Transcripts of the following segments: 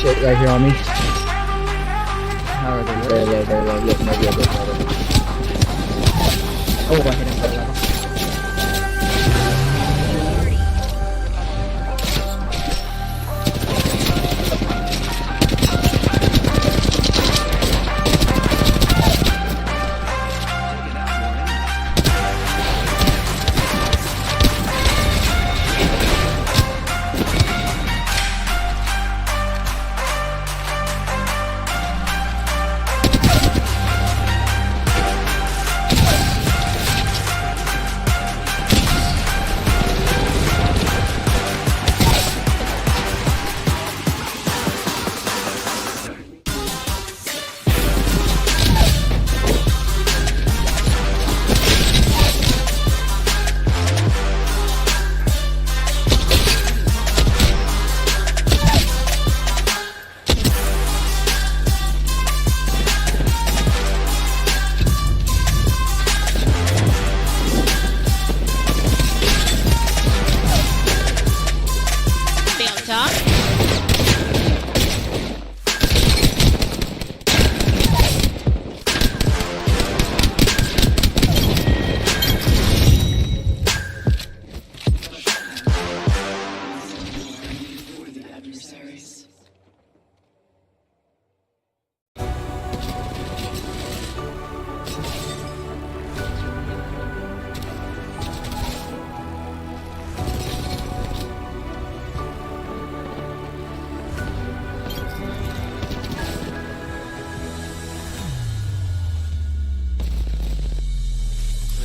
shit right here on me. How are they? There. Oh, I hit him.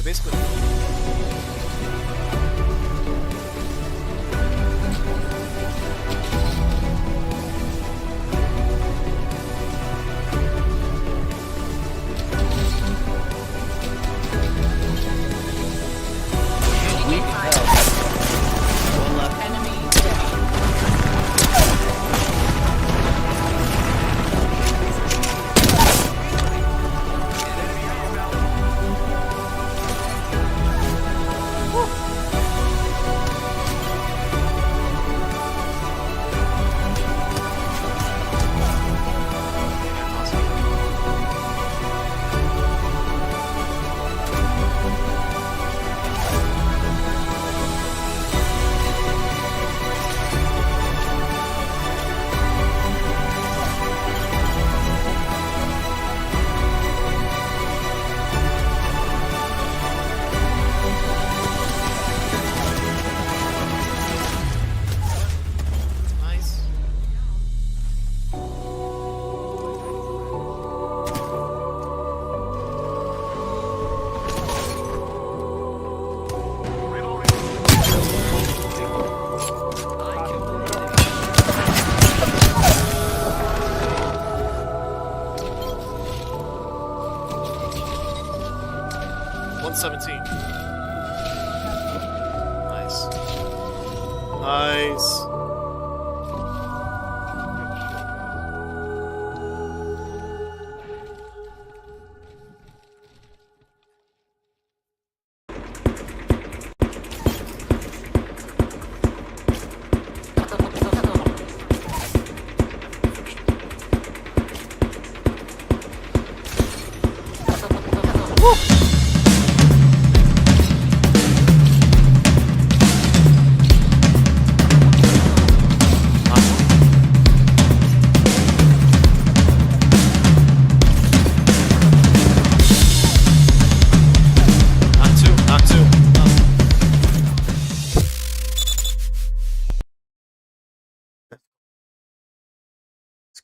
Basically. Nice.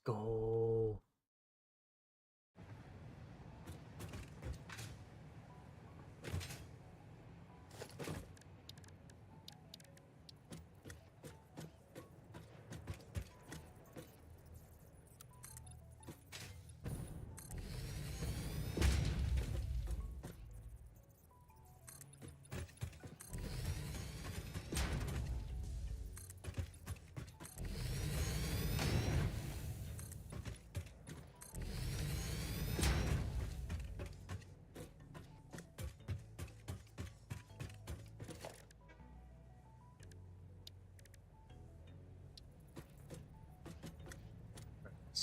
Go.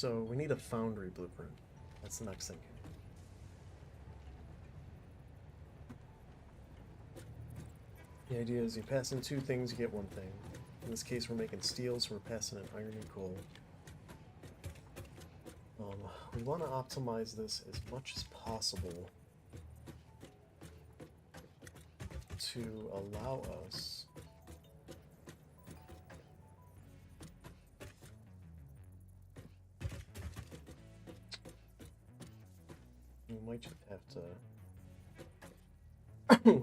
So we need a foundry blueprint. That's the next thing. The idea is you pass in two things, you get one thing. In this case, we're making steel, so we're passing in iron and coal. We want to optimize this as much as possible to allow us we might just have to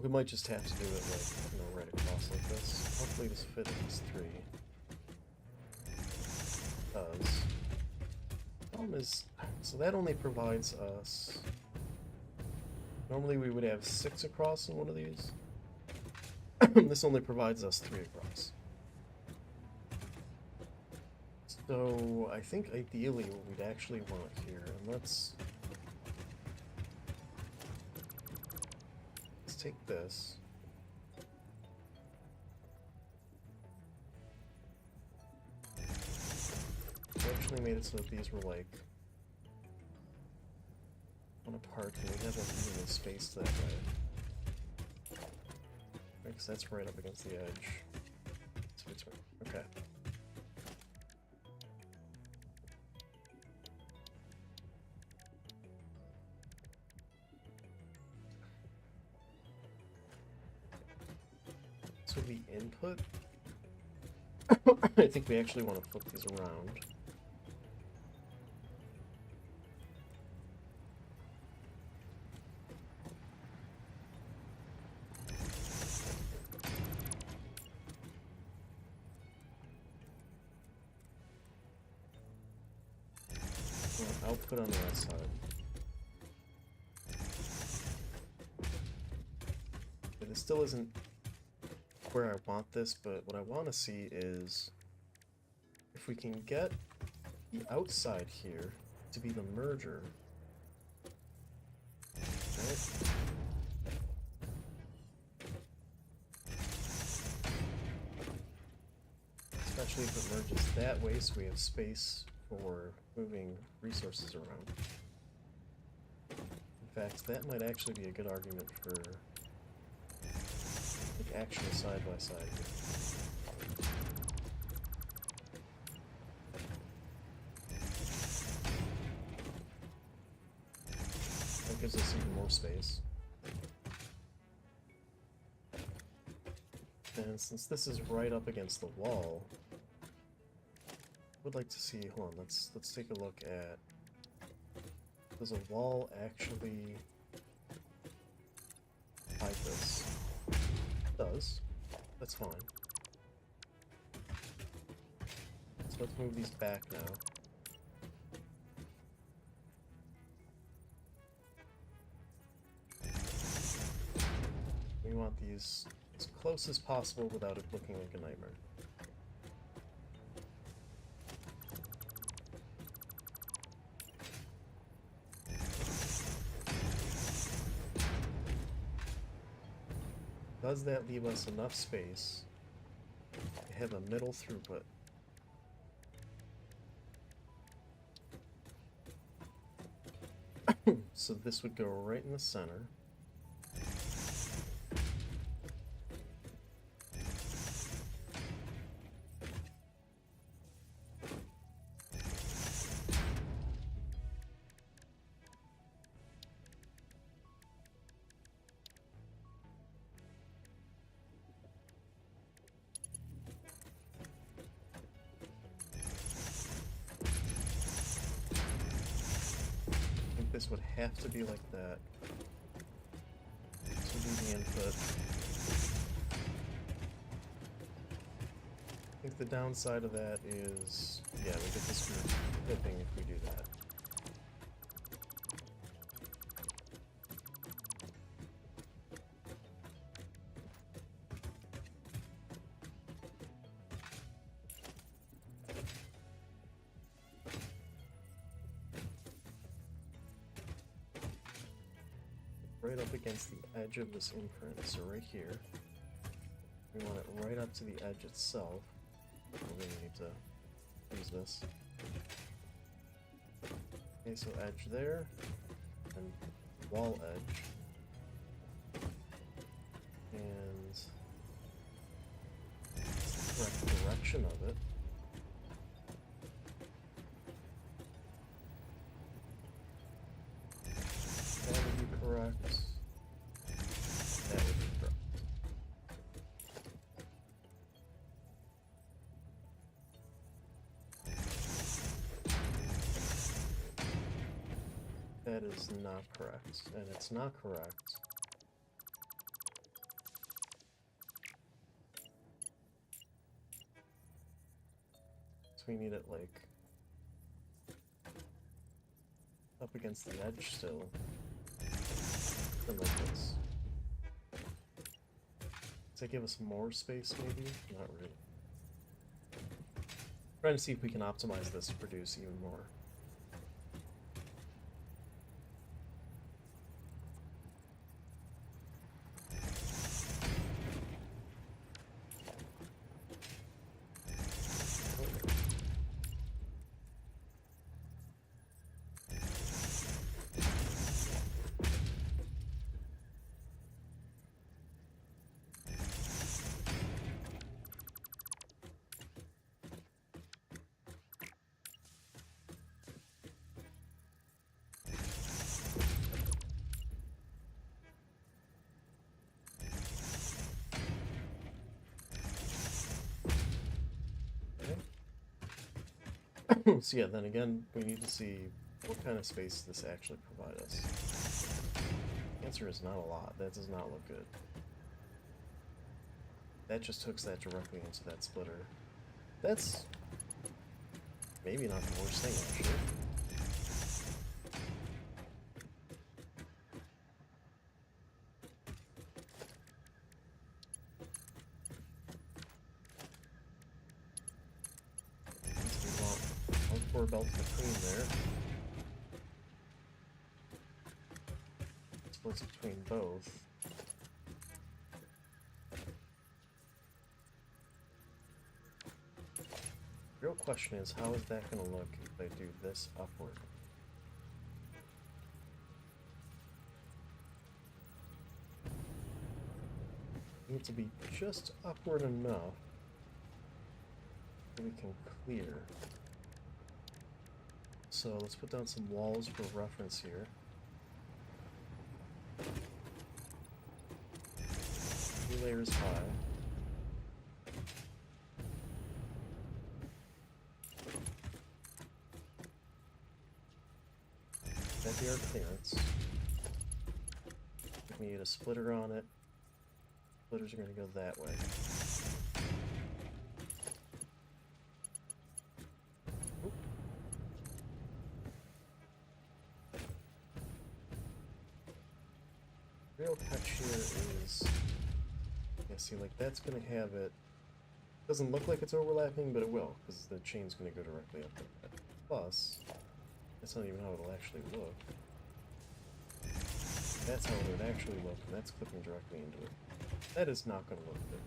we might just have to do it like, you know, right across like this. Hopefully this fit these three. Does. Problem is, so that only provides us. Normally we would have 6 across in one of these. This only provides us 3 across. So I think ideally what we'd actually want here, and let's take this. We actually made it so that these were like one apart, and we have them evenly spaced that way. Because that's right up against the edge. Okay. So the input, I think we actually want to flip these around. Output on the right side. Okay, this still isn't where I want this, but what I want to see is if we can get the outside here to be the merger. Right? Especially if it merges that way, so we have space for moving resources around. In fact, that might actually be a good argument for like actual side by side here. That gives us even more space. And since this is right up against the wall, I would like to see, hold on, let's take a look at, does a wall actually hide this? It does. That's fine. So let's move these back now. We want these as close as possible without it looking like a nightmare. Does that leave us enough space to have a middle throughput? So this would go right in the center. This would have to be like that. This would be the input. I think the downside of that is, yeah, we get this group flipping if we do that. Right up against the edge of this imprint, so right here. We want it right up to the edge itself. We really need to use this. Okay, so edge there, and wall edge. And the correct direction of it. That would be correct. That would be correct. That is not correct, and it's not correct. So we need it like up against the edge still. And like this. Does that give us more space maybe? Not really. Trying to see if we can optimize this to produce even more. So yeah, then again, we need to see what kind of space this actually provides us. The answer is not a lot. That does not look good. That just hooks that directly into that splitter. That's maybe not the worst thing, actually. We want one core belt between there. Splits between both. The real question is, how is that going to look if I do this upward? Need to be just upward enough that we can clear. So let's put down some walls for reference here. Two layers high. That'd be our clearance. We need a splitter on it. Splitters are going to go that way. Oop. Real catch here is, yeah, see, like that's going to have it. Doesn't look like it's overlapping, but it will, because the chain's going to go directly up like that. Plus, that's not even how it'll actually look. That's how it would actually look, and that's clipping directly into it. That is not going to look good.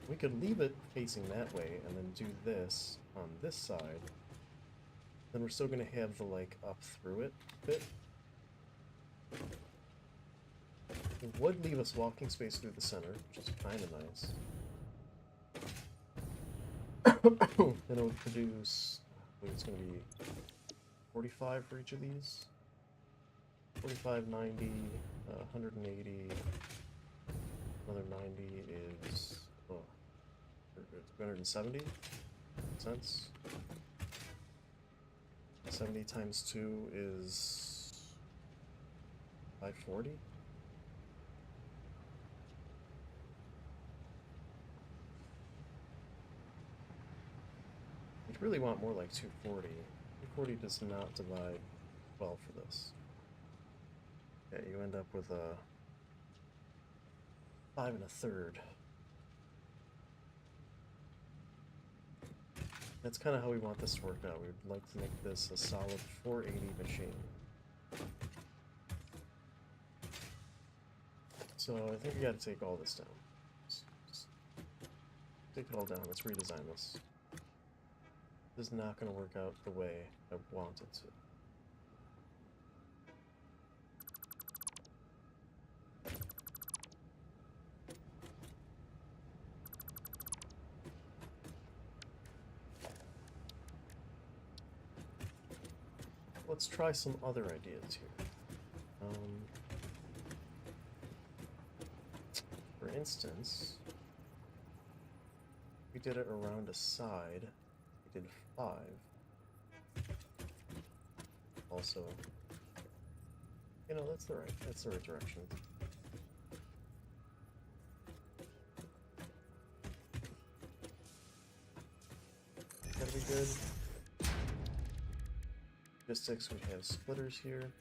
We could leave it facing that way and then do this on this side. Then we're still going to have the, like, up through it bit. It would leave us walking space through the center, which is kind of nice. Then it would produce, I think it's going to be 45 for each of these. 45, 90, 180, another 90 is, oh, 370 cents. 70 times 2 is 540. You'd really want more like 240. 240 does not divide well for this. Yeah, you end up with a 5 1/3. That's kind of how we want this to work out. We'd like to make this a solid 480 machine. So I think we got to take all this down. Just take it all down. Let's redesign this. This is not going to work out the way I want it to. Let's try some other ideas here. For instance, we did it around a side. We did 5. Also, you know, that's the right direction. That'll be good. Logistics, we have splitters here.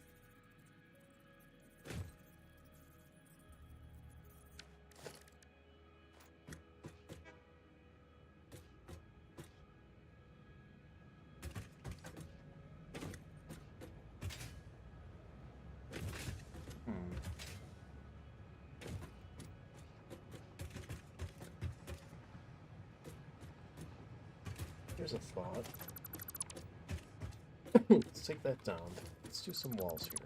Here's a thought. Let's take that down. Let's do some walls here.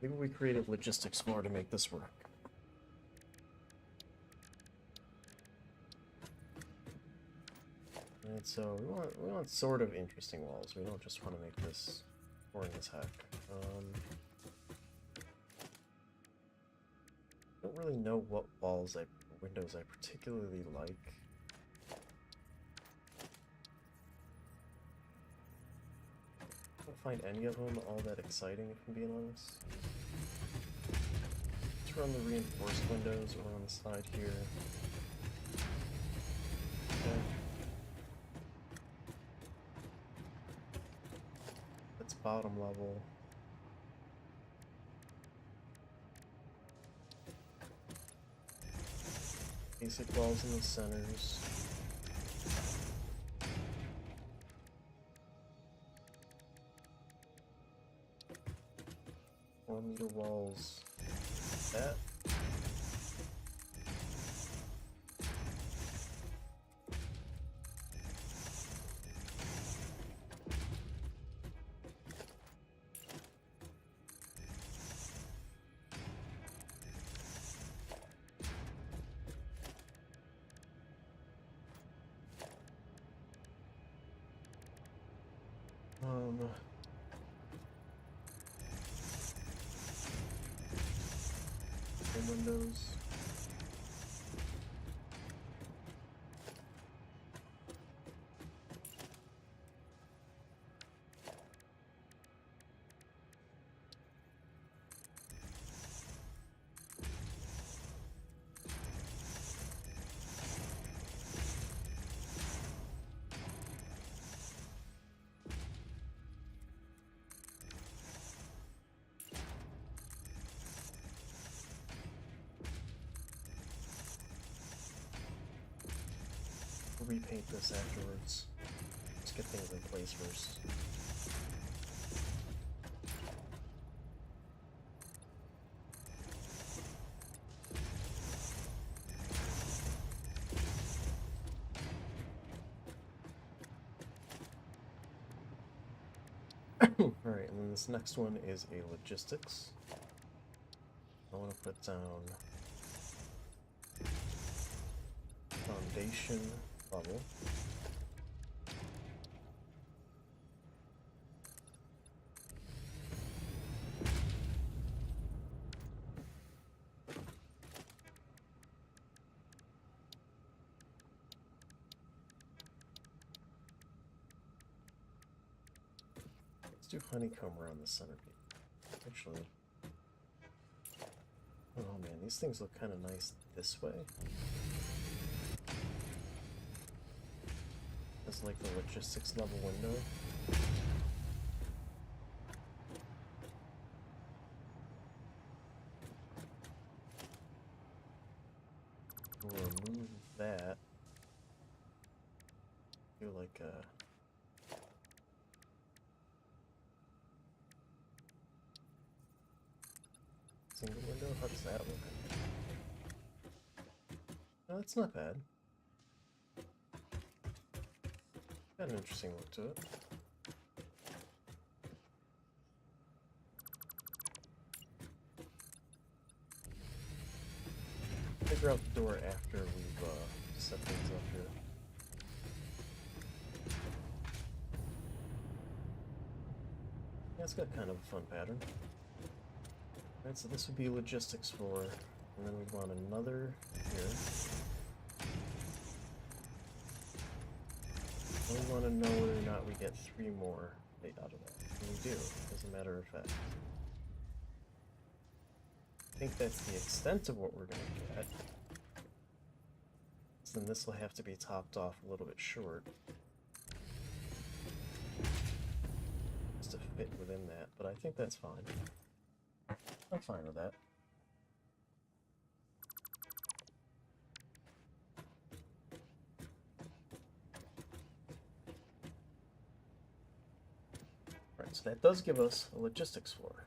Maybe we created logistics floor to make this work. Alright, so we want sort of interesting walls. We don't just want to make this boring as heck. I don't really know what windows I particularly like. I don't find any of them all that exciting, if I'm being honest. Let's run the reinforced windows around the side here. Okay. That's bottom level. Basic walls in the centers. Meter walls. That. Windows. Repaint this afterwards. Let's get things in place first. Alright, and then this next one is a logistics. I want to put down foundation level. Let's do honeycomb around the center. Actually, oh man, these things look kind of nice this way. It's like the logistics level window. We'll remove that. Do like a single window. How does that look? No, that's not bad. Got an interesting look to it. Figure out the door after we've set things up here. Yeah, it's got kind of a fun pattern. Alright, so this would be logistics floor, and then we'd want another here. We want to know whether or not we get 3 more out of that. And we do, as a matter of fact. I think that's the extent of what we're going to get. So then this will have to be topped off a little bit short. Just to fit within that, but I think that's fine. I'm fine with that. Right, so that does give us a logistics floor.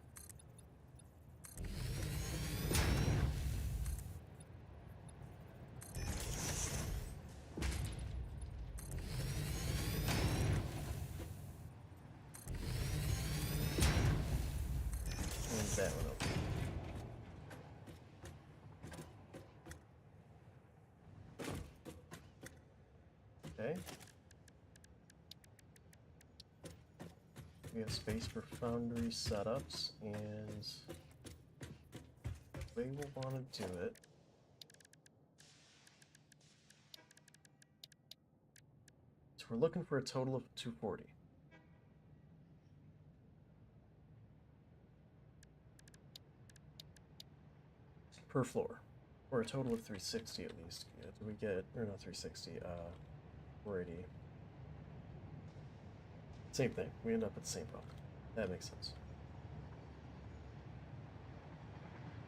That one open. Okay. We have space for foundry setups, and the way we'll want to do it. So we're looking for a total of 240. Per floor, or a total of 360 at least. Yeah, do we get, or not 360, 480. Same thing, we end up at the same problem. That makes sense.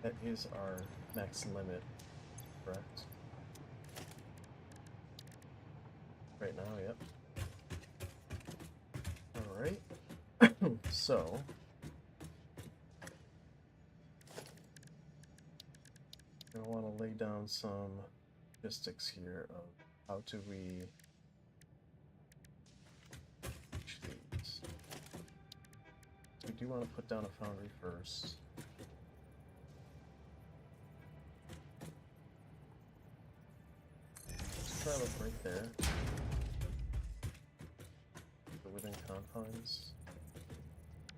That is our max limit, correct? Right now, yep. Alright, so I want to lay down some logistics here of how do we reach these. So we do want to put down a foundry first. Let's try look right there. But within confines,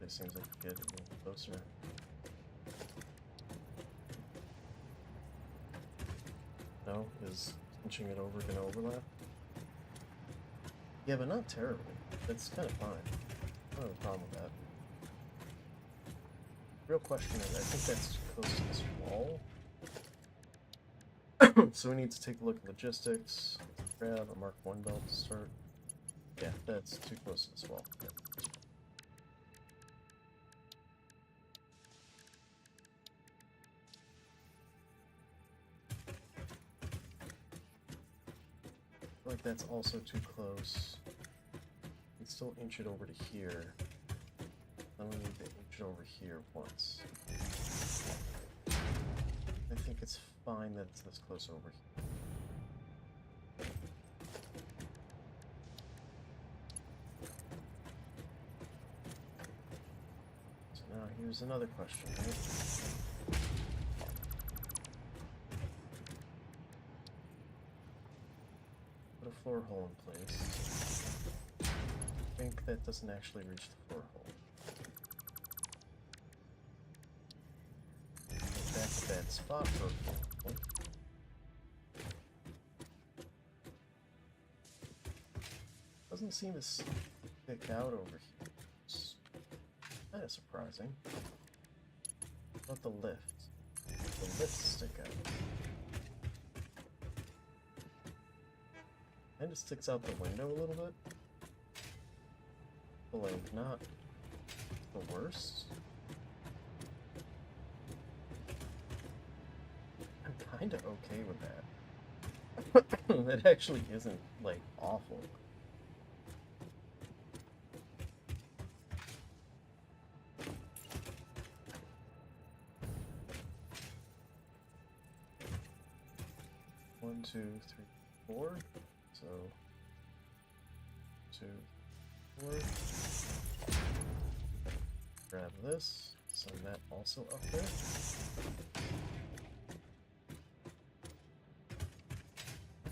it seems like we get a little closer. No? Is inching it over going to overlap? Yeah, but not terribly. That's kind of fine. I don't have a problem with that. Real question is, I think that's too close to this wall. So we need to take a look at logistics. Grab a Mark 1 belt to start. Yeah, that's too close to this wall. Yeah. Like that's also too close. We can still inch it over to here. Then we need to inch it over here once. I think it's fine that it's this close over here. So now here's another question, right? Put a floor hole in place. I think that doesn't actually reach the floor hole. That's a bad spot for a floor hole. Doesn't seem to stick out over here. It's kind of surprising. What about the lift? The lifts stick out. Kind of sticks out the window a little bit. But like, not the worst. I'm kind of okay with that. That actually isn't, like, awful. One, two, three, four. So 2, 4. Grab this, send that also up there.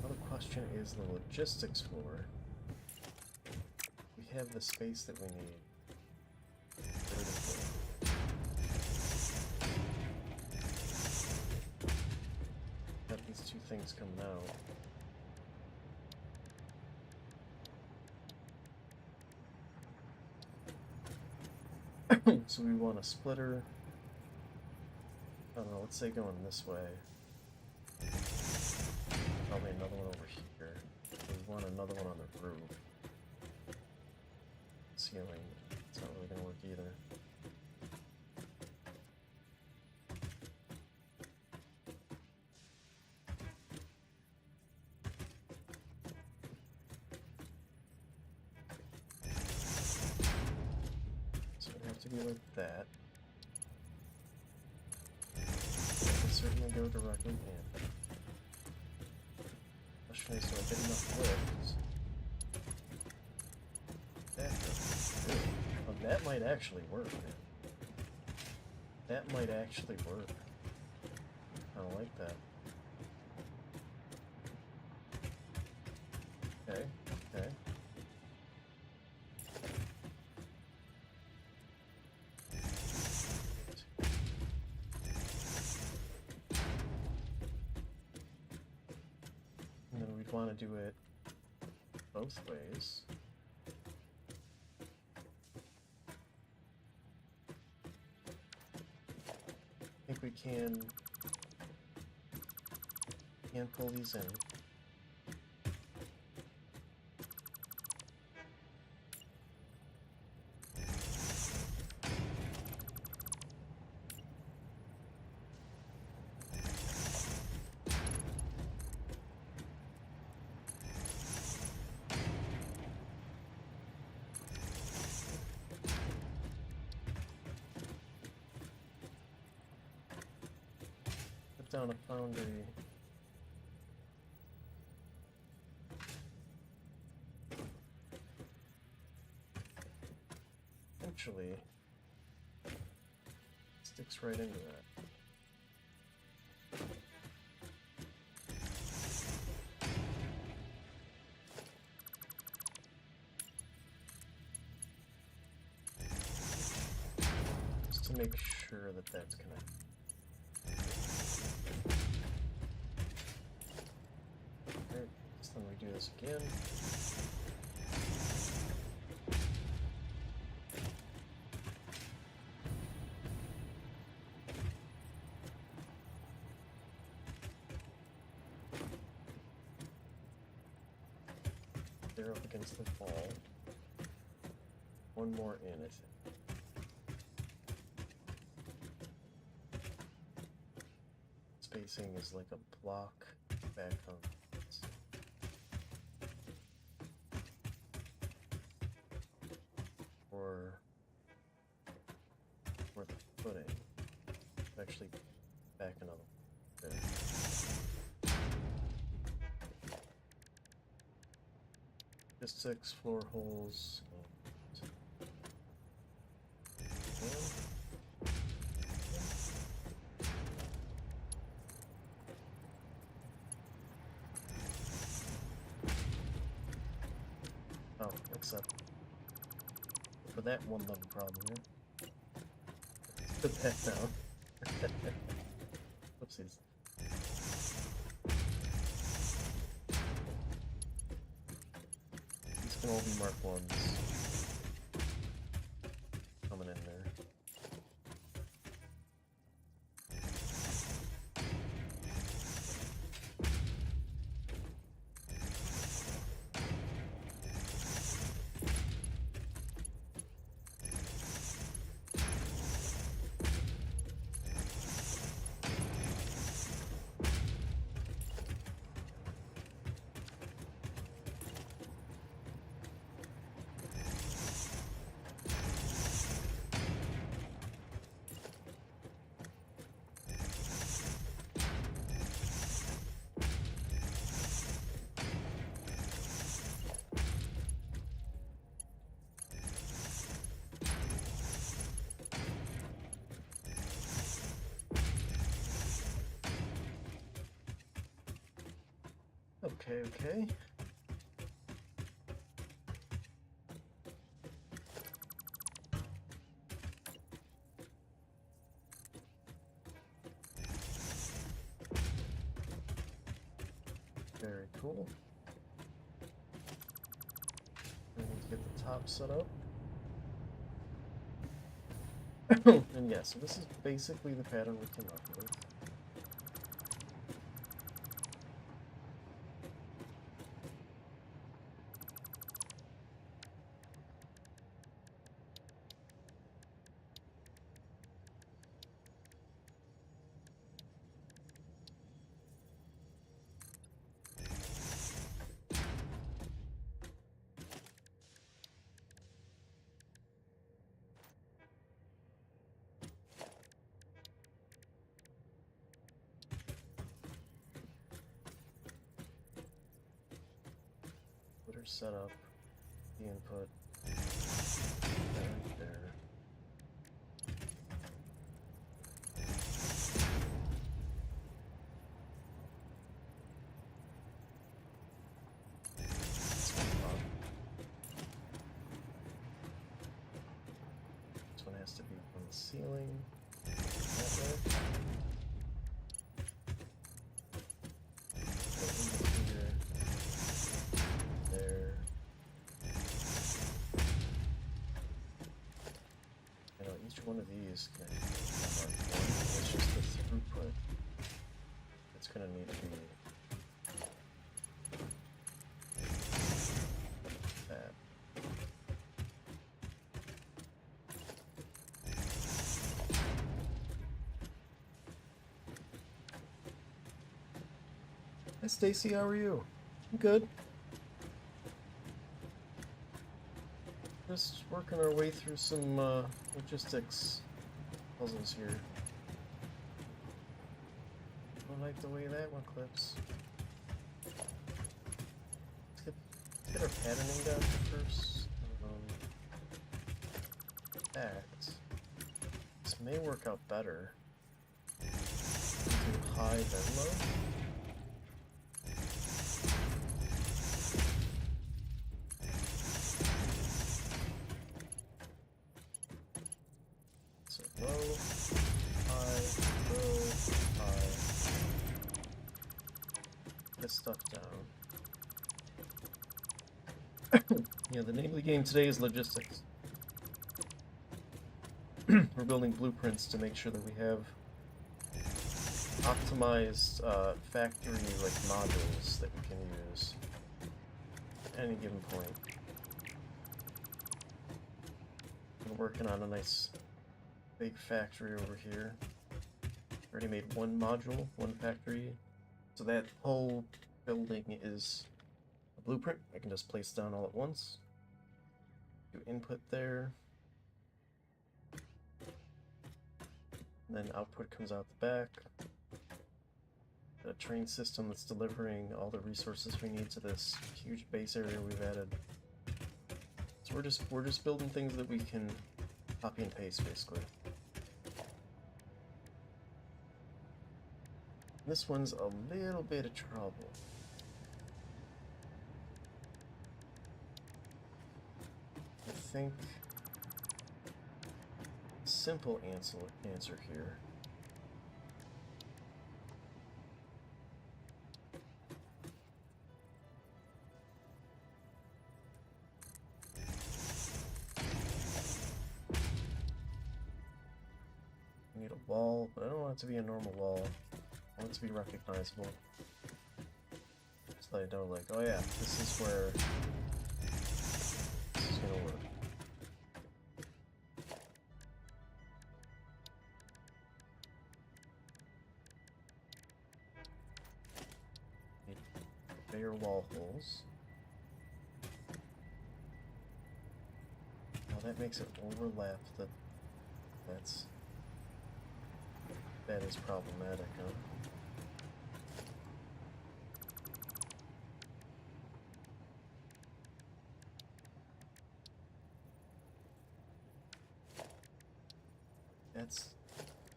Now the question is the logistics floor. We have the space that we need. Got these two things coming out. So we want a splitter. I don't know, let's say going this way. Probably another one over here. We want another one on the roof. Ceiling. It's not really gonna work either. So it would have to be like that. I can certainly go directly in. Question is, do I get enough lift? Oh, that might actually work, man. That might actually work. I don't like that. Okay, okay. And then we'd want to do it both ways. I think we can pull these in. Put down a foundry. Actually, sticks right into that. Just to make sure that that's connected. Alright, so then we do this again. They're up against the wall. One more in, I think. Spacing is like a block back on this. Or the footing. Actually, back another one. There. Just 6 floor holes. Oh, except for that one little problem here. Let's put that down. Whoopsies. These can all be Mark 1s. Coming in there. Okay, okay. Very cool. We need to get the top set up. And yeah, so this is basically the pattern we came up with. Put her set up, the input, right there. This one has to be on the ceiling. That way. Go into here. There. You know, each one of these can have one. It's just the throughput. It's gonna need to be that. Hi Stacy, how are you? I'm good. Just working our way through some logistics puzzles here. Don't like the way that one clips. Let's get our patterning down first. Act. This may work out better. Do high then low. So low, high, low, high. Get stuff down. Yeah, the name of the game today is logistics. We're building blueprints to make sure that we have optimized factory like modules that we can use at any given point. We're working on a nice big factory over here. Already made one module, one factory. So that whole building is a blueprint. I can just place down all at once. Do input there. And then output comes out the back. A train system that's delivering all the resources we need to this huge base area we've added. So we're just building things that we can copy and paste basically. This one's a little bit of trouble. I think simple answer here. I need a wall, but I don't want it to be a normal wall. I want it to be recognizable. So I know, like, oh yeah, this is where this is gonna work. Need bigger wall holes. Now that makes it overlap that is problematic, huh?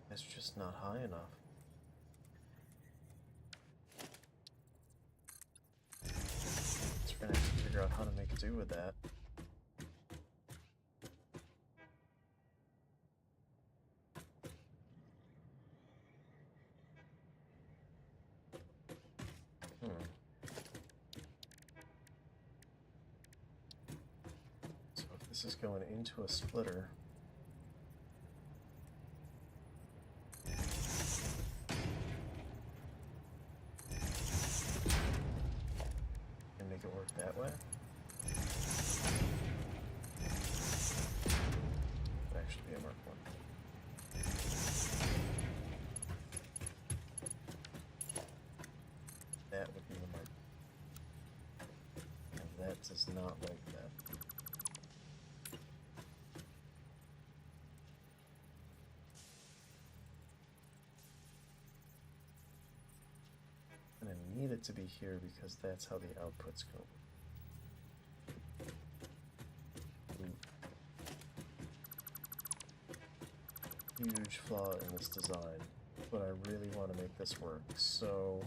That's just not high enough. do with that. So if this is going into a splitter, and make it work that way. It'd actually be a Mark 1. That would be the Mark. And that does not like that. And I need it to be here because that's how the outputs go. Huge flaw in this design, but I really want to make this work, so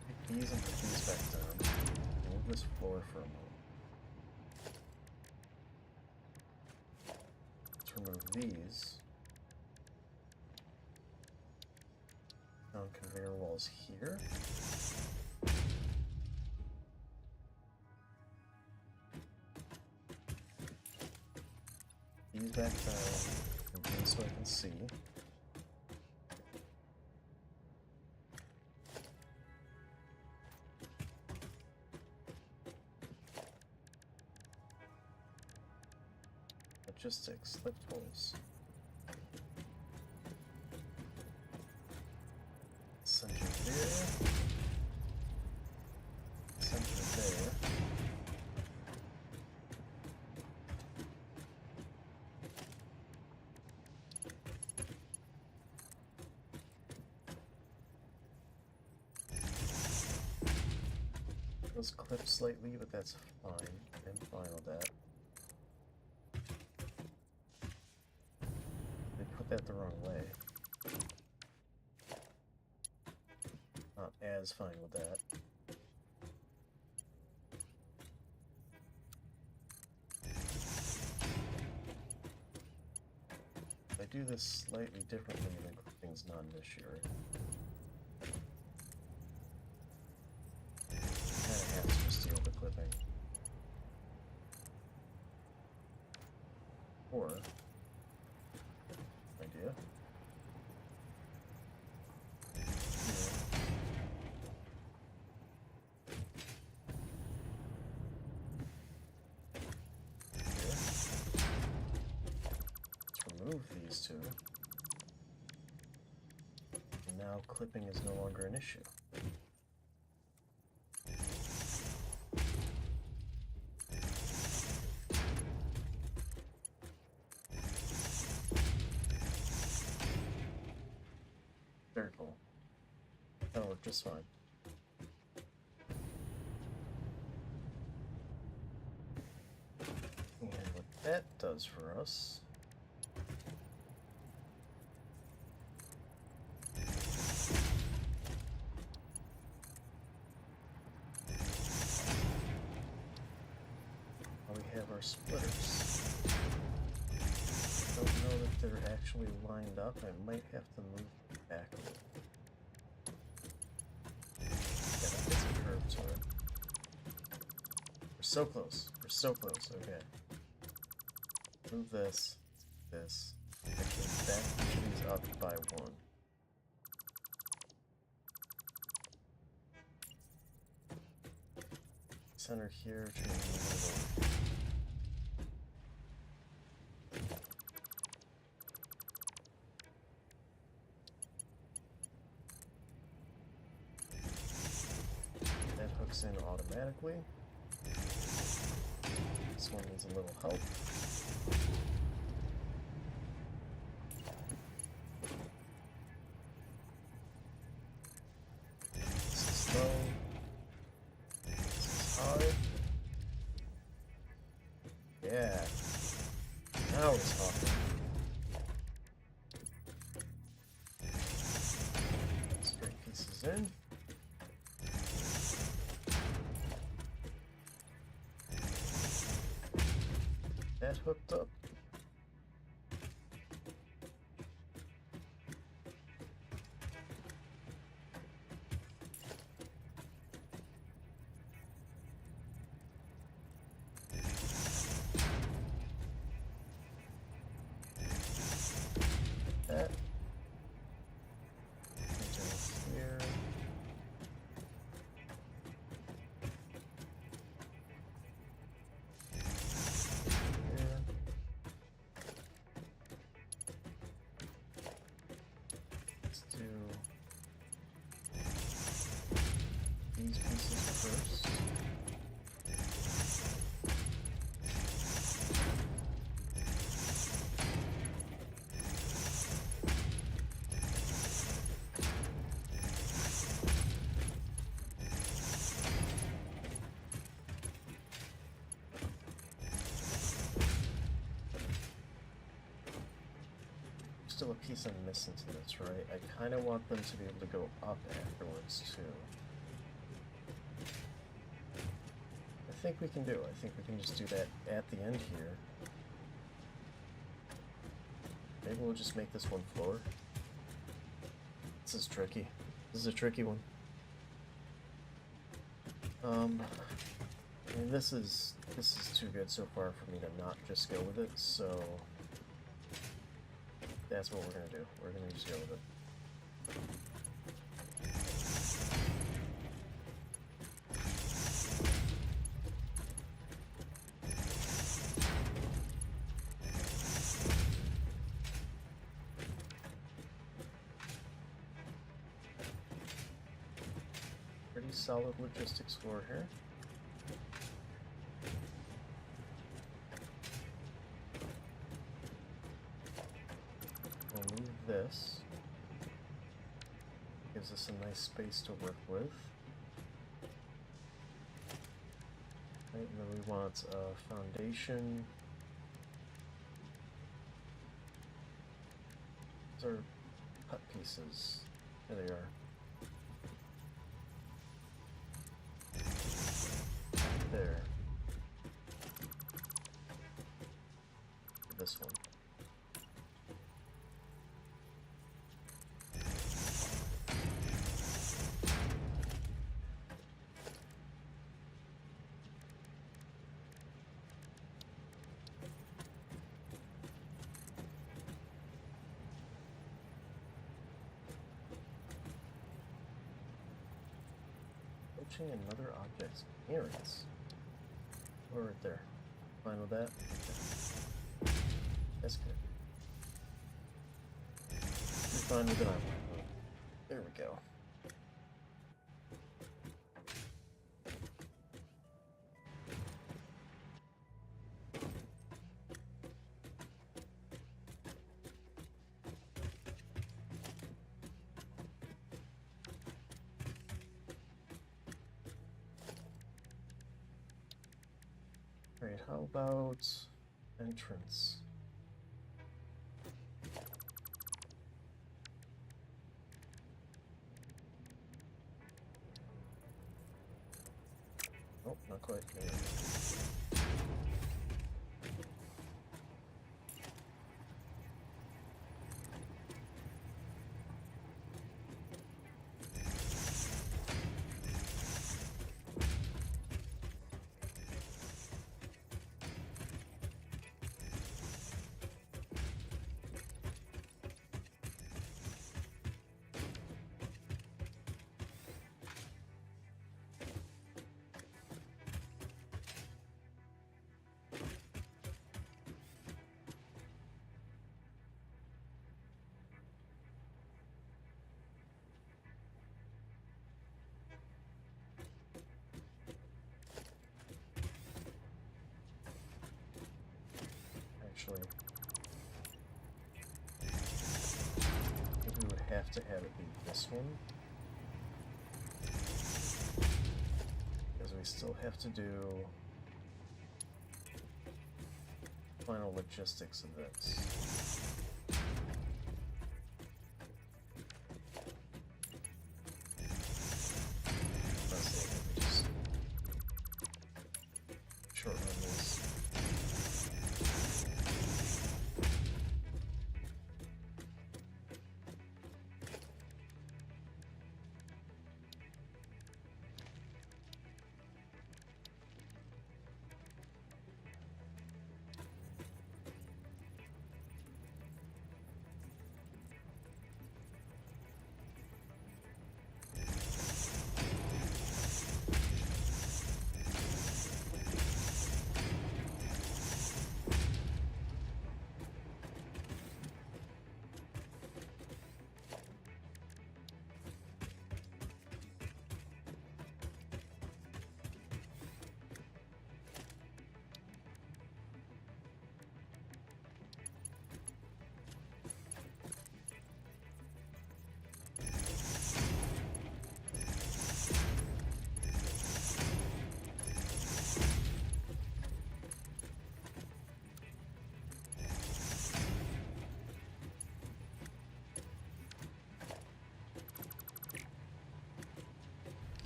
take these and put these back down. Move this floor for a moment. Let's remove these. On conveyor walls here. These back down, and these so I can see. Logistics, lift holes. Center there. Center there. Those clip slightly, but that's fine. I'm fine with that. They put that the wrong way. Not as fine with that. If I do this slightly differently, then clipping's not an issue, right? Kind of has to steal the clipping. Or, idea. Remove these two. And now clipping is no longer an issue. Very cool. That'll work just fine. And what that does for us our splitters. Don't know that they're actually lined up. I might have to move back a little. Yeah, that gets a curve to it. We're so close. We're so close. Okay. Move this. This. Actually, back each of these up by one. Center here. Trying to move it over. In automatically. This one needs a little help. This is low. This is high. Yeah. was talking. Straight pieces in. That hooked up. That. Here. Let's do these pieces first. Still a piece I'm missing to this, right? I kind of want them to be able to go up afterwards, too. I think we can do it. I think we can just do that at the end here. Maybe we'll just make this one floor. This is tricky. This is a tricky one. I mean, this is too good so far for me to not just go with it, so that's what we're gonna do. We're gonna just go with it. Pretty solid logistics floor here. We'll move this. Gives us a nice space to work with. Right, and then we want a foundation. These are cut pieces. There they are. There. This one. Approaching another object's appearance. We're right there. Fine with that? That's good. You're fine with it, I'm fine with it. There we go. Alright, how about entrance? Oh, not quite. Yeah. Actually, maybe we would have to have it be this one, because we still have to do final logistics of this. Let's see if we just short run this.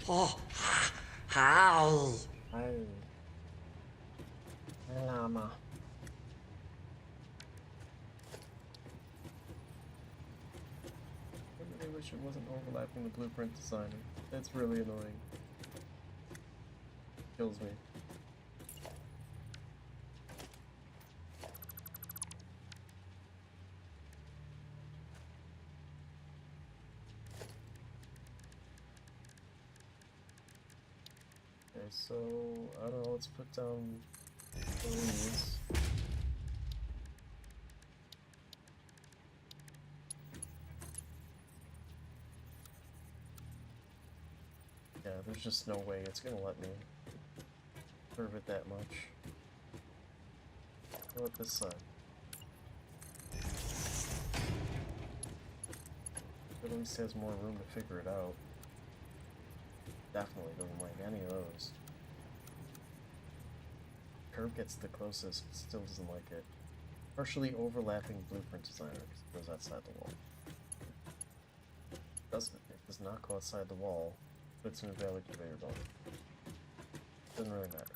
Oh, how? Hi. Llama. I really wish it wasn't overlapping the blueprint designer. That's really annoying. Kills me. Okay, so I don't know, let's put down these. Yeah, there's just no way it's gonna let me curve it that much. Go with this side. It at least has more room to figure it out. Definitely doesn't like any of those. Curve gets the closest, but still doesn't like it. Partially overlapping blueprint designer goes outside the wall. It does not go outside the wall, but it's an invalid conveyor belt. Doesn't really matter.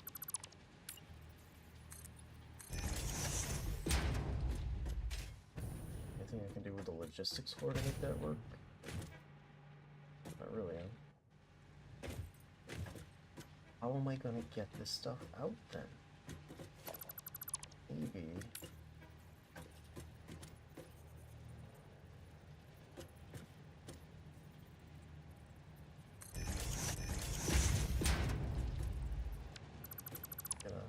Anything I can do with the logistics core to make that work? Not really, huh? How am I gonna get this stuff out then? Maybe. Gonna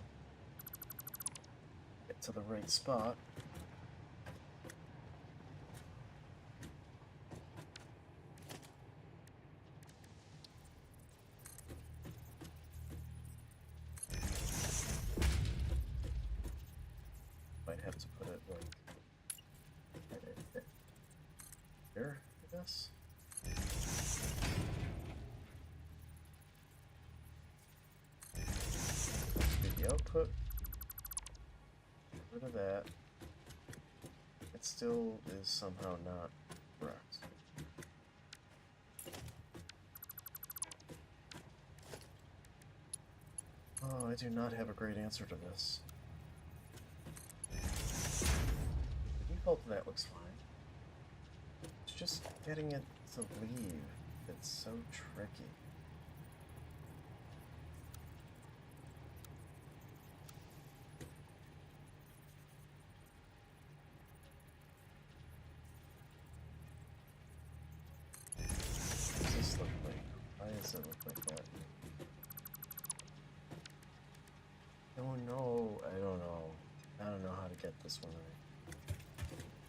get to the right spot. Might have to put it like here, I guess. The output. Get rid of that. It still is somehow not correct. Oh, I do not have a great answer to this. The default of that looks fine. It's just getting it to leave that's so tricky. What does this look like? Why does it look like that? Oh no, I don't know. I don't know how to get this one right.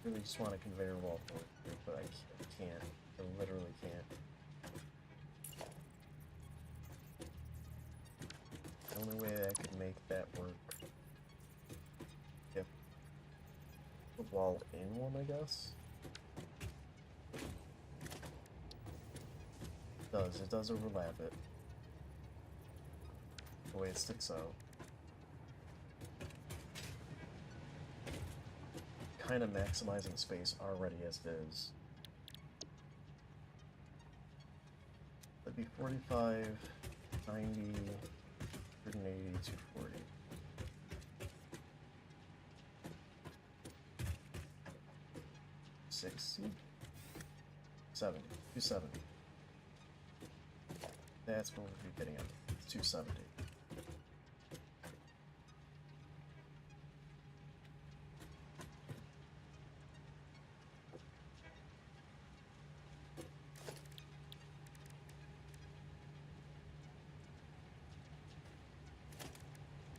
I really just want a conveyor belt for it, but I can't. I literally can't. The only way that I could make that work, get the wall in one, I guess. It does overlap it. The way it sticks out. kind of maximizing space already as it is. That'd be 45, 90, 180, 240. $60? 70. 270. That's what we'll be getting at. It's 270.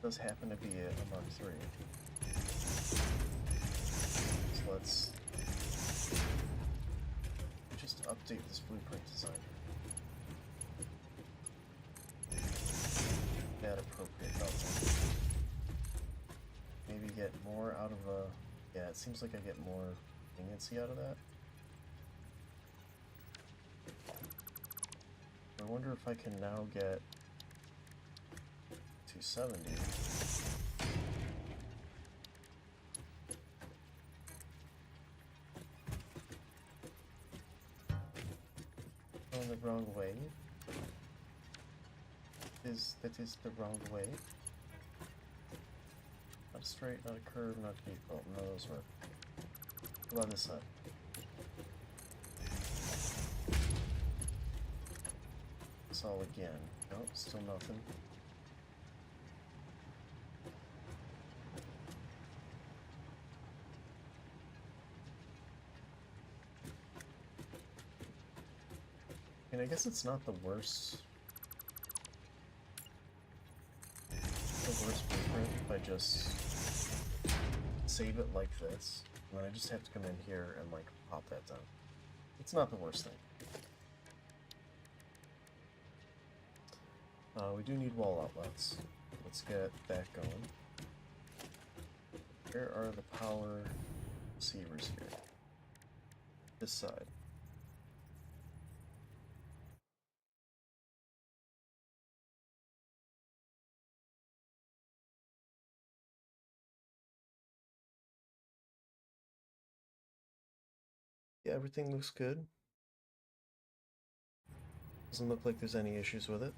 Does happen to be a Mark III. So let's just update this blueprint design. Add appropriate delta. Maybe get more out of a... Yeah, it seems like I get more leniency out of that. I wonder if I can now get 270. Going the wrong way. That is the wrong way. Not a straight, not a curve, not a default. None of those work. What about this side? It's all again. Nope, still nothing. I mean, I guess it's not the worst. Blueprint if I just save it like this, and then I just have to come in here and like pop that down. It's not the worst thing. We do need wall outlets. Let's get that going. Where are the power receivers here? This side. Yeah, everything looks good. Doesn't look like there's any issues with it.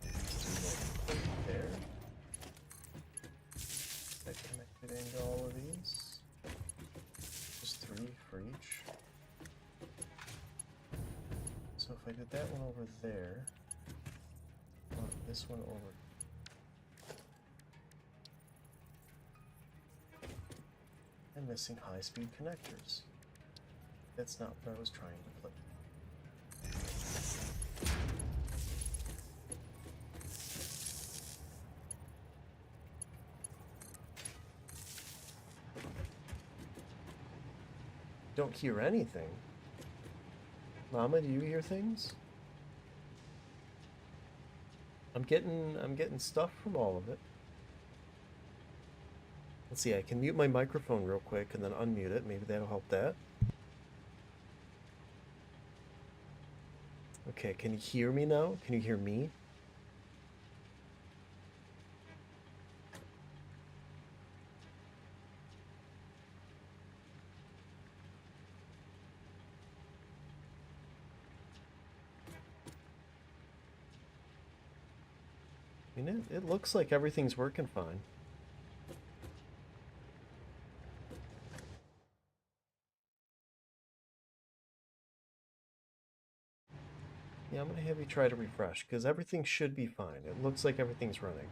Let's do like there. I connected into all of these. Just 3 for each. So if I did that one over there, I want this one over. I'm missing high-speed connectors. That's not what I was trying to put. Don't hear anything. Mama, do you hear things? I'm getting stuff from all of it. Let's see, I can mute my microphone real quick and then unmute it. Maybe that'll help that. Okay, can you hear me now? Can you hear me? I mean, it looks like everything's working fine. Yeah, I'm gonna have you try to refresh, because everything should be fine. It looks like everything's running.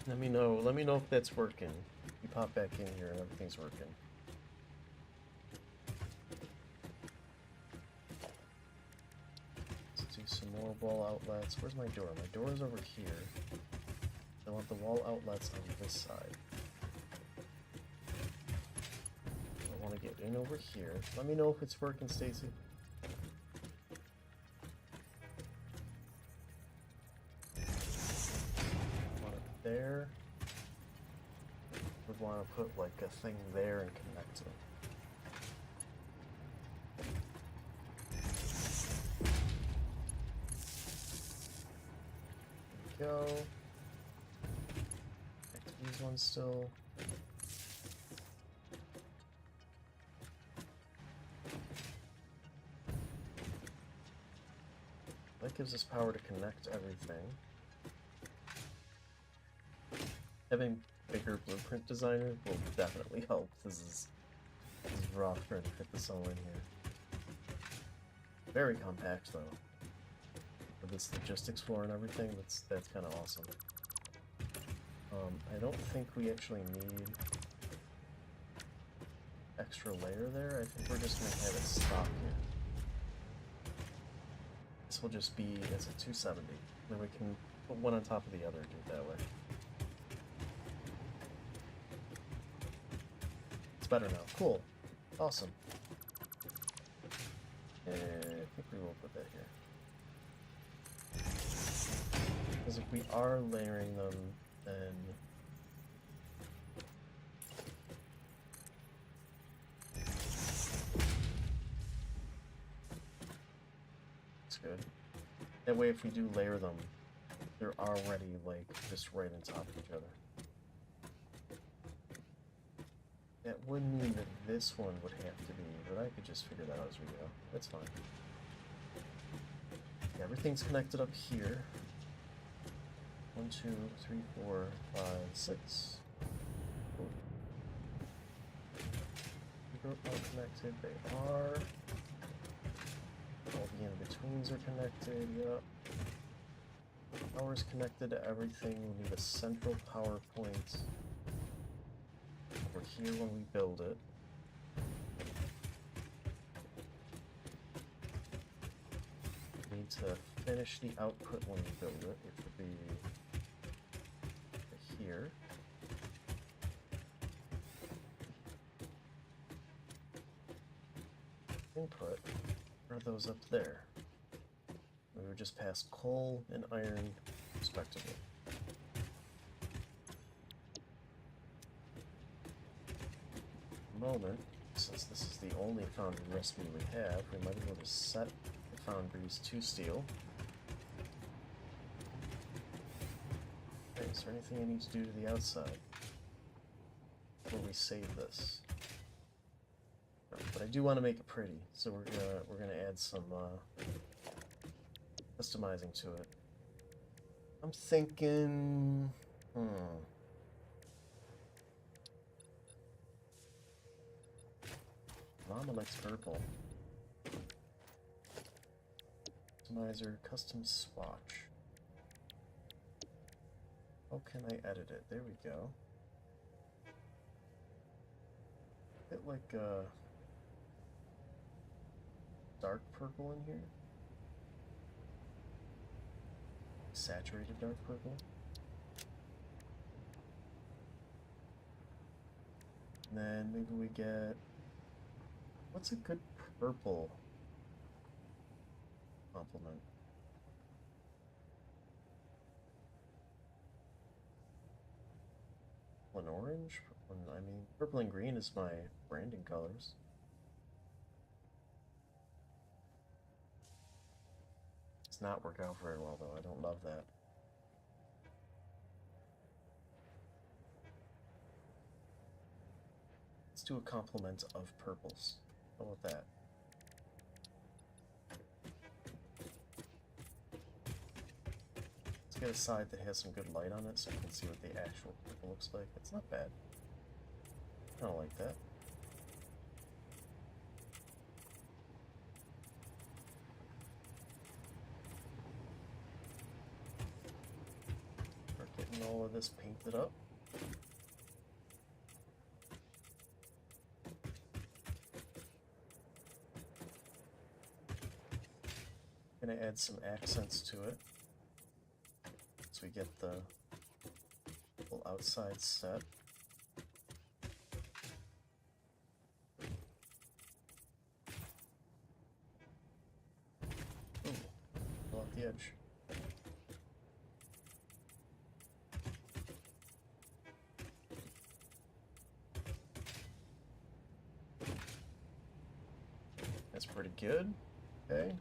Let me know if that's working. You pop back in here and everything's working. Let's do some more wall outlets. Where's my door? My door is over here. I want the wall outlets on this side. I want to get in over here. Let me know if it's working, Stacy. Want it there. Would want to put like a thing there and connect to it. go. Back to these ones still. That gives us power to connect everything. Having bigger blueprint designer will definitely help. This is rough trying to fit this all in here. Very compact though. For this logistics floor and everything, that's kind of awesome. I don't think we actually need extra layer there. I think we're just going to have it stop here. This will just be as a 270. Then we can put one on top of the other and do it that way. It's better now. Cool. Awesome. And I think we will put that here. Because if we are layering them, then it's good. That way if we do layer them, they're already like just right on top of each other. That would mean that this one would have to be, but I could just figure that out as we go. That's fine. Yeah, everything's connected up here. 1, 2, 3, 4, 5, 6. Cool. They're all connected. They are. All the in-betweens are connected. Yep. Power's connected to everything. We need a central power point over here when we build it. We need to finish the output when we build it, which would be here. Input are those up there. We would just pass coal and iron respectively. Moment, since this is the only foundry recipe we have, we might be able to set the foundries to steel. Okay, is there anything I need to do to the outside before we save this? No, but I do want to make it pretty, so we're gonna add some customizing to it. I'm thinking, Mama likes purple. Customizer, custom swatch. How can I edit it? There we go. A bit like dark purple in here. Saturated dark purple. And then maybe we get, what's a good purple complement? Purple and orange? I mean, purple and green is my branding colors. It's not work out very well though, I don't love that. Let's do a complement of purples. How about that? Let's get a side that has some good light on it so we can see what the actual purple looks like. It's not bad. I don't like that. Start getting all of this painted up. Gonna add some accents to it so we get the whole outside set. Ooh, pull out the edge. That's pretty good. Okay.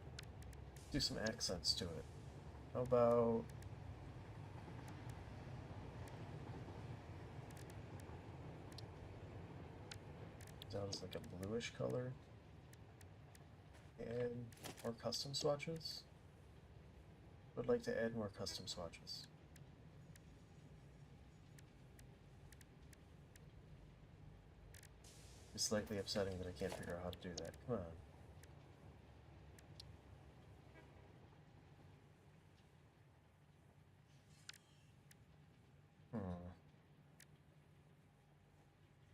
Do some accents to it. How about Down as like a bluish color. And more custom swatches. Would like to add more custom swatches. It's slightly upsetting that I can't figure out how to do that. Come on.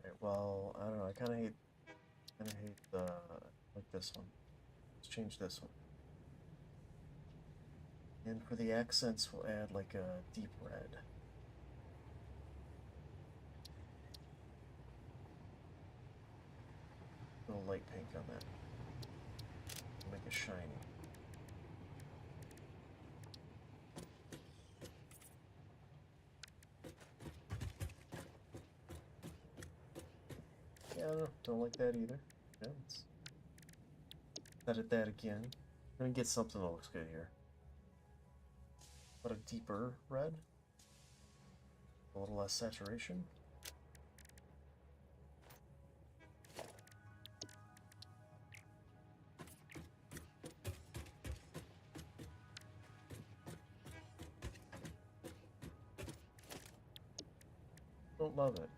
Right, well, I don't know, I kinda hate the, like this one. Let's change this one. And for the accents, we'll add like a deep red. A little light pink on that. Make it shiny. Yeah, don't like that either. Yeah, let's edit that again. I'm gonna get something that looks good here. But a deeper red. A little less saturation. Don't love it.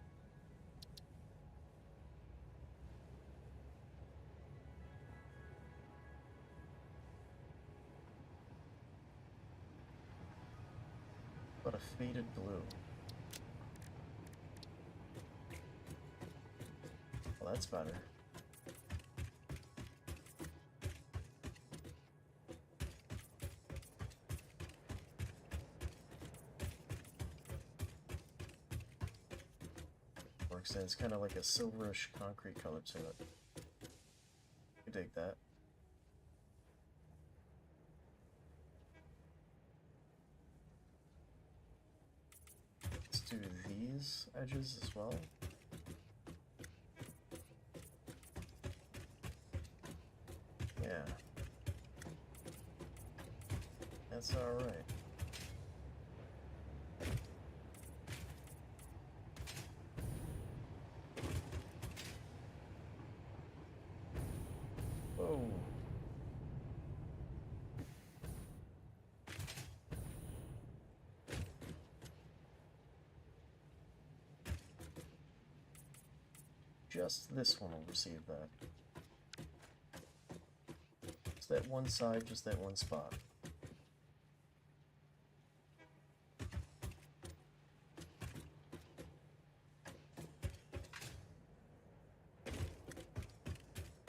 But a faded blue. Well, that's better. Works in. It's kind of like a silverish concrete color to it. I dig that. Let's do these edges as well. Yeah. That's alright. Whoa. Just this one will receive that. Just that one side, just that one spot.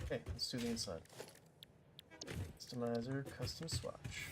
Okay, let's do the inside. Customizer, custom swatch.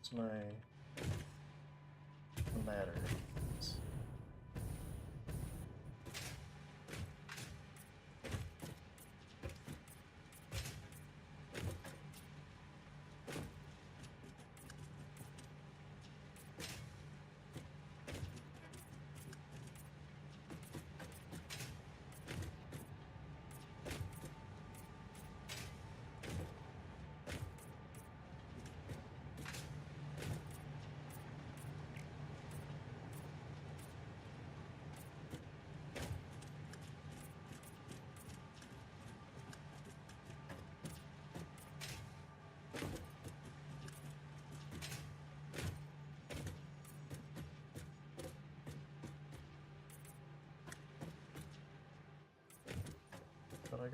It's my ladder.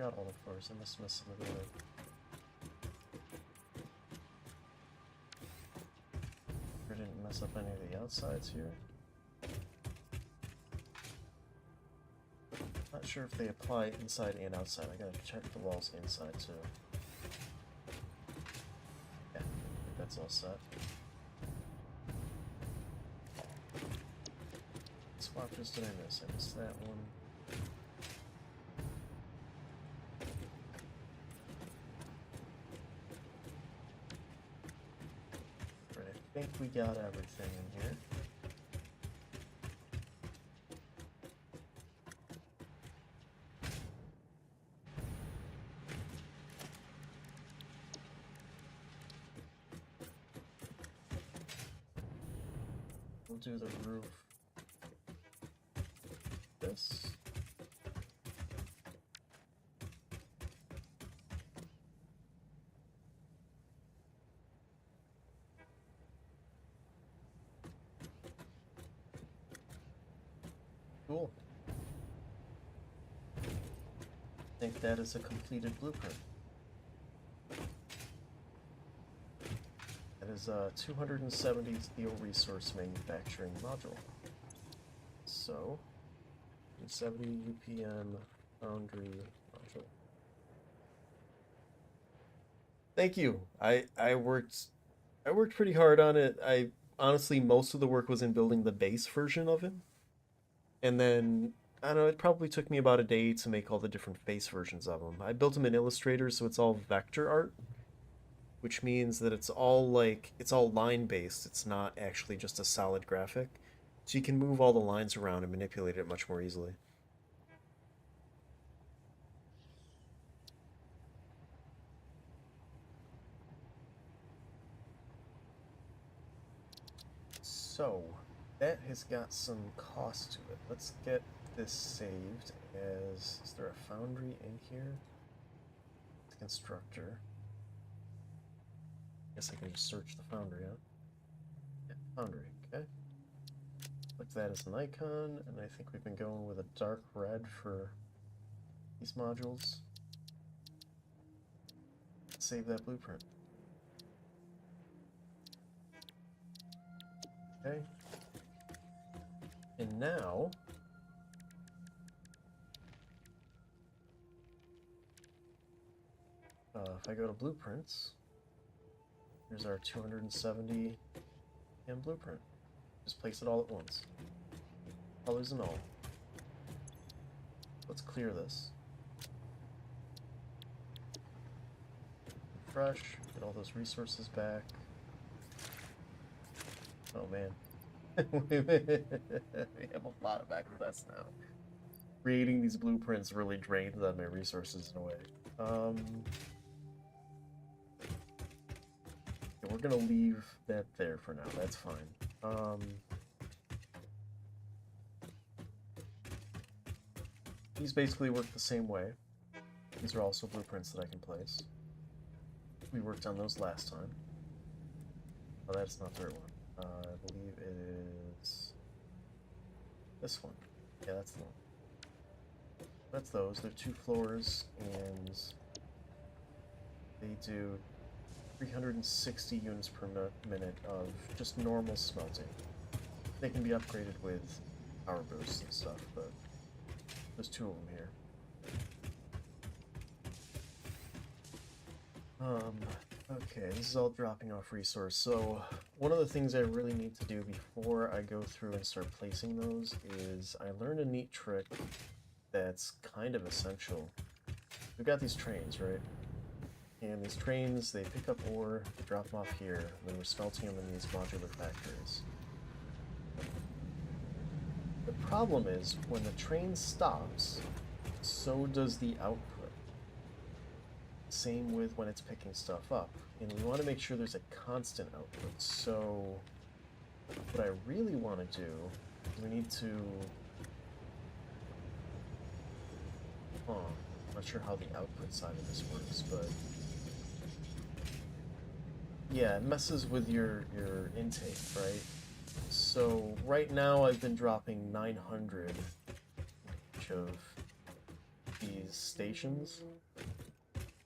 got all the floors. I must miss some of the... I didn't mess up any of the outsides here. Not sure if they apply inside and outside. I gotta check the walls inside too. Yeah, I think that's all set. What swatches did I miss? I missed that one. Right, I think we got everything in here. We'll do the roof. This. Cool. I think that is a completed blueprint. That is a 270 steel resource manufacturing module. So, 270 UPM foundry module. Thank you. I worked pretty hard on it. I honestly, most of the work was in building the base version of it. And then, I don't know, it probably took me about a day to make all the different face versions of them. I built them in Illustrator, so it's all vector art, which means that it's all line based. It's not actually just a solid graphic. So you can move all the lines around and manipulate it much more easily. So, that has got some cost to it. Let's get this saved as... Is there a foundry in here? Constructor. Guess I can just search the foundry, huh? Yeah, foundry, okay. Select that as an icon, and I think we've been going with a dark red for these modules. Let's save that blueprint. Okay. And now... if I go to blueprints, here's our 270 and blueprint. Just place it all at once. Colors and all. Let's clear this. Refresh, get all those resources back. Oh man. We have a lot of access now. Creating these blueprints really drains on my resources in a way. We're gonna leave that there for now. That's fine. These basically work the same way. These are also blueprints that I can place. We worked on those last time. Oh, that's not the right one. I believe it is this one. Yeah, that's the one. That's those. They're 2 floors, and they do 360 units per minute of just normal smelting. They can be upgraded with power boosts and stuff, but there's 2 of them here. Okay, this is all dropping off resource. So one of the things I really need to do before I go through and start placing those is I learned a neat trick that's kind of essential. We've got these trains, right? And these trains, they pick up ore, they drop them off here, and then we're smelting them in these modular factories. The problem is, when the train stops, so does the output. Same with when it's picking stuff up. And we want to make sure there's a constant output. So what I really want to do is we need to... I'm not sure how the output side of this works, but... Yeah, it messes with your intake, right? So right now I've been dropping 900 each of these stations.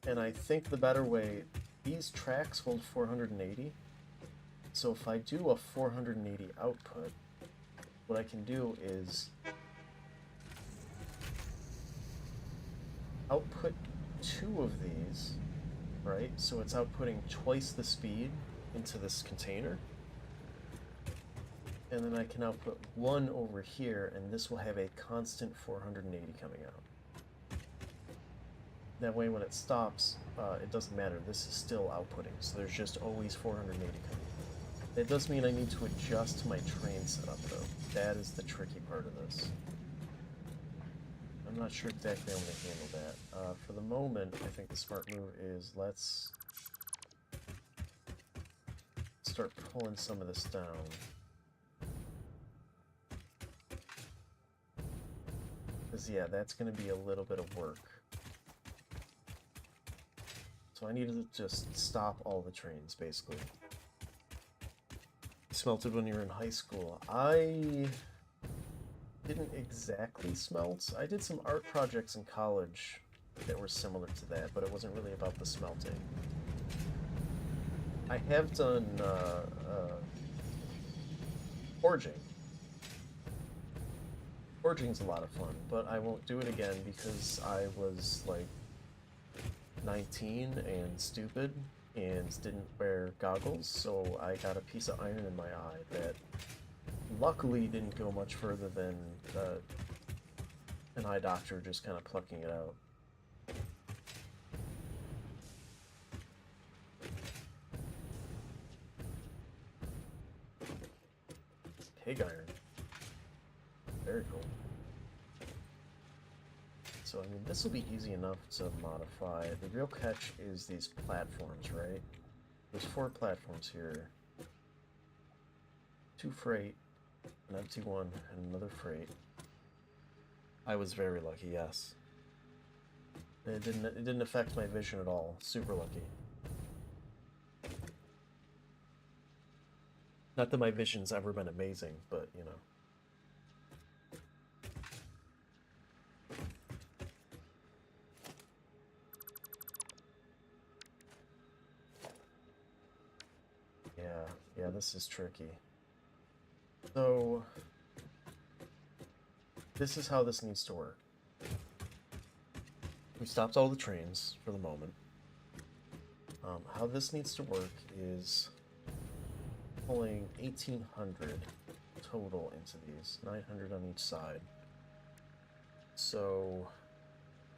And I think the better way, these tracks hold 480. So if I do a 480 output, what I can do is output 2 of these, right? So it's outputting twice the speed into this container. And then I can output 1 over here, and this will have a constant 480 coming out. That way when it stops, it doesn't matter. This is still outputting, so there's just always 480 coming. That does mean I need to adjust my train setup, though. That is the tricky part of this. I'm not sure exactly how I'm going to handle that. For the moment, I think the smart move is let's start pulling some of this down. Because, yeah, that's going to be a little bit of work. So I need to just stop all the trains, basically. Smelted when you were in high school. I didn't exactly smelt. I did some art projects in college that were similar to that, but it wasn't really about the smelting. I have done forging. Forging's a lot of fun, but I won't do it again because I was like 19 and stupid and didn't wear goggles, so I got a piece of iron in my eye that luckily didn't go much further than an eye doctor just kind of plucking it out. Pig iron. Very cool. So, I mean, this will be easy enough to modify. The real catch is these platforms, right? There's 4 platforms here. 2 freight, an empty one, and another freight. I was very lucky, yes. It didn't affect my vision at all. Super lucky. Not that my vision's ever been amazing, but, you know. Yeah, this is tricky. So, this is how this needs to work. We stopped all the trains for the moment. How this needs to work is pulling 1,800 total into these, 900 on each side. So,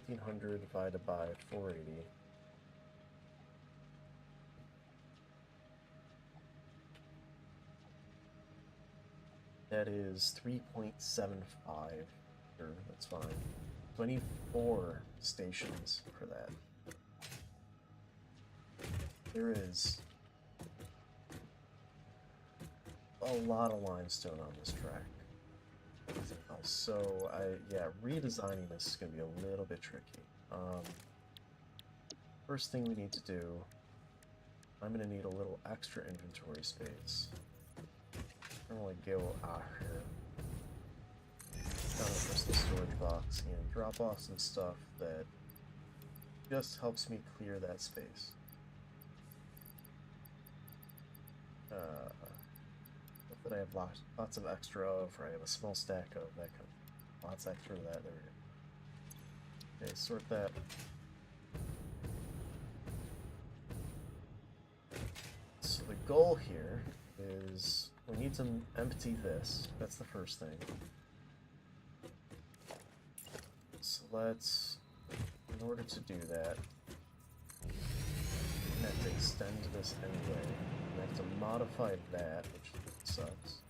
1,800 divided by 480. That is 3.75. Sure, that's fine. 24 stations for that. There is a lot of limestone on this track. So, yeah, redesigning this is going to be a little bit tricky. First thing we need to do, I'm going to need a little extra inventory space. I'm going to go out here, down the personal storage box, and drop off some stuff that just helps me clear that space. Stuff that I have lots of extra of, or I have a small stack of, that kind of, lots extra of that, there we go. Okay, sort that. So the goal here is we need to empty this. That's the first thing. So let's, in order to do that, I have to extend this anyway. I have to modify that, which sucks.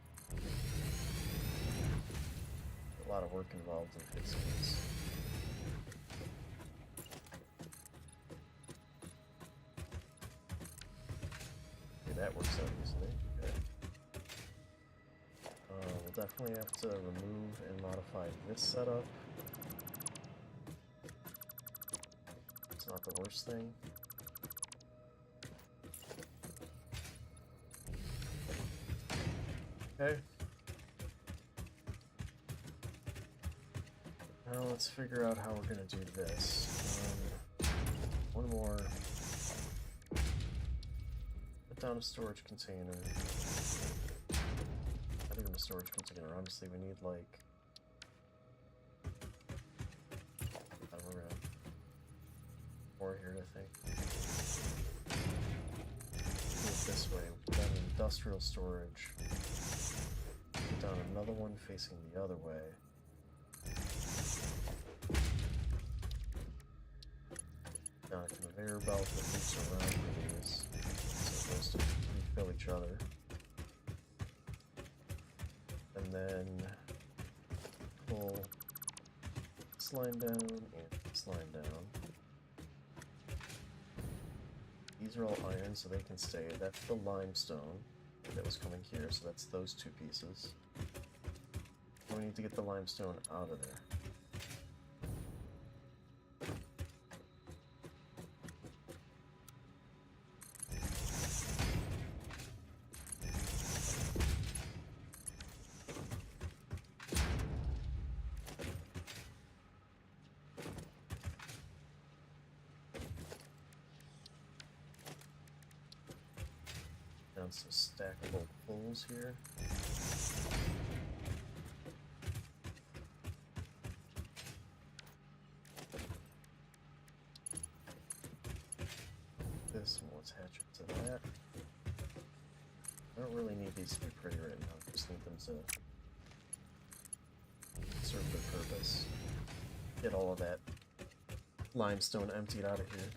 A lot of work involved in fixing this. Okay, that works out easily. Okay. We'll definitely have to remove and modify this setup. It's not the worst thing. Okay. Now let's figure out how we're gonna do this. One more. Put down a storage container. Not even a storage container, honestly, we need like... I don't know, more here, I think. Move this way. Put down industrial storage. Put down another one facing the other way. Now a conveyor belt that loops around for these, so those two refill each other. And then pull this line down and this line down. These are all iron, so they can stay. That's the limestone that was coming here, so that's those two pieces. We need to get the limestone out of there. Down some stackable poles here. This and we'll attach it to that. I don't really need these to be pretty right now, I just need them to serve their purpose. Get all of that limestone emptied out of here.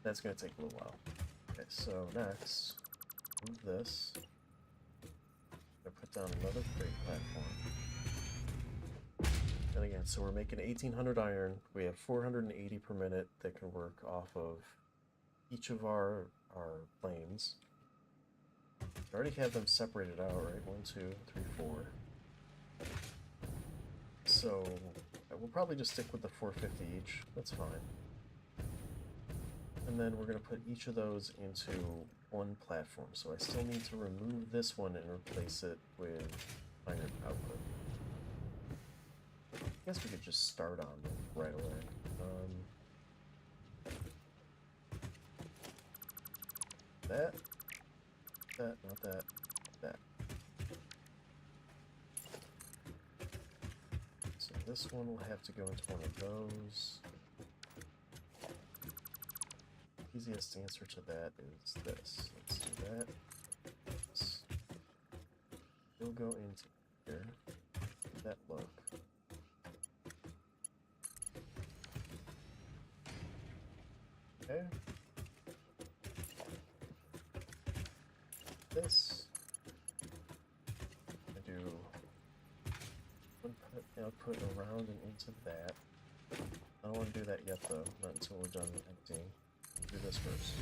That's going to take a little while. Okay, so next, move this. I'm going to put down another crate platform. And again, so we're making 1800 iron. We have 480 per minute that can work off of each of our planes. I already have them separated out, right? 1, 2, 3, 4. So we'll probably just stick with the 450 each. That's fine. And then we're going to put each of those into one platform. So I still need to remove this one and replace it with iron output. I guess we could just start on them right away. Not that. So this one will have to go into one of those. Easiest answer to that is this. Let's do that. It'll go into here. That look. Okay. This. I do input, output around and into that. I don't want to do that yet though, not until we're done emptying. Do this first.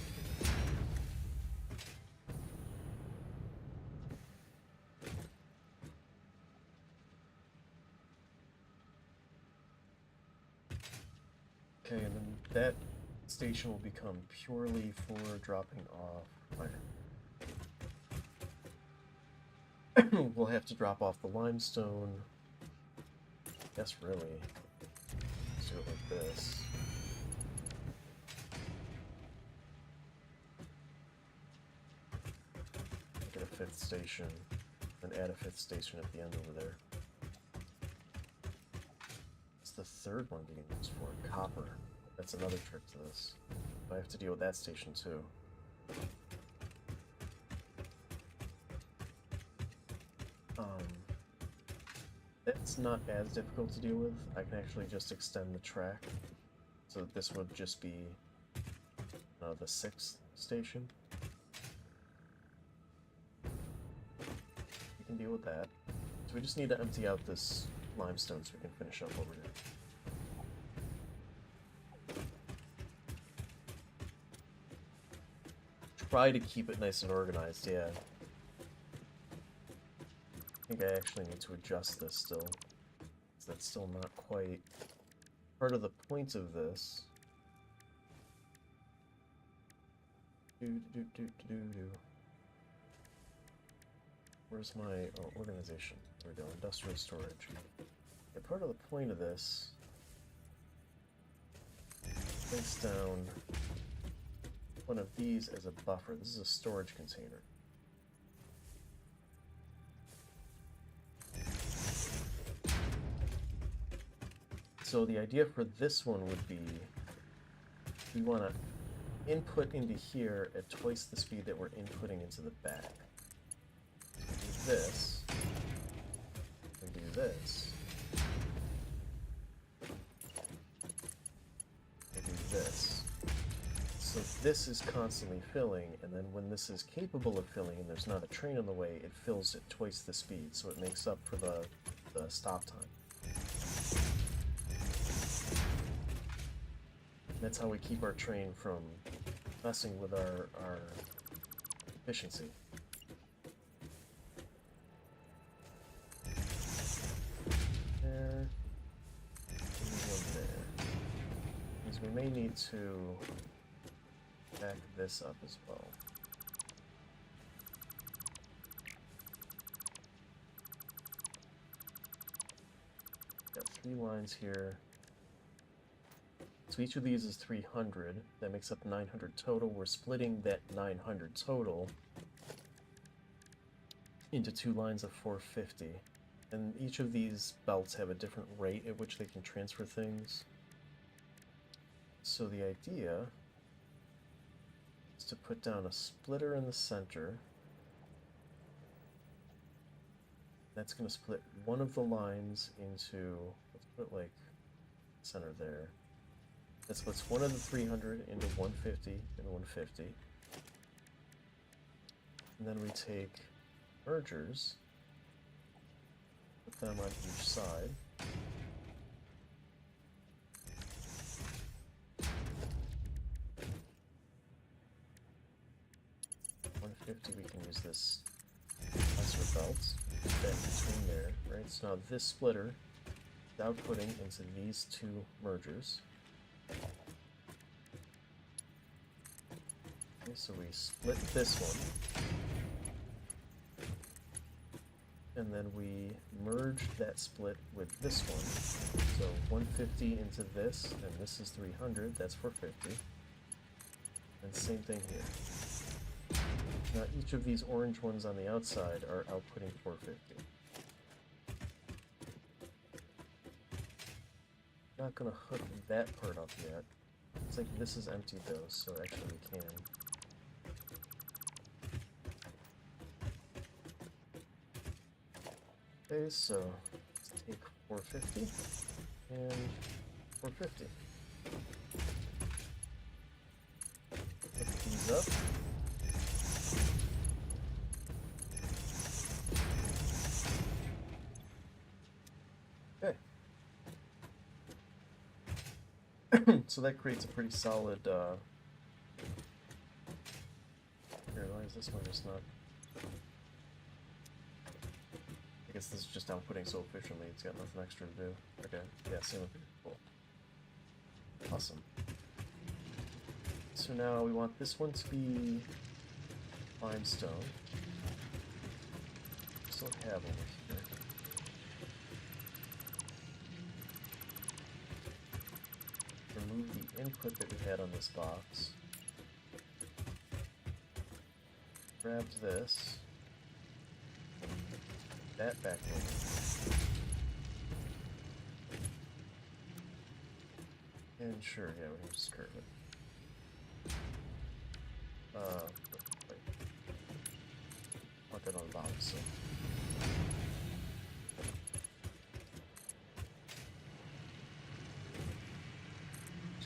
Okay, and then that station will become purely for dropping off iron. We'll have to drop off the limestone. Guess really. Let's do it like this. Get a 5th station, and add a 5th station at the end over there. What's the 3rd one being used for? Copper. That's another trick to this. I have to deal with that station too. That's not as difficult to deal with. I can actually just extend the track. So this would just be the 6th station. We can deal with that. So we just need to empty out this limestone so we can finish up over here. Try to keep it nice and organized, yeah. I think I actually need to adjust this still. Because that's still not quite part of the point of this. Where's my organization? There we go, industrial storage. Yeah, part of the point of this place down one of these as a buffer. This is a storage container. So the idea for this one would be we want to input into here at twice the speed that we're inputting into the bag. So we do this, we do this, we do this. So this is constantly filling, and then when this is capable of filling and there's not a train on the way, it fills at twice the speed, so it makes up for the stop time. That's how we keep our train from messing with our efficiency. There. And one there. Because we may need to back this up as well. Got 3 lines here. So each of these is 300. That makes up 900 total. We're splitting that 900 total into 2 lines of 450. And each of these belts have a different rate at which they can transfer things. So the idea is to put down a splitter in the center. That's going to split one of the lines into, let's put like center there. That splits one of the 300 into 150 and 150. And then we take mergers, put them on each side. We can use this lesser belt, put that between there, right? So now this splitter is outputting into these 2 mergers. Okay, so we split this one, and then we merge that split with this one. So 150 into this, and this is 300, that's 450. And same thing here. Now each of these orange ones on the outside are outputting 450. Not gonna hook that part up yet. It's like this is empty though, so actually we can. Okay, so let's take 450 and 450. Hook these up. So that creates a pretty solid, here, why is this one just not, I guess this is just outputting so efficiently, it's got nothing extra to do. Okay, yeah, same with cool. Awesome. So now we want this one to be limestone. Still have over here. Remove the input that we had on this box. Grab this. That back over. And sure, yeah, we can just curve it. Wait. I want that on the bottom, so.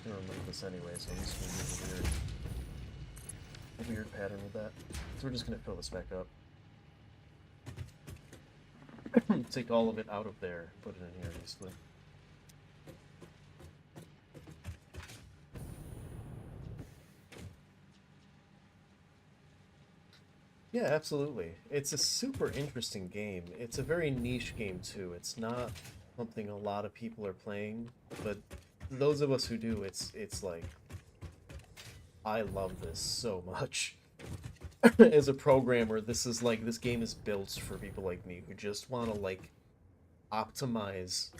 Gonna remove this anyway, so I'm just gonna use a weird pattern with that. So we're just gonna fill this back up. Take all of it out of there, put it in here basically. Yeah, absolutely. It's a super interesting game. It's a very niche game too. It's not something a lot of people are playing, but those of us who do, it's like, I love this so much. as a programmer, this is like, this game is built for people like me who just want to like optimize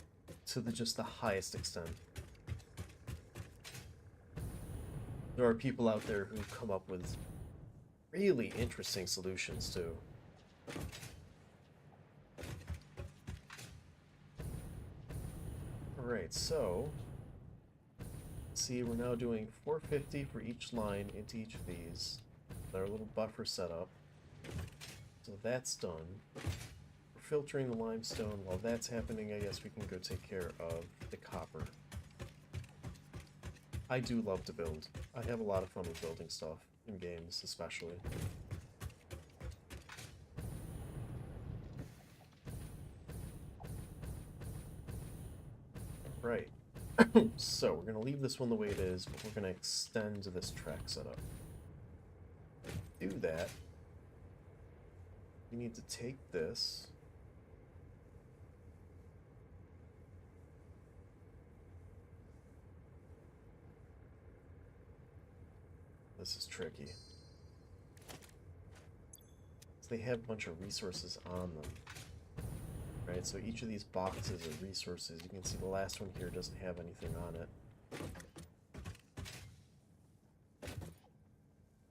to just the highest extent. There are people out there who come up with really interesting solutions too. Alright, so see, we're now doing 450 for each line into each of these. Our little buffer setup. So that's done. We're filtering the limestone. While that's happening, I guess we can go take care of the copper. I do love to build. I have a lot of fun with building stuff, in games especially. Right. So, we're going to leave this one the way it is, but we're going to extend this track setup. To do that, we need to take this. This is tricky. So they have a bunch of resources on them. Right, so each of these boxes are resources. You can see the last one here doesn't have anything on it.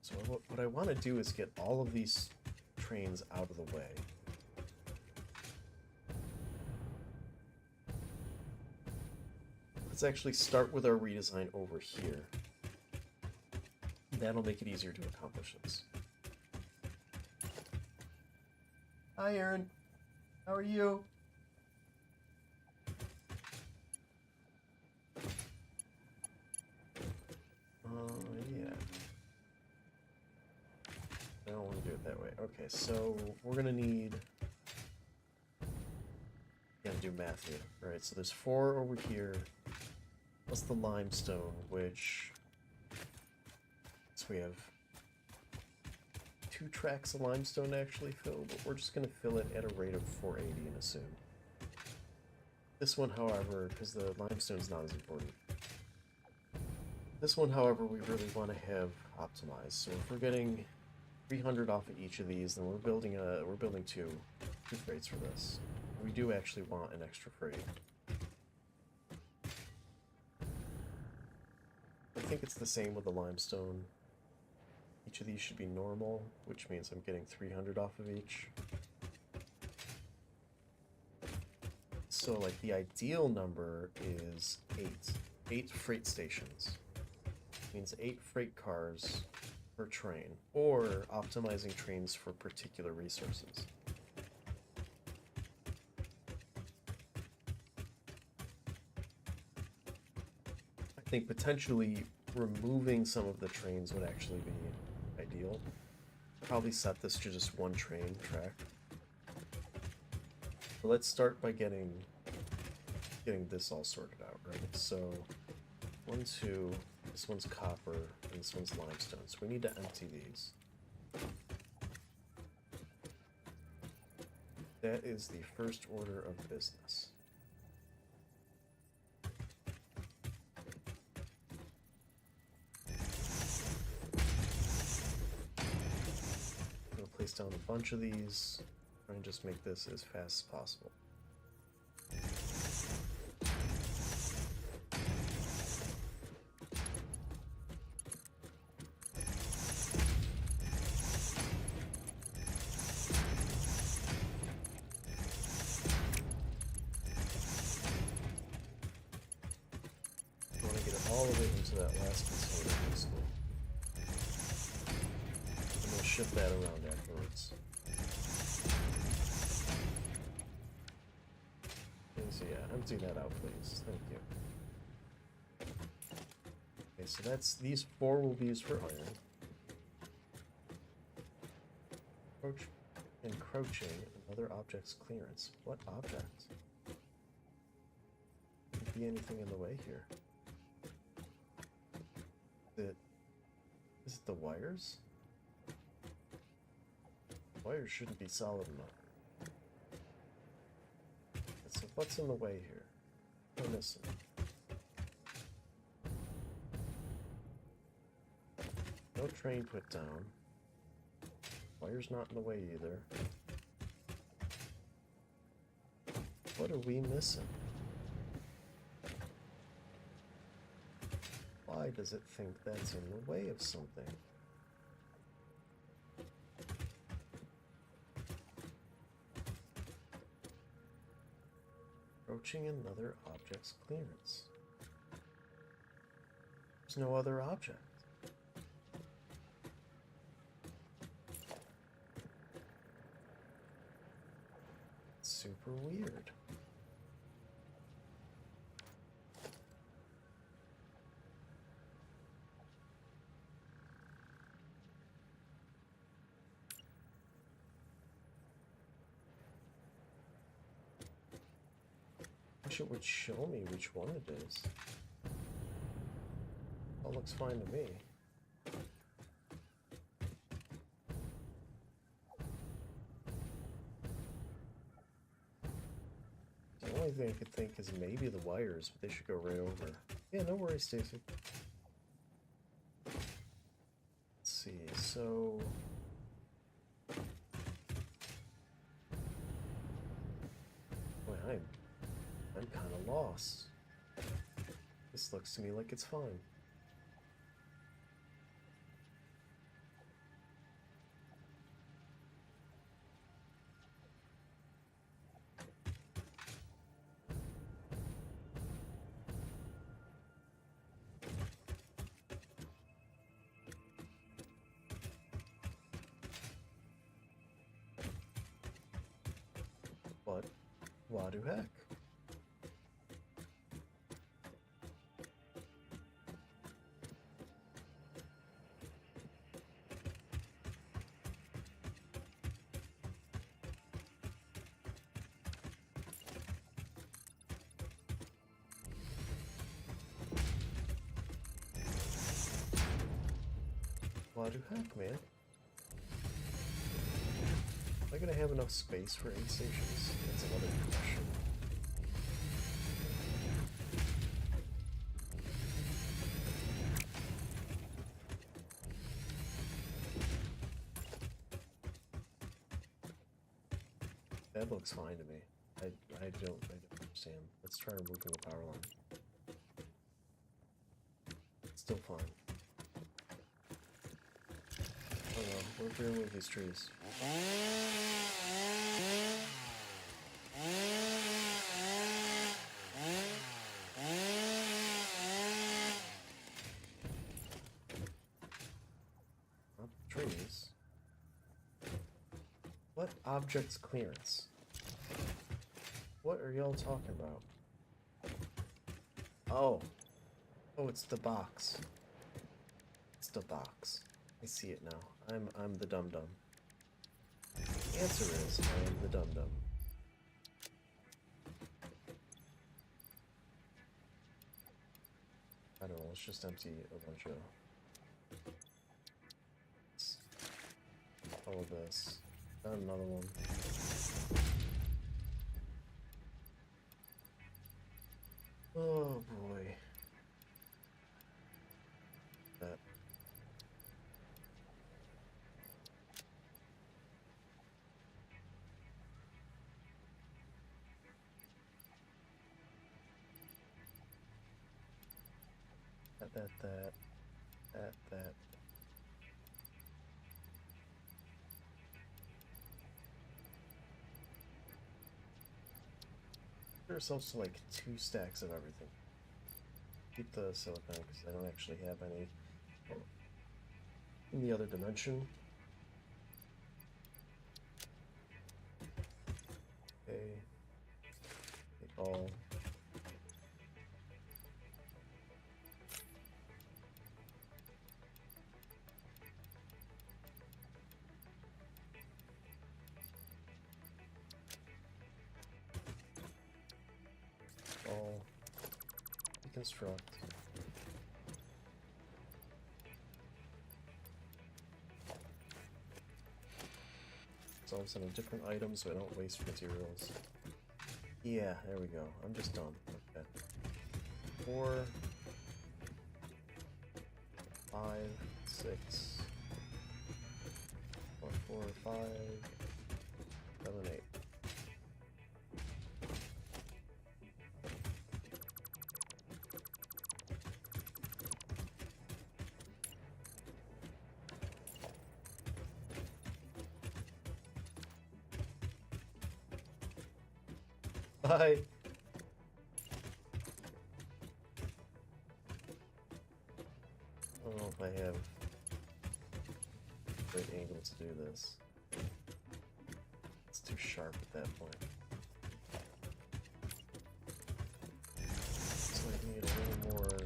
So what I want to do is get all of these trains out of the way. Let's actually start with our redesign over here. That'll make it easier to accomplish this. Hi, Aaron. How are you? Yeah. I don't want to do it that way. Okay, so we're gonna need... Gotta do math here. Alright, so there's 4 over here, plus the limestone, which... So we have 2 tracks of limestone to actually fill, but we're just going to fill it at a rate of 480 and assume. This one, however, because the limestone's not as important. This one, however, we really want to have optimized. So if we're getting 300 off of each of these, then we're building two freights for this. We do actually want an extra freight. I think it's the same with the limestone. Each of these should be normal, which means I'm getting 300 off of each. So, like, the ideal number is 8. 8 freight stations. Means 8 freight cars per train, or optimizing trains for particular resources. I think potentially removing some of the trains would actually be ideal. Probably set this to just 1 train track. But let's start by getting this all sorted out, right? So 1, 2, this one's copper, and this one's limestone. So we need to empty these. That is the first order of business. Place down a bunch of these, try and just make this as fast as possible. I want to get it all the way into that last container, basically. And we'll ship that around afterwards. Okay, so yeah, empty that out, please. Thank you. Okay, so that's, these 4 will be used for iron. Encroaching another object's clearance. What object? Could be anything in the way here. Is it the wires? Wires shouldn't be solid enough. So what's in the way here? What am I missing? No train put down. Wire's not in the way either. What are we missing? Why does it think that's in the way of something? Approaching another object's clearance. There's no other object. It's super weird. Wish it would show me which one it is. All looks fine to me. The only thing I could think is maybe the wires, but they should go right over. Yeah, no worries, Stacy. Let's see, so... Boy, I'm kind of lost. This looks to me like it's fine. But what the heck? What the heck, man? Am I gonna have enough space for 8 stations? That's another question. That looks fine to me. I don't understand. Let's try removing the power line. It's still fine. Oh no, what if we remove these trees? Not the trees. What object's clearance? What are y'all talking about? Oh. Oh, it's the box. It's the box. I see it now. I'm the dum-dum. The answer is I am the dum-dum. I don't know, let's just empty a bunch of all of this. And another one. Oh boy. That. That. Put ourselves to like 2 stacks of everything. Keep the silicon because I don't actually have any in the other dimension. Okay. Take all. All. Deconstruct. So I'm sending different items so I don't waste materials. Yeah, there we go. I'm just dumb. Okay. 4, 5, 6, 1, 4, 5, 7, 8. Bye. I don't know if I have a great angle to do this. It's too sharp at that point. So I need a little more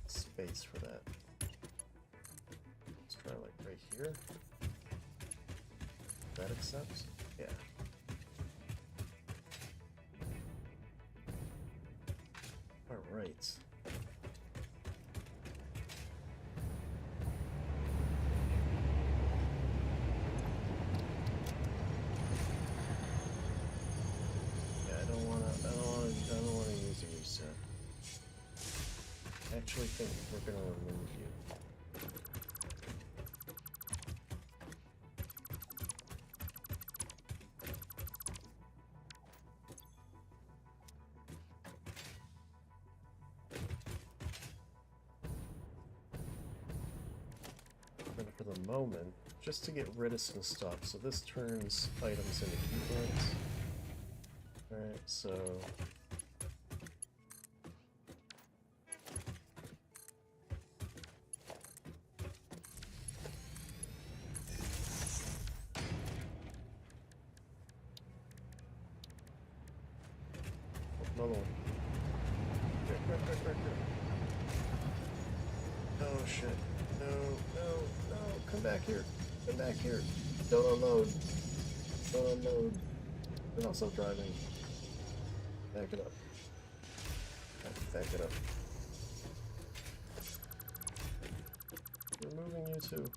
space for that. Let's try like right here. That accepts? Yeah. Alright. Yeah, I don't wanna use a reset. I actually think we're gonna remove you. And for the moment, just to get rid of some stuff, so this turns items into keypoints. Alright, so another one. Quick. Oh shit. No. Come back here. Come back here. Don't unload. Don't unload. We're also driving. Back it up. Back it up. Removing you too.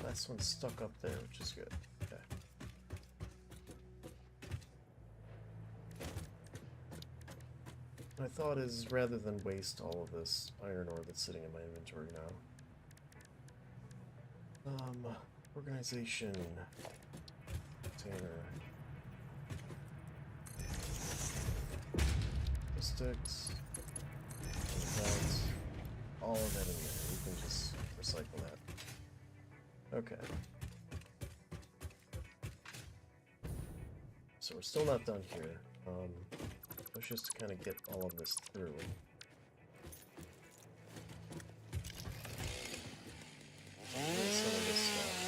Last one's stuck up there, which is good. Okay. My thought is, rather than waste all of this iron ore that's sitting in my inventory now. Organization. Container. Sticks. All of that in there. We can just recycle that. Okay. So we're still not done here. Let's just kind of get all of this through. Some of this stuff.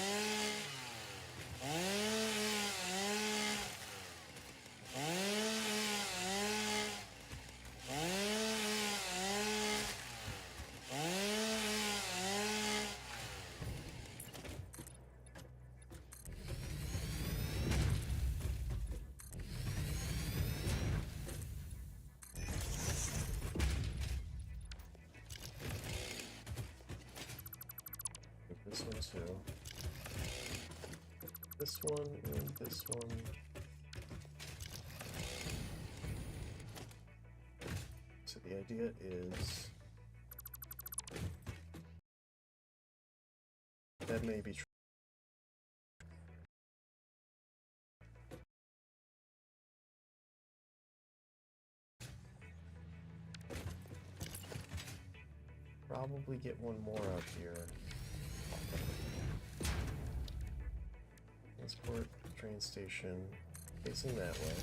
This one too. This one and this one. So the idea is that may be true. Probably get one more out here. Transport train station facing that way.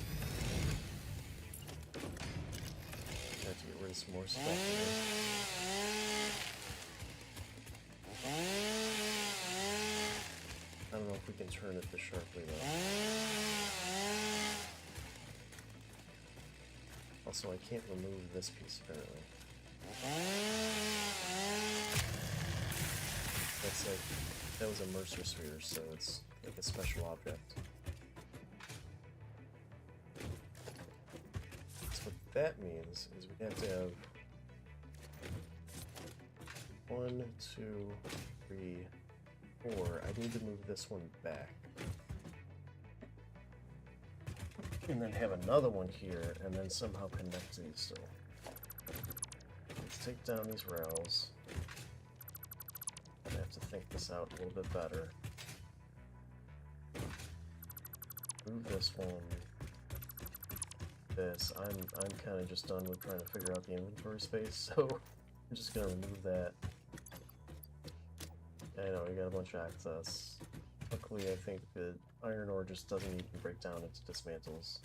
Have to get rid of some more stuff here. I don't know if we can turn it this sharply though. Also, I can't remove this piece apparently. That's like, that was a Mercer sphere, so it's like a special object. So what that means is we have to have 1, 2, 3, 4. I need to move this one back. And then have another one here, and then somehow connect these. So let's take down these rails. I have to think this out a little bit better. Move this one. This. I'm kind of just done with trying to figure out the inventory space, so I'm just gonna remove that. I know we got a bunch of access. Luckily, I think the iron ore just doesn't even break down into dismantles.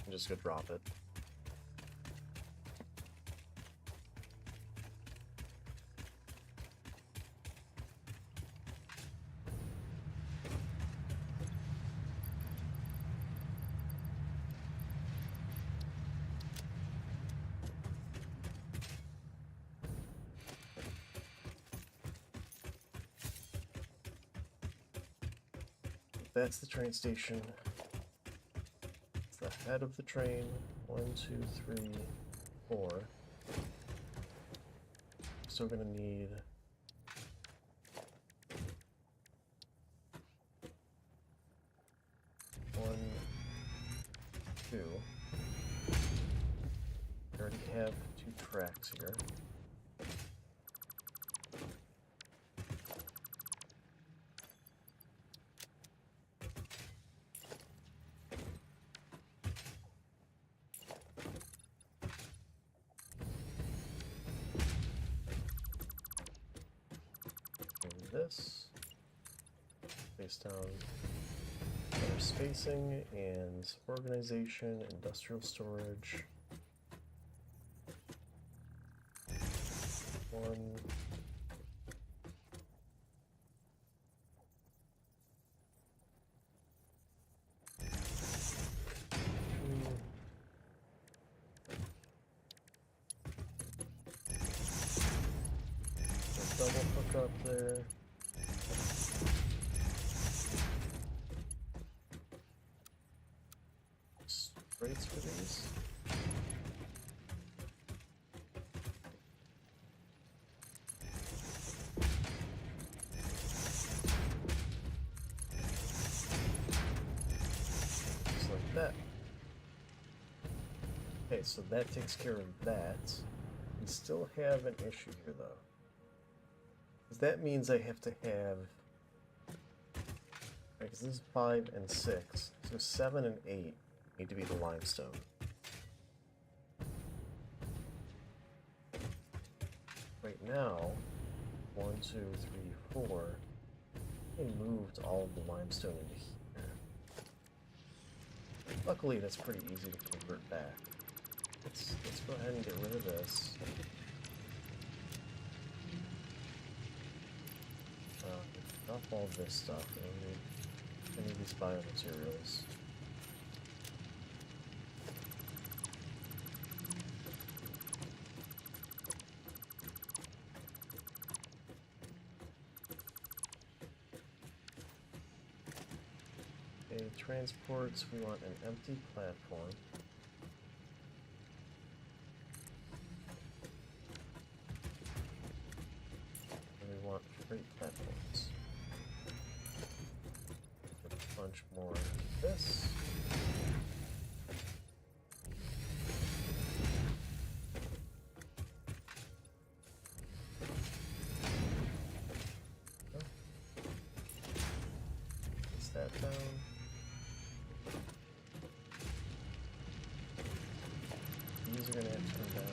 I'm just gonna drop it. That's the train station. It's the head of the train. 1, 2, 3, 4. Still gonna need one, two. We already have 2 tracks here. This based on better spacing and organization, industrial storage. 1. 2. Double hook up there. Rates for these. Just like that. Okay, so that takes care of that. We still have an issue here though. Because that means I have to have, because this is 5 and 6, so 7 and 8 need to be the limestone. Right now, 1, 2, 3, 4, I moved all of the limestone into here. Luckily, that's pretty easy to convert back. Let's go ahead and get rid of this. Drop all this stuff. I need these biomaterials. Okay, transports, we want an empty platform. And we want freight platforms. A bunch more of this. Place that down. These are going to have to come down.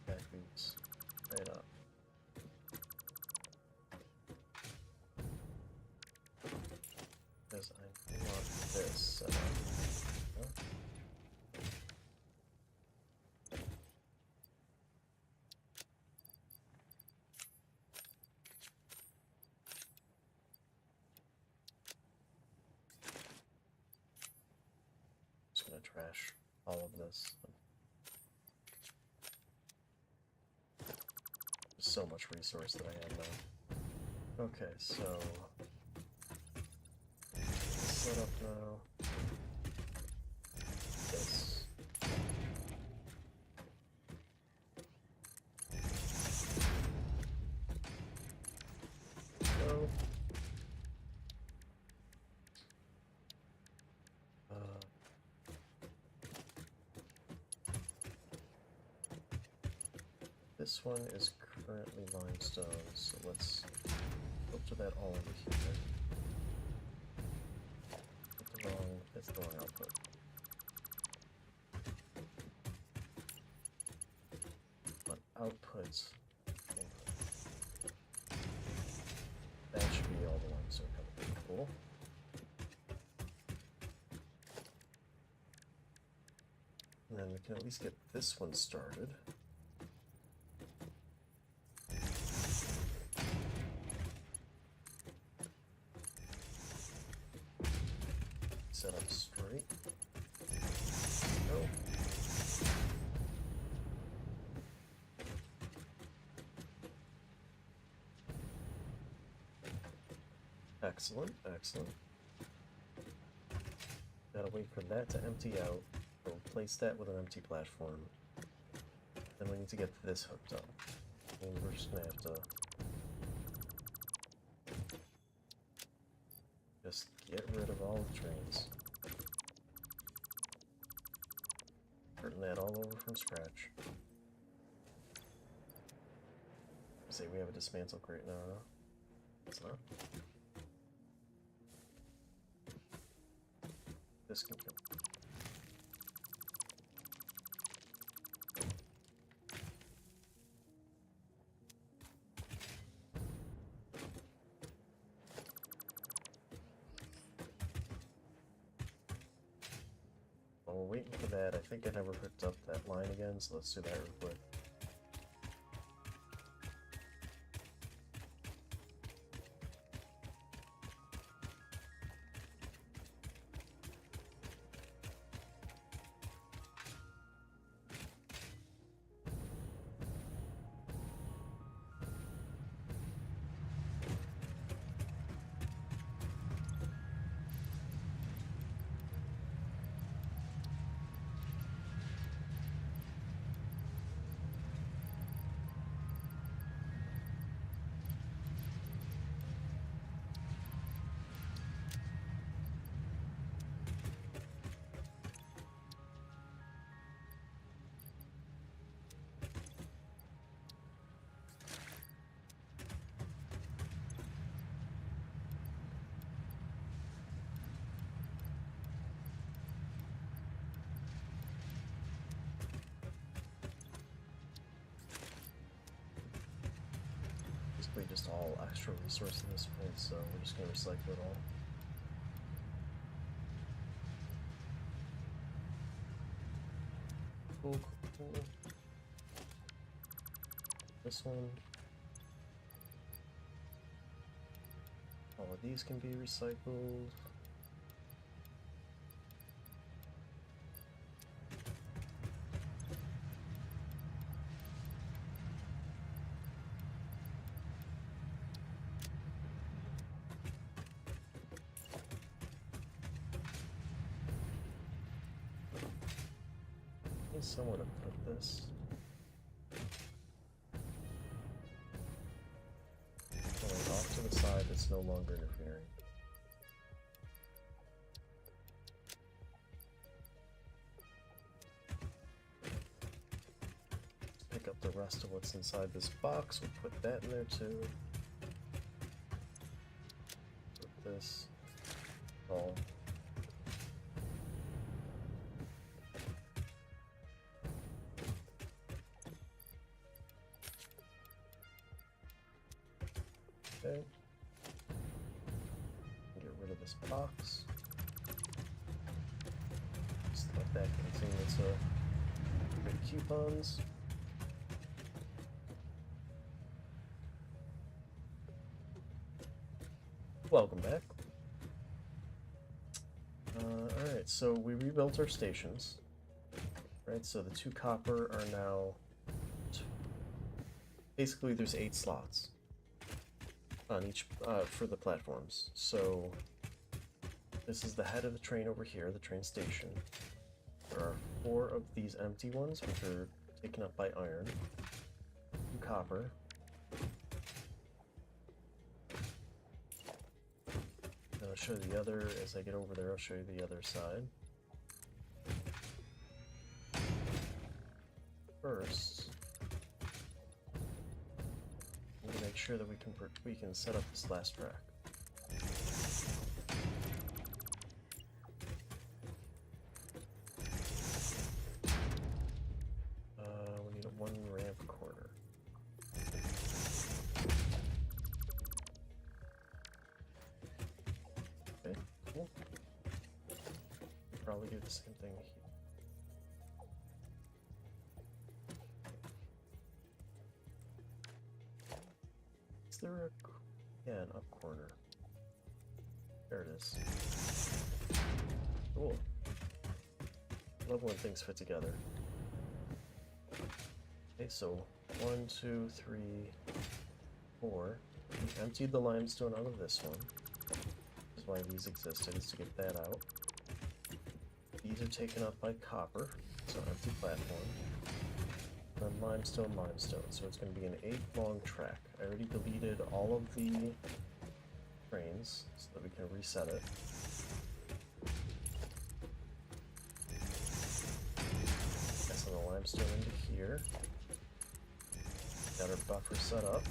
Back these right up. Because I want this set up. Huh? Just gonna trash all of this. There's so much resource that I have now. Okay, so set up now. This. this one is currently limestone, so let's filter that all over here. That's the wrong output. But outputs, input. That should be all the limestone coming. Cool. And then we can at least get this one started. Set up straight. Go. Excellent, excellent. Gotta wait for that to empty out. We'll replace that with an empty platform. Then we need to get this hooked up. And we're just gonna have to just get rid of all the trains. Starting that all over from scratch. Say we have a dismantle crate now, huh? It's not. This can go. While we're waiting for that, I think I never hooked up that line again, so let's do that real quick. Basically just all extra resource in this point, so we're just gonna recycle it all. Cool, cool, cool. This one. All of these can be recycled. Somewhere to put this. Going off to the side, it's no longer interfering. Let's pick up the rest of what's inside this box. We'll put that in there too. Put this all. Okay. Get rid of this box. Just let that continue to create coupons. Welcome back. Alright, so we rebuilt our stations. Right, so the 2 copper are now... Basically, there's 8 slots on each for the platforms. So this is the head of the train over here, the train station. There are 4 of these empty ones, which are taken up by iron, 2 copper. And I'll show you the other as I get over there. I'll show you the other side. First, make sure that we can set up this last track. We need a 1 ramp corner. Okay, cool. Probably do the same thing here. Is there a... yeah, an up corner. There it is. Cool. Love when things fit together. Okay, so 1, 2, 3, 4. We emptied the limestone out of this one. This is why these existed, is to get that out. These are taken up by copper, so empty platform. And then limestone, limestone. So it's going to be an 8-long track. I already deleted all of the trains so that we can reset it. Passing the limestone into here. Got our buffer set up.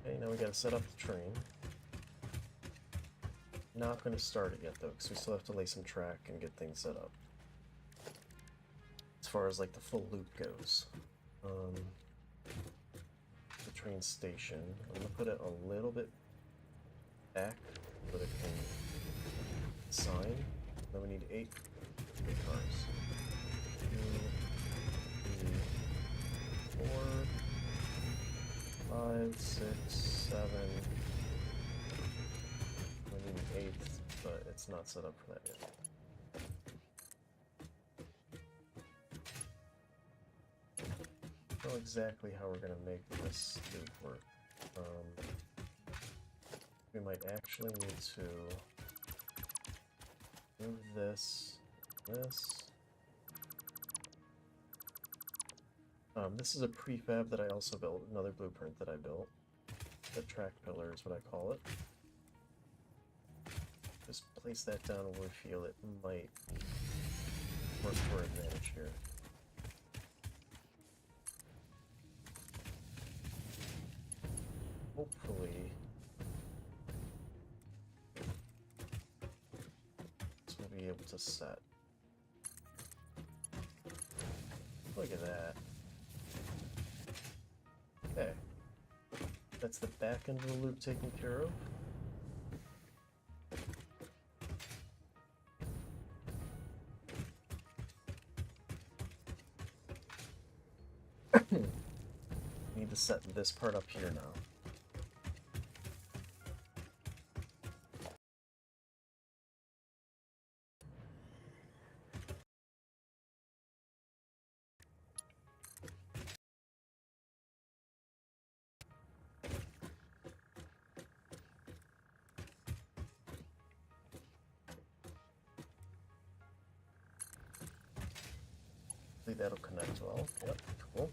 Okay, now we gotta set up the train. Not gonna start it yet though, because we still have to lay some track and get things set up. As far as like the full loop goes. The train station, I'm gonna put it a little bit back so that it can sign. Then we need 8 cars. 2, 3, 4, 5, 6, 7. We need an 8th, but it's not set up for that yet. I don't know exactly how we're gonna make this loop work. We might actually need to move this. This is a prefab that I also built, another blueprint that I built. The track pillar is what I call it. Just place that down where we feel it might work to our advantage here. Hopefully, this will be able to set. Look at that. Okay. That's the back end of the loop taken care of. Need to set this part up here now. Hopefully that'll connect well. Yep, cool.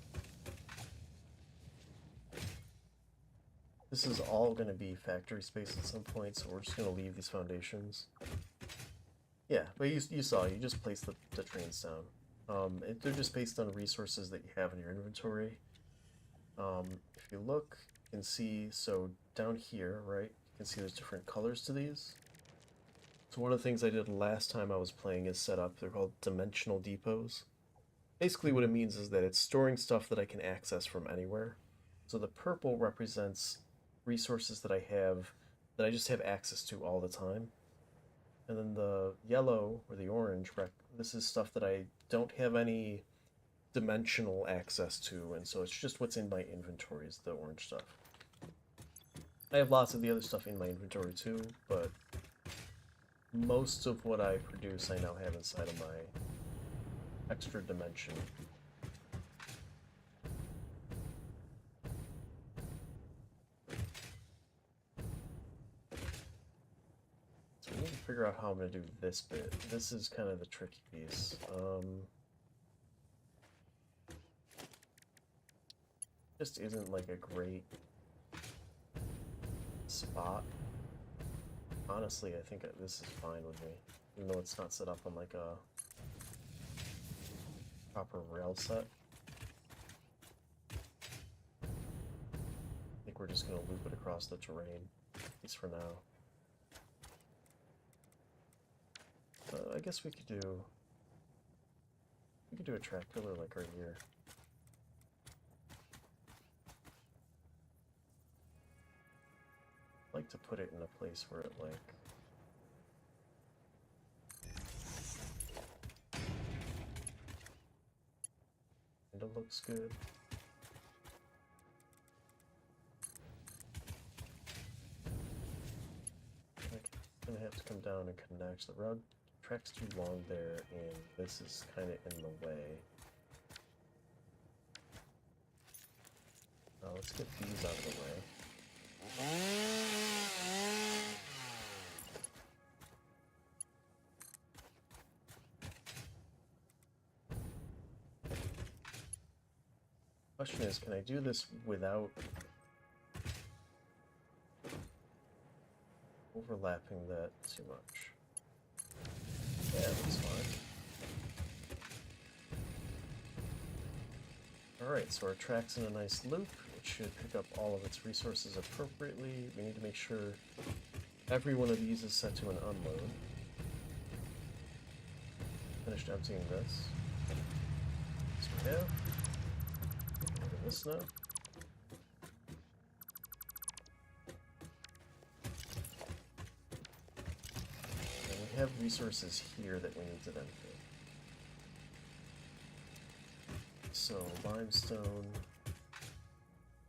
This is all going to be factory space at some point, so we're just going to leave these foundations. Yeah, but you saw, you just place the trains down. They're just based on resources that you have in your inventory. If you look, you can see, so down here, right, you can see there's different colors to these. So one of the things I did last time I was playing is set up, they're called dimensional depots. Basically what it means is that it's storing stuff that I can access from anywhere. So the purple represents resources that I have, that I just have access to all the time. And then the yellow, or the orange, this is stuff that I don't have any dimensional access to, and so it's just what's in my inventory is the orange stuff. I have lots of the other stuff in my inventory too, but most of what I produce I now have inside of my extra dimension. So we need to figure out how I'm going to do this bit. This is kind of the tricky piece. Just isn't like a great spot. Honestly, I think this is fine with me, even though it's not set up on like a proper rail set. I think we're just going to loop it across the terrain, at least for now. I guess we could do a track pillar like right here. I'd like to put it in a place where it like kinda looks good. Like, I'm gonna have to come down and connect. The road track's too long there, and this is kind of in the way. Let's get these out of the way. Question is, can I do this without overlapping that too much? Yeah, that's fine. Alright, so our track's in a nice loop. It should pick up all of its resources appropriately. We need to make sure every one of these is set to an unload. Finished emptying this. So we have. Look at this now. And we have resources here that we need to then fill. So limestone,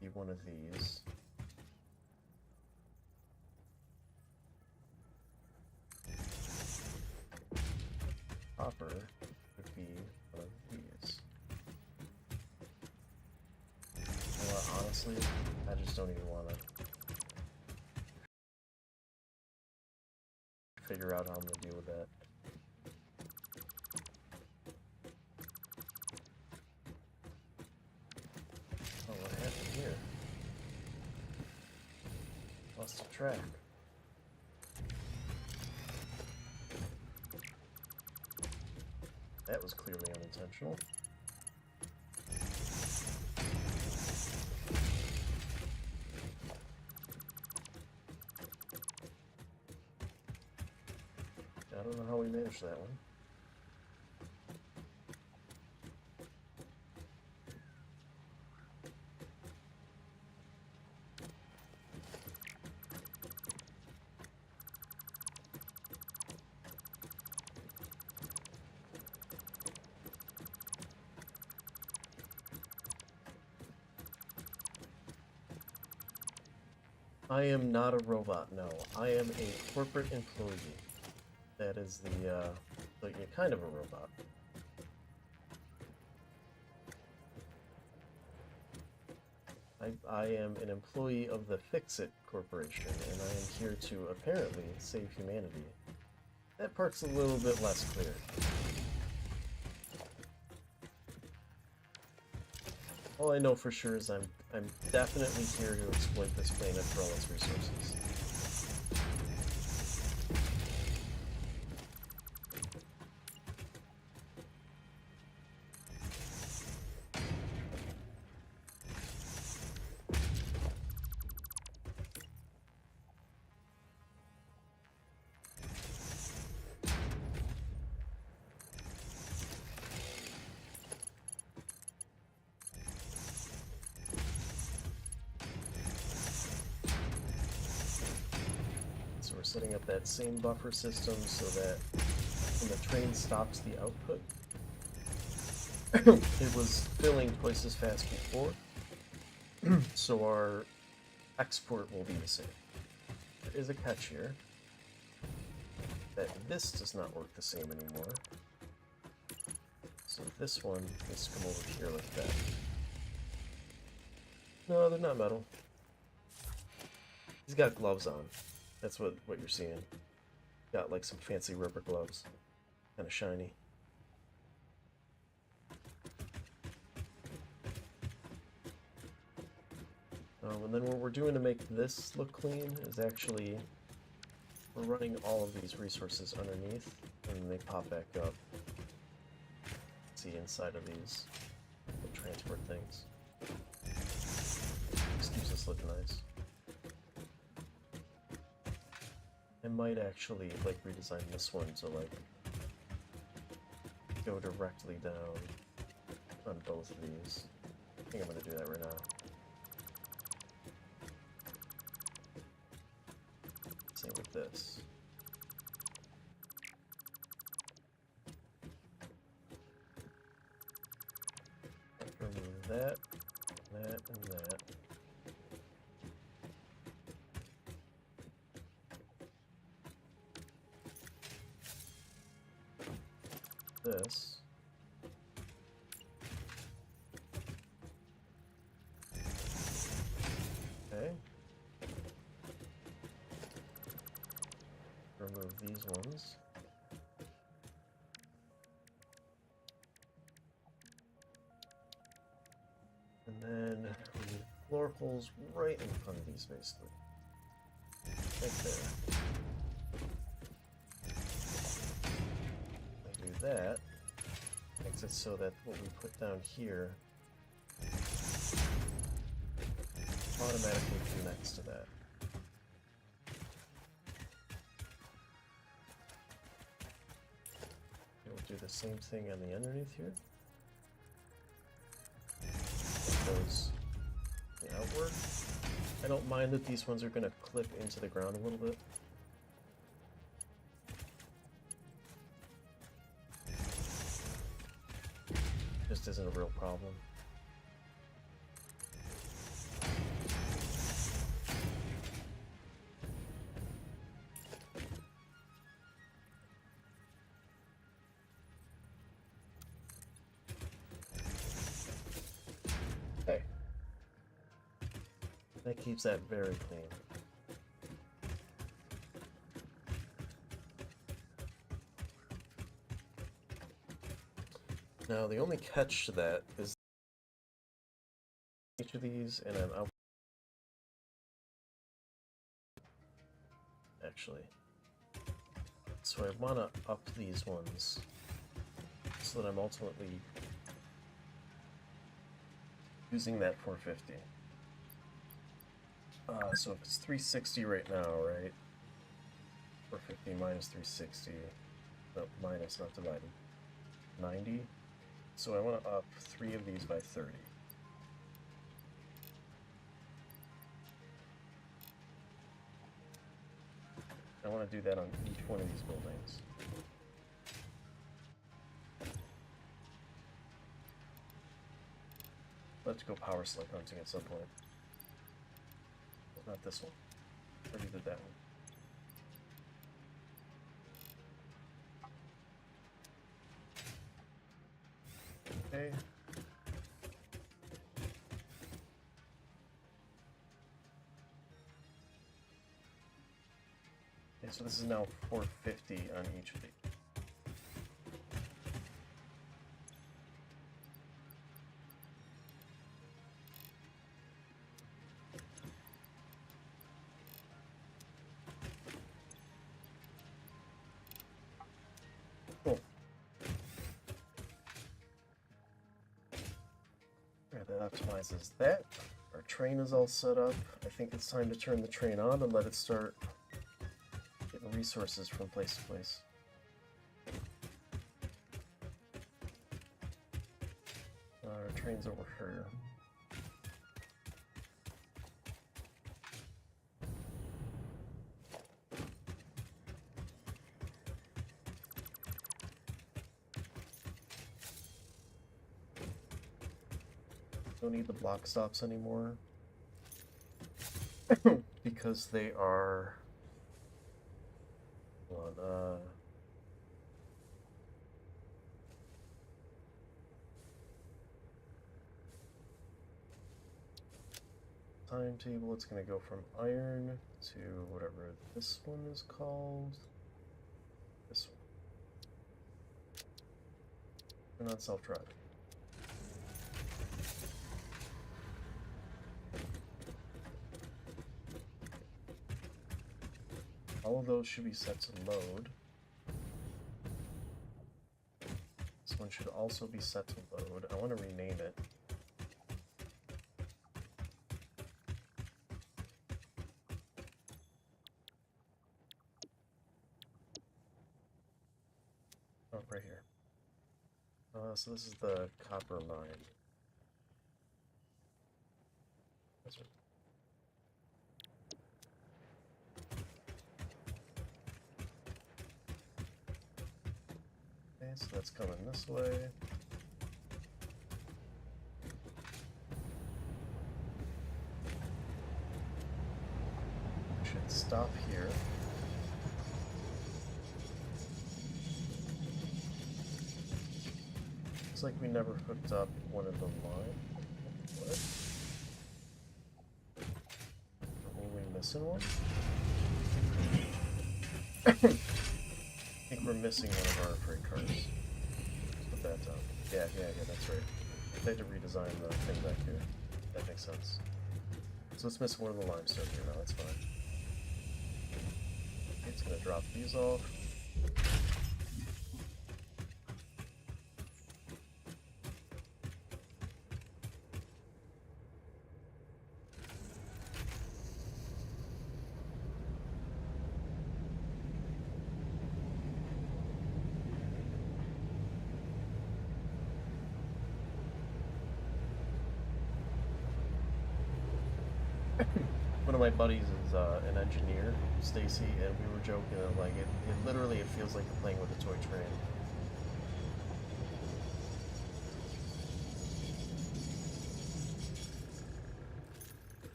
be one of these. Copper would be one of these. Well, honestly, I just don't even want to figure out how I'm going to deal with that. Oh, what happened here? Lost a track. That was clearly unintentional. I don't know how we managed that one. I am not a robot, no. I am a corporate employee. That is the you're kind of a robot. I am an employee of the Fix-It Corporation, and I am here to apparently save humanity. That part's a little bit less clear. All I know for sure is I'm definitely here to exploit this planet for all its resources. So we're setting up that same buffer system so that when the train stops the output, it was filling twice as fast before, so our export will be the same. There is a catch here, that this does not work the same anymore. So this one needs to come over here like that. No, they're not metal. He's got gloves on. That's what you're seeing. Got like some fancy rubber gloves. Kind of shiny. And then what we're doing to make this look clean is actually we're running all of these resources underneath and they pop back up. efficiency inside of these transport things. Just keeps us looking nice. I might actually like redesign this one to like go directly down on both of these. I think I'm gonna do that right now. Same with this. Remove that, that, and that. This. Okay. Remove these ones. And then we need floor holes right in front of these, basically. Right there. I do that. Makes it so that what we put down here automatically connects to that. We'll do the same thing on the underneath here. Goes outward. I don't mind that these ones are going to clip into the ground a little bit. Just isn't a real problem. Okay. That keeps that very clean. Now, the only catch to that is each of these, and then I'll actually. So I want to up these ones so that I'm ultimately using that 450. So if it's 360 right now, right? 450 minus 360, no, minus, not divided. 90. So I want to up 3 of these by 30. I want to do that on each one of these buildings. Let's go power select hunting at some point. Not this one. Already did that one. Okay. Okay, so this is now 450 on each of these. Cool. Alright, that optimizes that. Our train is all set up. I think it's time to turn the train on and let it start getting resources from place to place. Our train's over here. Don't need the block stops anymore because they are on timetable. It's going to go from iron to whatever this one is called. This one. Turn on self-driving. All of those should be set to load. This one should also be set to load. I want to rename it. Oh, right here. So this is the copper mine. That's right. Okay, so that's coming this way. Should stop here. Looks like we never hooked up one of the line. What? Are we missing one? I think we're missing one of our freight cars. Let's put that down. Yeah, that's right. I had to redesign the thing back here. That makes sense. So let's miss one of the limestone here now, that's fine. It's gonna drop these off. One of my buddies is an engineer, Stacy, and we were joking that like it literally it feels like you're playing with a toy train.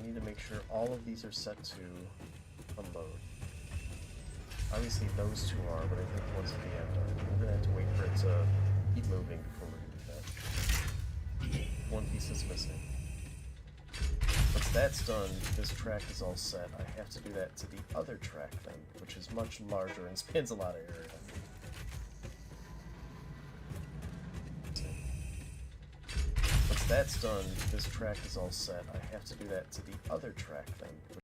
We need to make sure all of these are set to unload. Obviously those two are, but I think the ones at the end are. We're gonna have to wait for it to keep moving before we can do that. One piece is missing. Once that's done, this track is all set. I have to do that to the other track then, which is much larger and spans a lot of area. Once that's done, this track is all set. I have to do that to the other track then, which is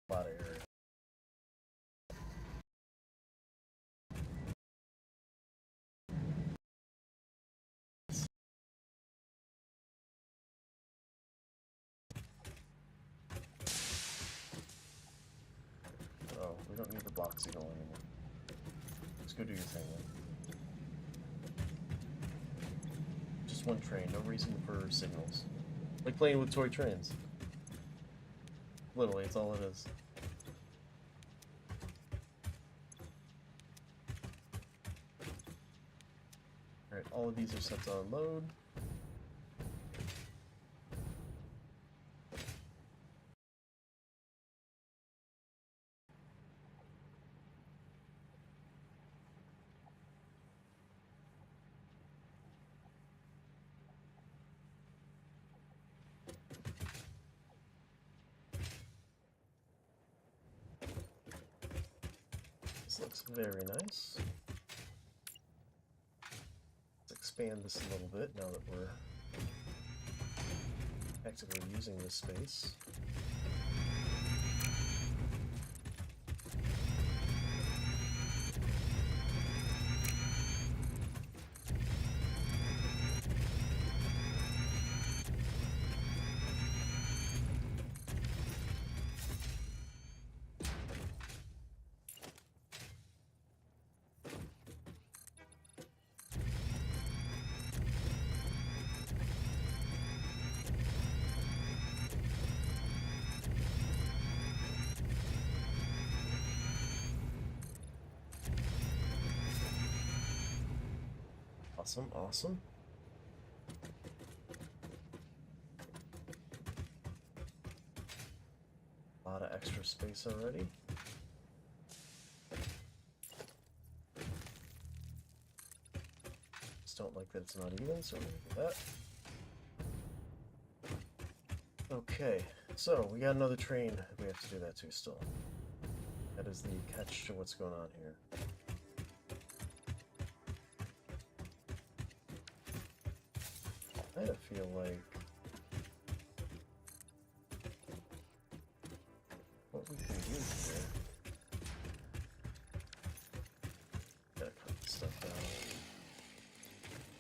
a lot of area. Oh, we don't need the box signal anymore. Let's go do your thing then. Just one train, no reason for signals. Like playing with toy trains. Literally, it's all it is. Alright, all of these are set to unload. This looks very nice. Let's expand this a little bit now that we're actively using this space. Awesome, awesome. A lot of extra space already. Just don't like that it's not even, so we'll do that. Okay, so we got another train we have to do that to still. That is the catch to what's going on here. I kind of feel like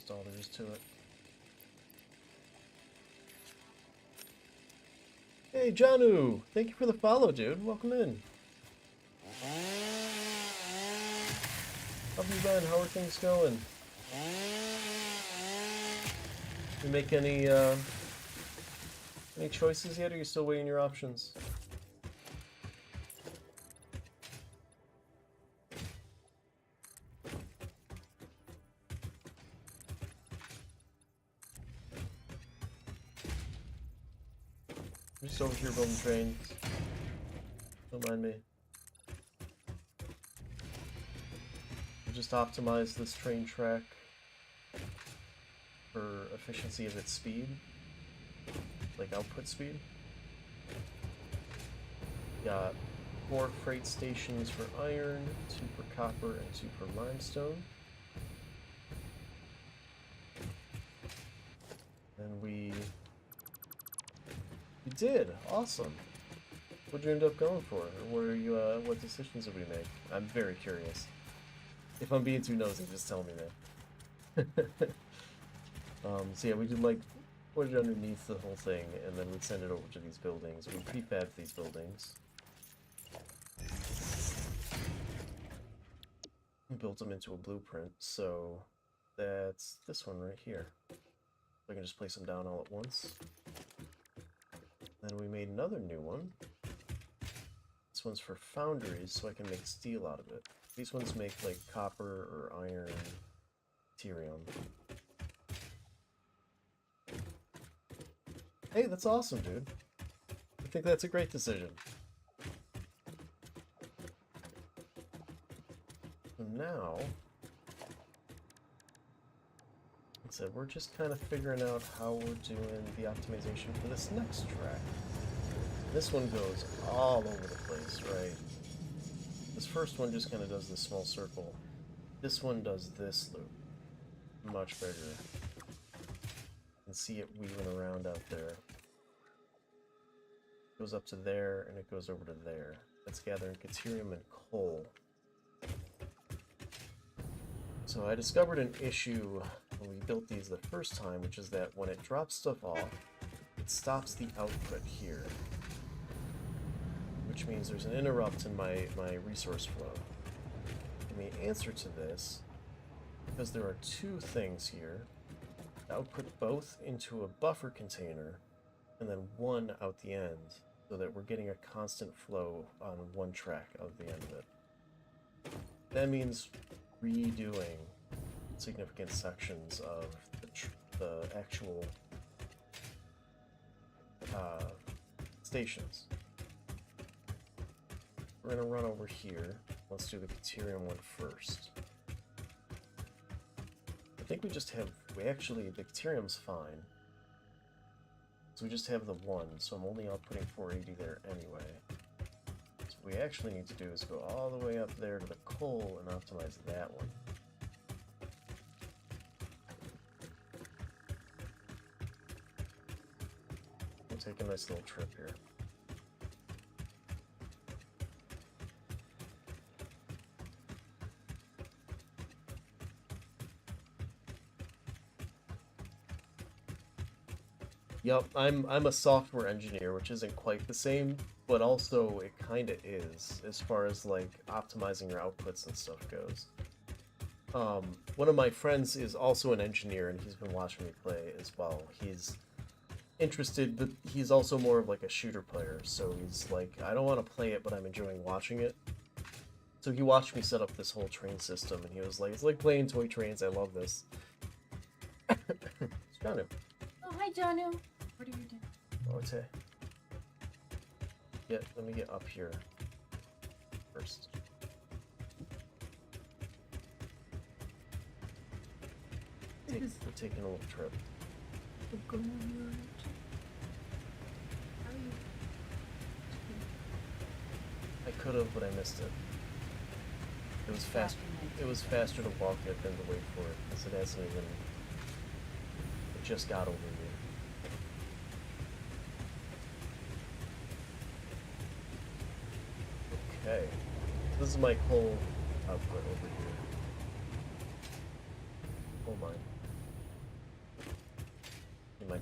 just all there is to it. Hey, Janu! Thank you for the follow, dude. Welcome in. How have you been? How are things going? You make any choices yet, or are you still weighing your options? I'm just over here building trains. Don't mind me. We'll just optimize this train track for efficiency of its speed, like output speed. Got 4 freight stations for iron, 2 for copper, and 2 for limestone. And we did awesome. What'd you end up going for? Or what are you? What decisions did we make? I'm very curious. If I'm being too nosy, just tell me that. So yeah, we did like put it underneath the whole thing, and then we'd send it over to these buildings. We prefab these buildings. We built them into a blueprint, so that's this one right here. I can just place them down all at once. Then we made another new one. This one's for foundries, so I can make steel out of it. These ones make like copper or iron, deuterium. Hey, that's awesome, dude. I think that's a great decision. So now, like I said, we're just kind of figuring out how we're doing the optimization for this next track. This one goes all over the place, right? This first one just kind of does this small circle. This one does this loop. Much bigger. You can see it weaving around out there. It goes up to there, and it goes over to there. That's gathering deuterium and coal. So I discovered an issue when we built these the first time, which is that when it drops stuff off, it stops the output here. Which means there's an interrupt in my resource flow. And the answer to this, because there are 2 things here, output both into a buffer container, and then 1 out the end, so that we're getting a constant flow on 1 track out the end of it. That means redoing significant sections of the actual stations. We're gonna run over here. Let's do the deuterium one first. I think we just have, the deuterium's fine. So we just have the 1, so I'm only outputting 480 there anyway. So what we actually need to do is go all the way up there to the coal and optimize that one. We'll take a nice little trip here. Yep, I'm a software engineer, which isn't quite the same, but also it kinda is, as far as like optimizing your outputs and stuff goes. One of my friends is also an engineer, and he's been watching me play as well. He's interested, but he's also more of like a shooter player, so he's like, I don't want to play it, but I'm enjoying watching it. So he watched me set up this whole train system, and he was like, it's like playing toy trains, I love this. It's kind of... Oh, hi, Janu. What are you doing? Oh, okay. Yeah, let me get up here first. We're taking a little trip. How are you? I could have, but I missed it. It was fast. It was faster to walk it than to wait for it, because it hasn't even. It just got over me. Okay, this is my coal output over here. Coal mine.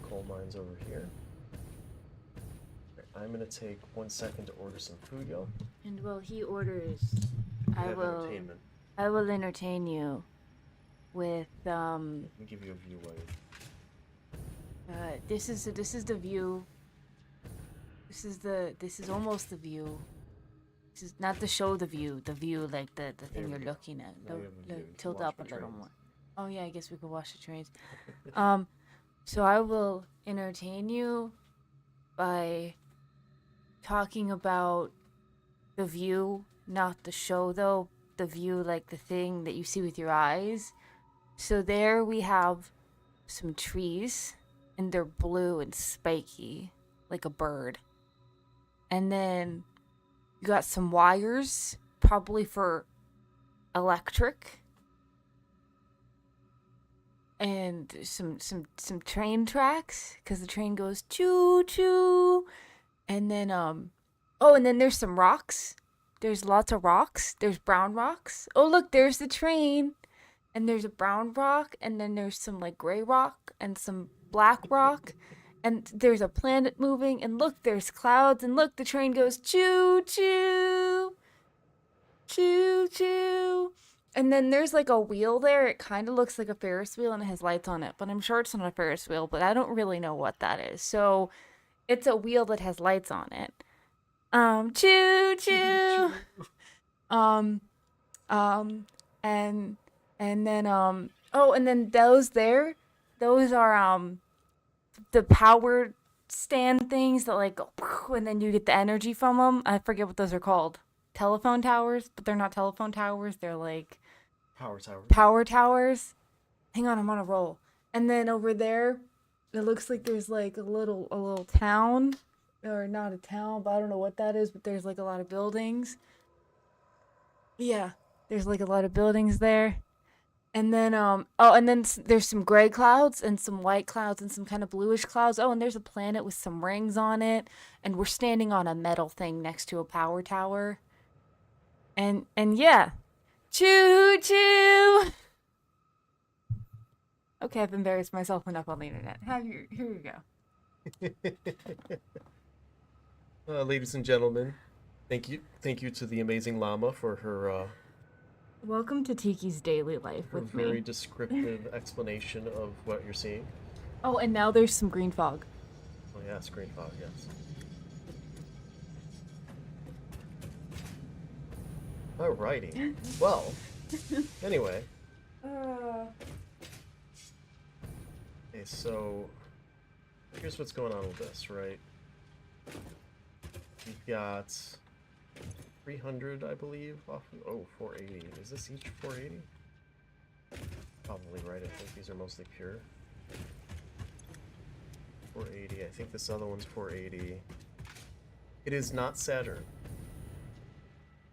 coal mines over here. I'm gonna take 1 second to order some food, y'all. And while he orders, We I have will entertainment. entertain you with Let me give you a view wave. this is the view. This is almost the view. This is not to show the view like the thing you're looking at. Now you have a view. You can Tilt watch up the a little trains. more. Oh yeah, I guess we could watch the trains. So I will entertain you by talking about the view, not the show though. The view, like the thing that you see with your eyes. So there we have some trees, and they're blue and spiky, like a bird. And then you got some wires, probably for electric. And some train tracks, because the train goes choo choo. And then and then there's some rocks. There's lots of rocks. There's brown rocks. Oh look, there's the train. And there's a brown rock, and then there's some like gray rock and some black rock. And there's a planet moving, and look, there's clouds, and look, the train goes choo choo. Choo choo. And then there's like a wheel there. It kind of looks like a Ferris wheel and it has lights on it, but I'm sure it's not a Ferris wheel, but I don't really know what that is. So it's a wheel that has lights on it. Choo choo. And then and then those are the power stand things that like go, and then you get the energy from them. I forget what those are called. Telephone towers, but they're not telephone towers. They're like power towers. Hang on, I'm on a roll. And then over there, it looks like there's like a little town, or not a town, but I don't know what that is. But there's like a lot of buildings. Yeah, there's like a lot of buildings there. And then there's some gray clouds and some white clouds and some kind of bluish clouds. Oh, and there's a planet with some rings on it, and we're standing on a metal thing next to a power tower. And yeah, choo choo. Okay, I've embarrassed myself enough on the internet. Here you go. Ladies and gentlemen, thank you to the amazing llama for her Welcome to Tiki's daily life with very me. descriptive explanation of what you're seeing. Oh, and now there's some green fog. Oh yeah, screen fog, yes. Alrighty. Well, anyway. Okay, so here's what's going on with this, right? We've got 300, I believe, off. Oh, 480. Is this each 480? Probably right. I think these are mostly pure. 480. I think this other one's 480. It is not Saturn.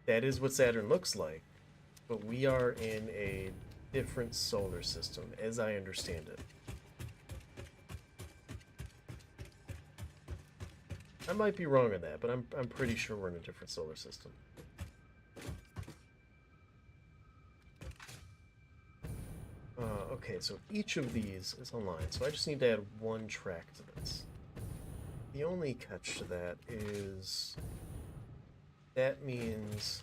That is what Saturn looks like, but we are in a different solar system, as I understand it. I might be wrong on that, but I'm pretty sure we're in a different solar system. Okay, so each of these is online, so I just need to add one track to this. The only catch to that is that means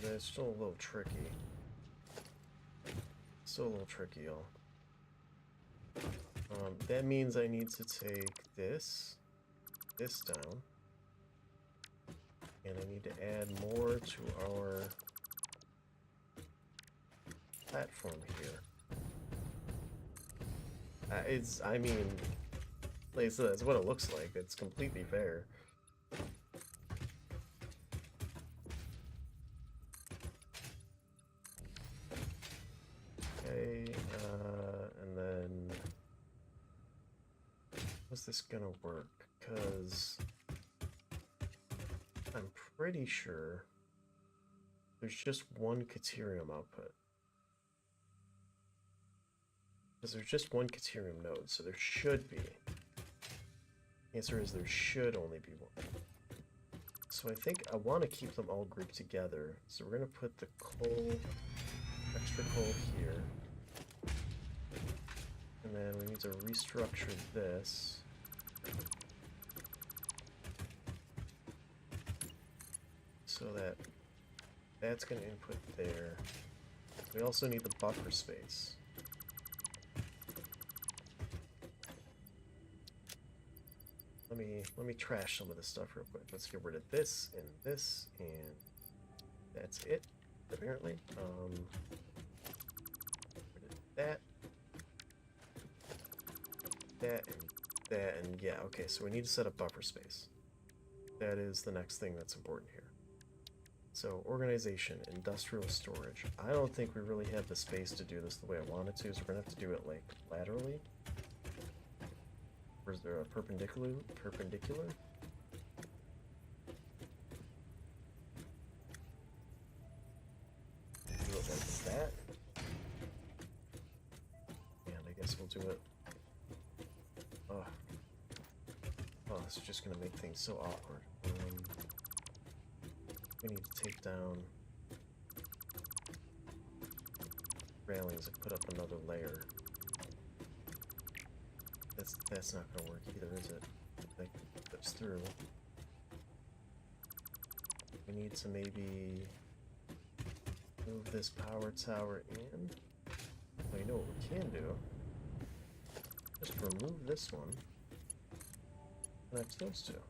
that's still a little tricky. Still a little tricky, y'all. That means I need to take this down, and I need to add more to our platform here. I mean, like I said, that's what it looks like. It's completely fair. Okay, and then how's this gonna work? Because I'm pretty sure there's just one Caterium output. Because there's just one Caterium node, so there should be. The answer is there should only be one. So I think I want to keep them all grouped together. So we're going to put the coal, extra coal here. And then we need to restructure this. So that that's going to input there. We also need the buffer space. Let me trash some of this stuff real quick. Let's get rid of this, and that's it, apparently. That, and yeah, okay, so we need to set up buffer space. That is the next thing that's important here. So, organization, industrial storage. I don't think we really have the space to do this the way I wanted to, so we're gonna have to do it, like, laterally. Or is there a perpendicular? Perpendicular? Do it like that. And I guess we'll do it. Oh, this is just gonna make things so awkward. We need to take down railings and put up another layer. That's not gonna work either, is it? That flips through. We need to maybe move this power tower in. Well, you know what we can do? Just remove this one. Connect those two.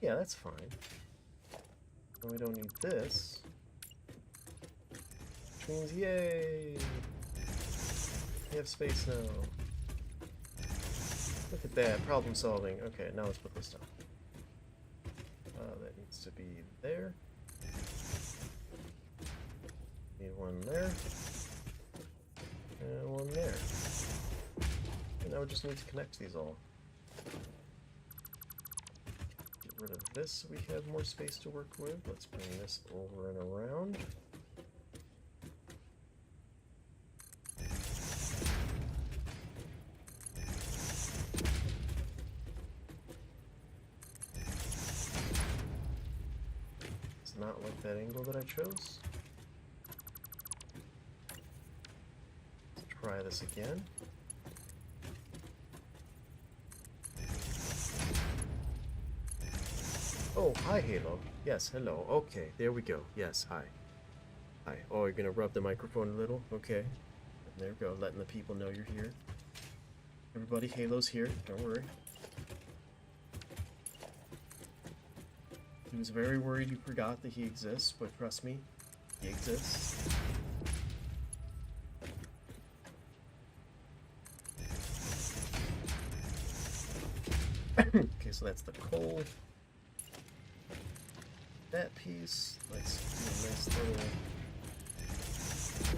Yeah, that's fine. And we don't need this. Which means, yay! We have space now. Look at that, problem solving. Okay, now let's put this down. That needs to be there. Need one there. And one there. And now we just need to connect these all. Get rid of this so we have more space to work with. Let's bring this over and around. Not like that angle that I chose. Let's try this again. Oh, hi Halo. Yes, hello. Okay, there we go. Yes, hi. Hi. Oh, you're gonna rub the microphone a little? Okay. There we go, letting the people know you're here. Everybody, Halo's here. Don't worry. He was very worried you forgot that he exists, but trust me, he exists. Okay, so that's the coal. That piece, let's do a nice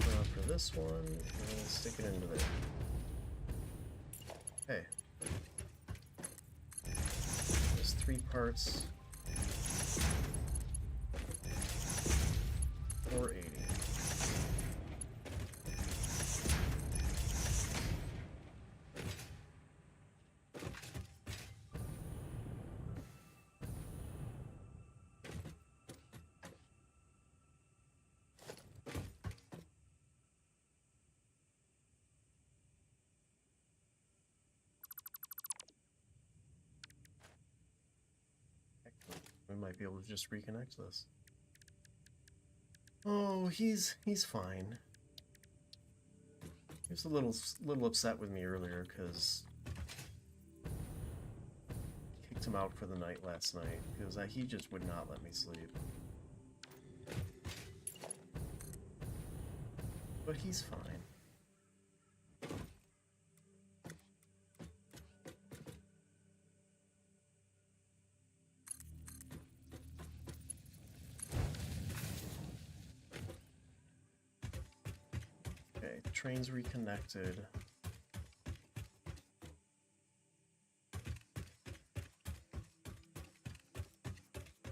little for this one, and stick it into there. Okay. There's 3 parts. 480. We might be able to just reconnect this. Oh, he's fine. He was a little upset with me earlier because I kicked him out for the night last night because he just would not let me sleep. But he's fine. Trains reconnected.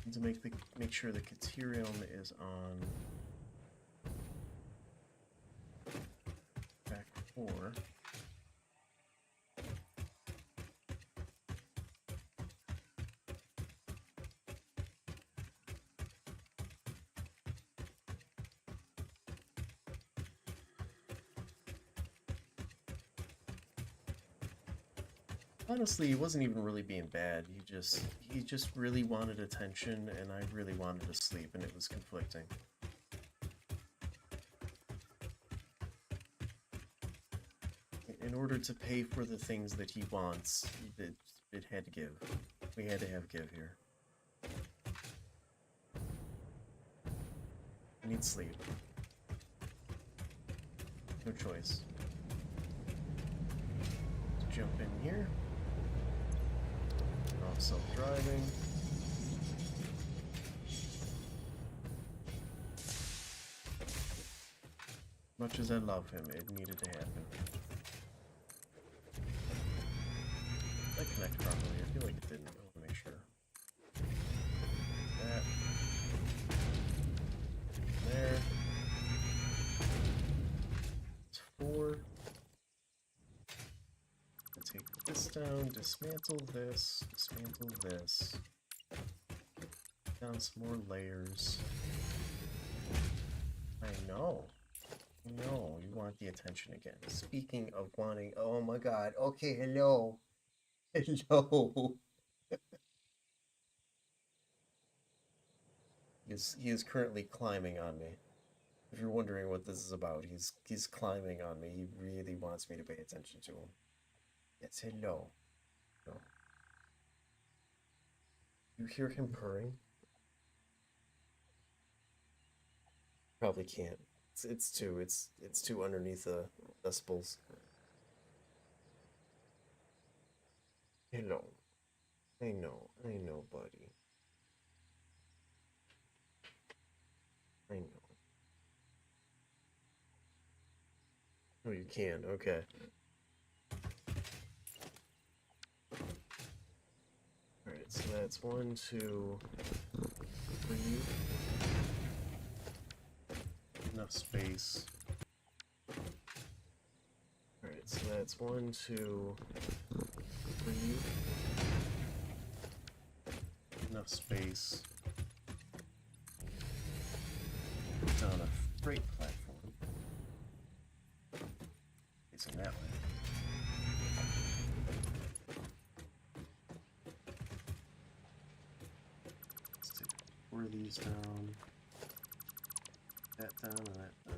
Need to make sure the caterium is on back 4. Honestly, he wasn't even really being bad. He just really wanted attention, and I really wanted to sleep, and it was conflicting. In order to pay for the things that he wants, it had to give. We had to have give here. I need sleep. No choice. Let's jump in here. Off self-driving. Much as I love him, it needed to happen. Did I connect properly? I feel like it didn't. I want to make sure. That. There. It's 4. Take this down, dismantle this, down some more layers. I know, you want the attention again. Speaking of wanting, oh my god, okay, hello. He is currently climbing on me. If you're wondering what this is about, he's climbing on me. He really wants me to pay attention to him. Yes, hello. No. You hear him purring? Probably can't. It's too underneath the decibels. Hello. I know, buddy. I know. Oh, you can. Okay. Alright, so that's 1, 2, 3. Enough space. Alright, so that's 1, 2, 3. Enough space. Down a freight platform. Facing that way. Four of these down, that down, and that down.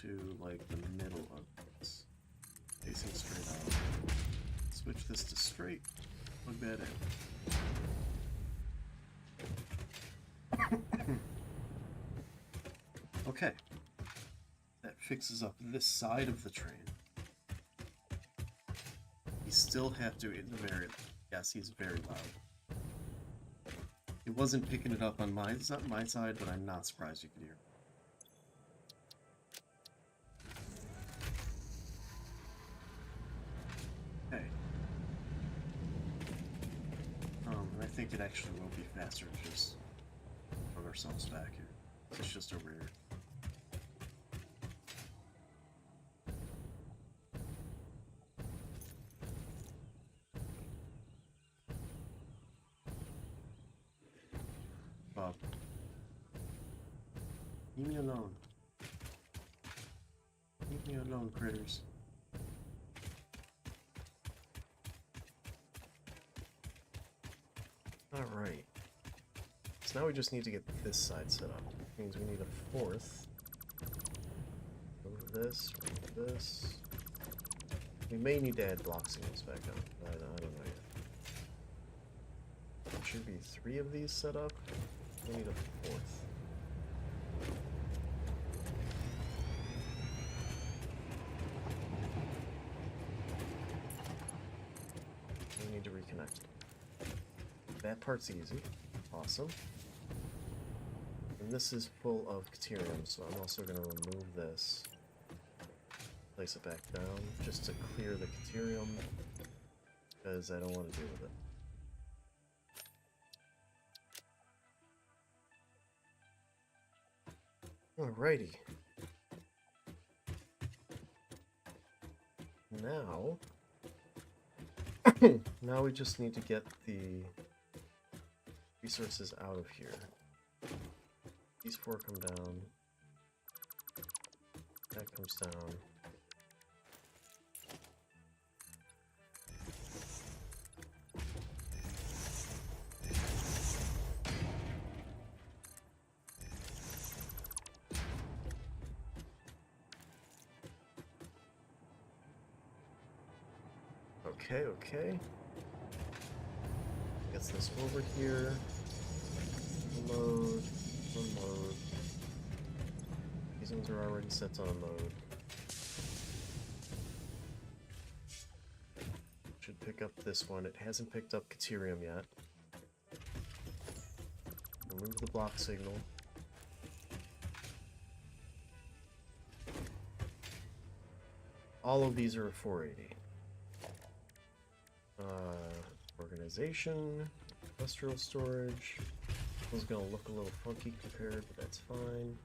To like the middle of this, facing straight out. Switch this to straight. Plug that in. Okay. That fixes up this side of the train. You still have to, yes, he's very loud. It wasn't picking it up on my side, but I'm not surprised you could hear. Okay. I think it actually will be faster to just put ourselves back here. It's just over here. Bob. Leave me alone. Leave me alone, critters. Alright. So now we just need to get this side set up. Which means we need a 4th. Remove this, remove this. We may need to add block signals back on, but I don't know yet. There should be 3 of these set up. We need a 4th. We need to reconnect. That part's easy. Awesome. And this is full of Caterium, so I'm also going to remove this. Place it back down, just to clear the Caterium, because I don't want to deal with it. Alrighty. now, now we just need to get the resources out of here. These 4 come down. That comes down. Okay. Gets this over here. Load. Unload. These ones are already set to unload. Should pick up this one. It hasn't picked up Caterium yet. Remove the block signal. All of these are 480. Organization, industrial storage. This one's gonna look a little funky compared, but that's fine.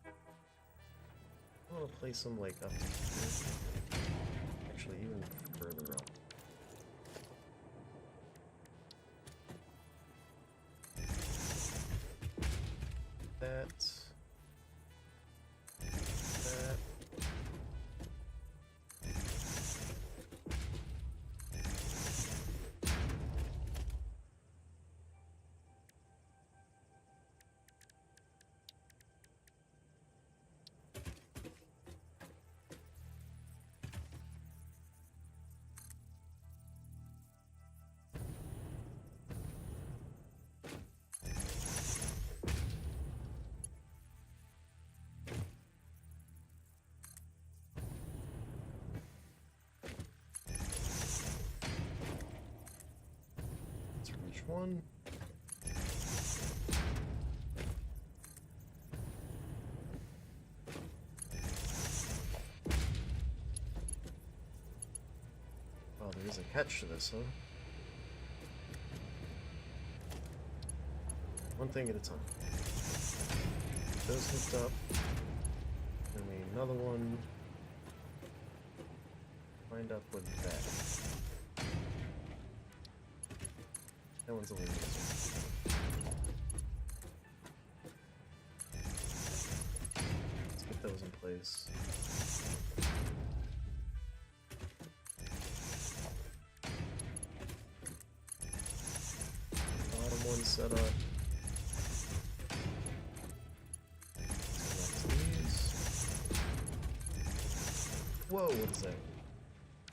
I want to place them like up to here. Actually, even further up. That. One. Oh, there is a catch to this, huh? One thing at a time. Those hooked up. Then we need another one. Wind up with that. That one's a little easier. Let's get those in place. Bottom one set up. Select these. Whoa, what is that?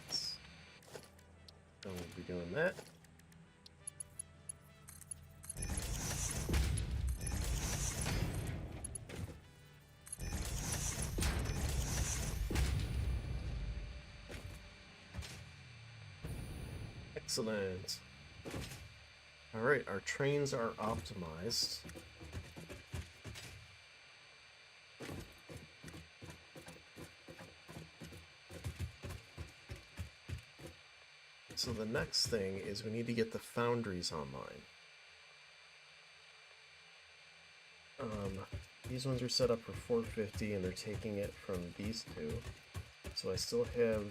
So we'll be doing that. Excellent. Alright, our trains are optimized. So the next thing is we need to get the foundries online. These ones are set up for 450 and they're taking it from these two. So I still have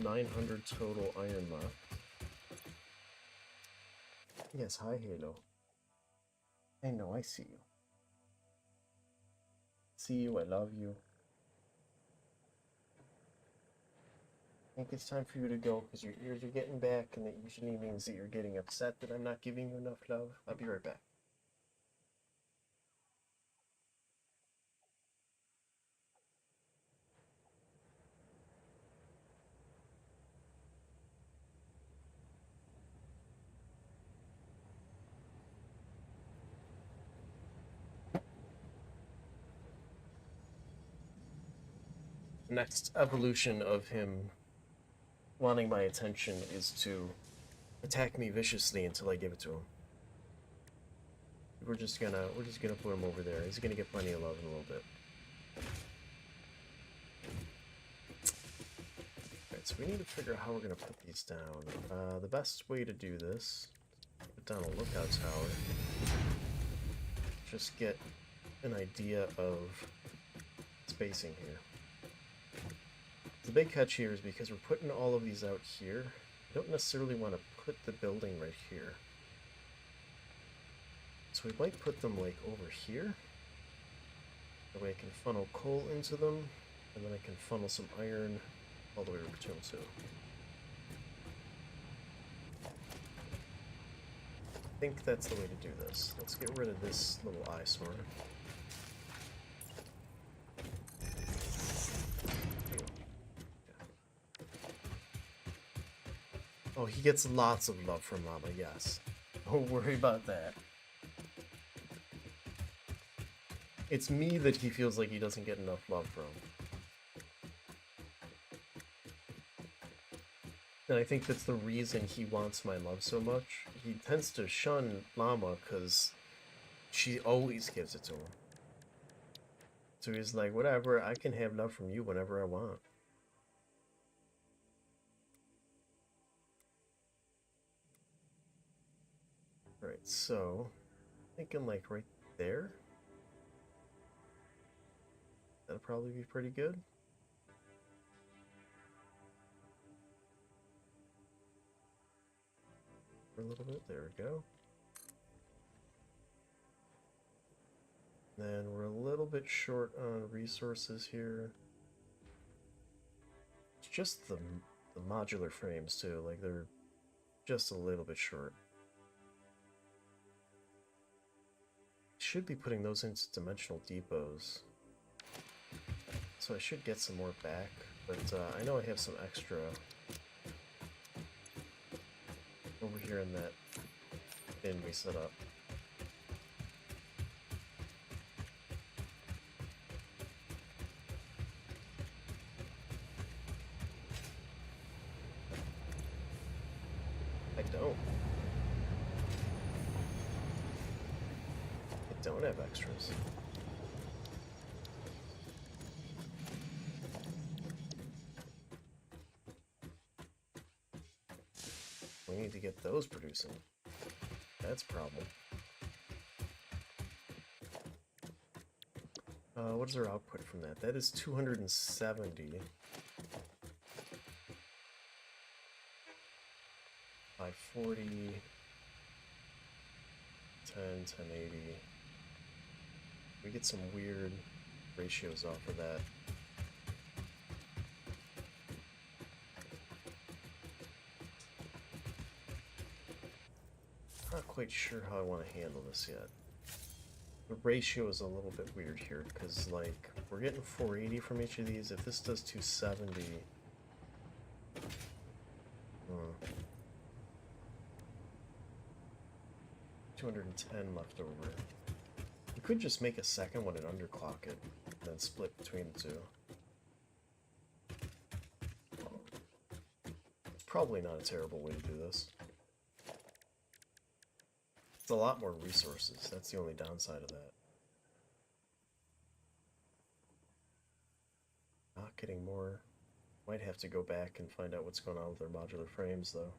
900 total iron left. Yes, hi Halo. I know, I see you. See you, I love you. I think it's time for you to go because your ears are getting back and that usually means that you're getting upset that I'm not giving you enough love. I'll be right back. Next evolution of him wanting my attention is to attack me viciously until I give it to him. We're just gonna put him over there. He's gonna get plenty of love in a little bit. Alright, so we need to figure out how we're gonna put these down. The best way to do this, put down a lookout tower. Just get an idea of spacing here. the big catch here is because we're putting all of these out here, I don't necessarily want to put the building right here. So we might put them like over here. That way I can funnel coal into them, and then I can funnel some iron all the way over to them too. I think that's the way to do this. Let's get rid of this little eyesore. Oh, he gets lots of love from Llama, yes. Don't worry about that. It's me that he feels like he doesn't get enough love from. And I think that's the reason he wants my love so much. He tends to shun Llama because she always gives it to him. So he's like, whatever, I can have love from you whenever I want. Alright, so thinking like right there. That'll probably be pretty good. For a little bit, there we go. Then we're a little bit short on resources here. It's just the modular frames too, like they're just a little bit short. Should be putting those into dimensional depots. So I should get some more back, but I know I have some extra over here in that bin we set up. I don't have extras. We need to get those producing. That's a problem. What is our output from that? That is 270. 540. 1080. We get some weird ratios off of that. Not quite sure how I want to handle this yet. The ratio is a little bit weird here because, like, we're getting 480 from each of these. If this does 270, 210 left over. You could just make a second one and underclock it, and then split between the two. Probably not a terrible way to do this. It's a lot more resources. That's the only downside of that. Not getting more. Might have to go back and find out what's going on with their modular frames, though.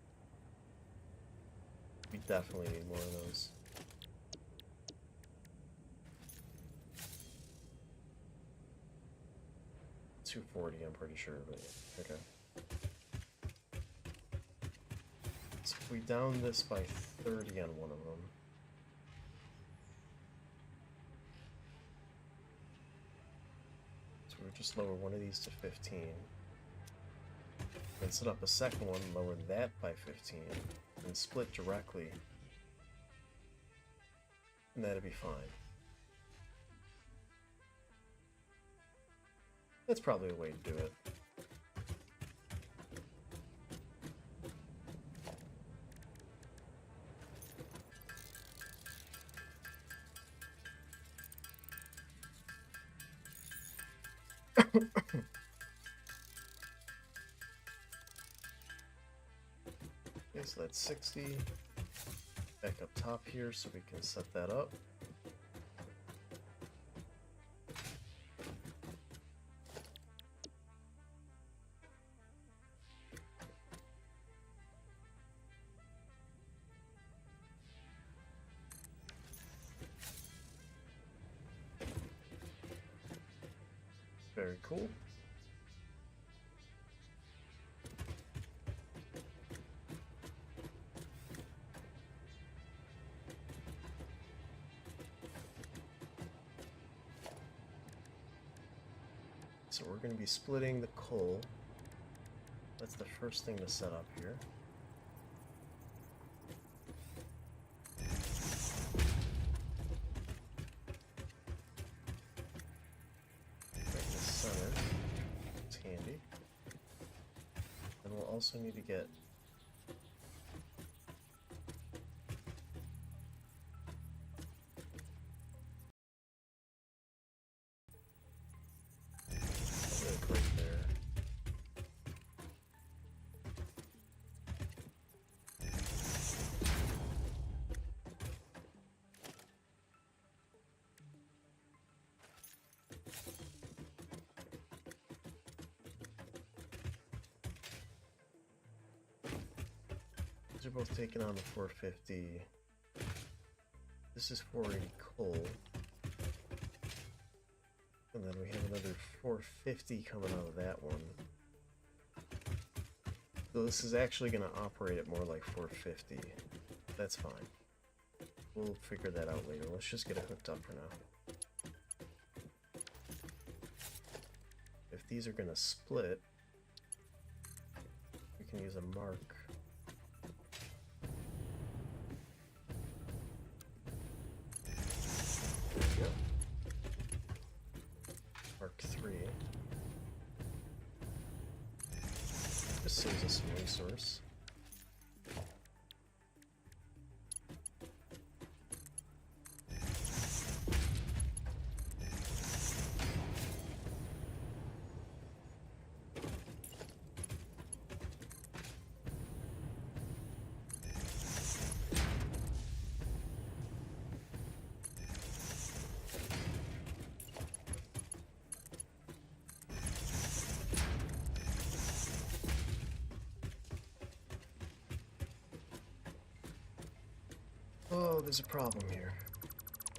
We definitely need more of those. $240, I'm pretty sure, but okay. So if we down this by 30 on one of them. So we'll just lower one of these to 15. Then set up a second one, lower that by 15, and split directly. And that'd be fine. That's probably a way to do it. Okay, so that's 60. Back up top here so we can set that up. Very cool. So we're going to be splitting the coal. That's the first thing to set up here. Right in the center. It's handy. And we'll also need to get right there. These are both taking on the 450. This is 480 coal. And then we have another 450 coming out of that one. So this is actually going to operate at more like 450. That's fine. We'll figure that out later. Let's just get it hooked up for now. If these are going to split, we can use a mark. There we go. Mark 3. This saves us some resource. Oh, there's a problem here.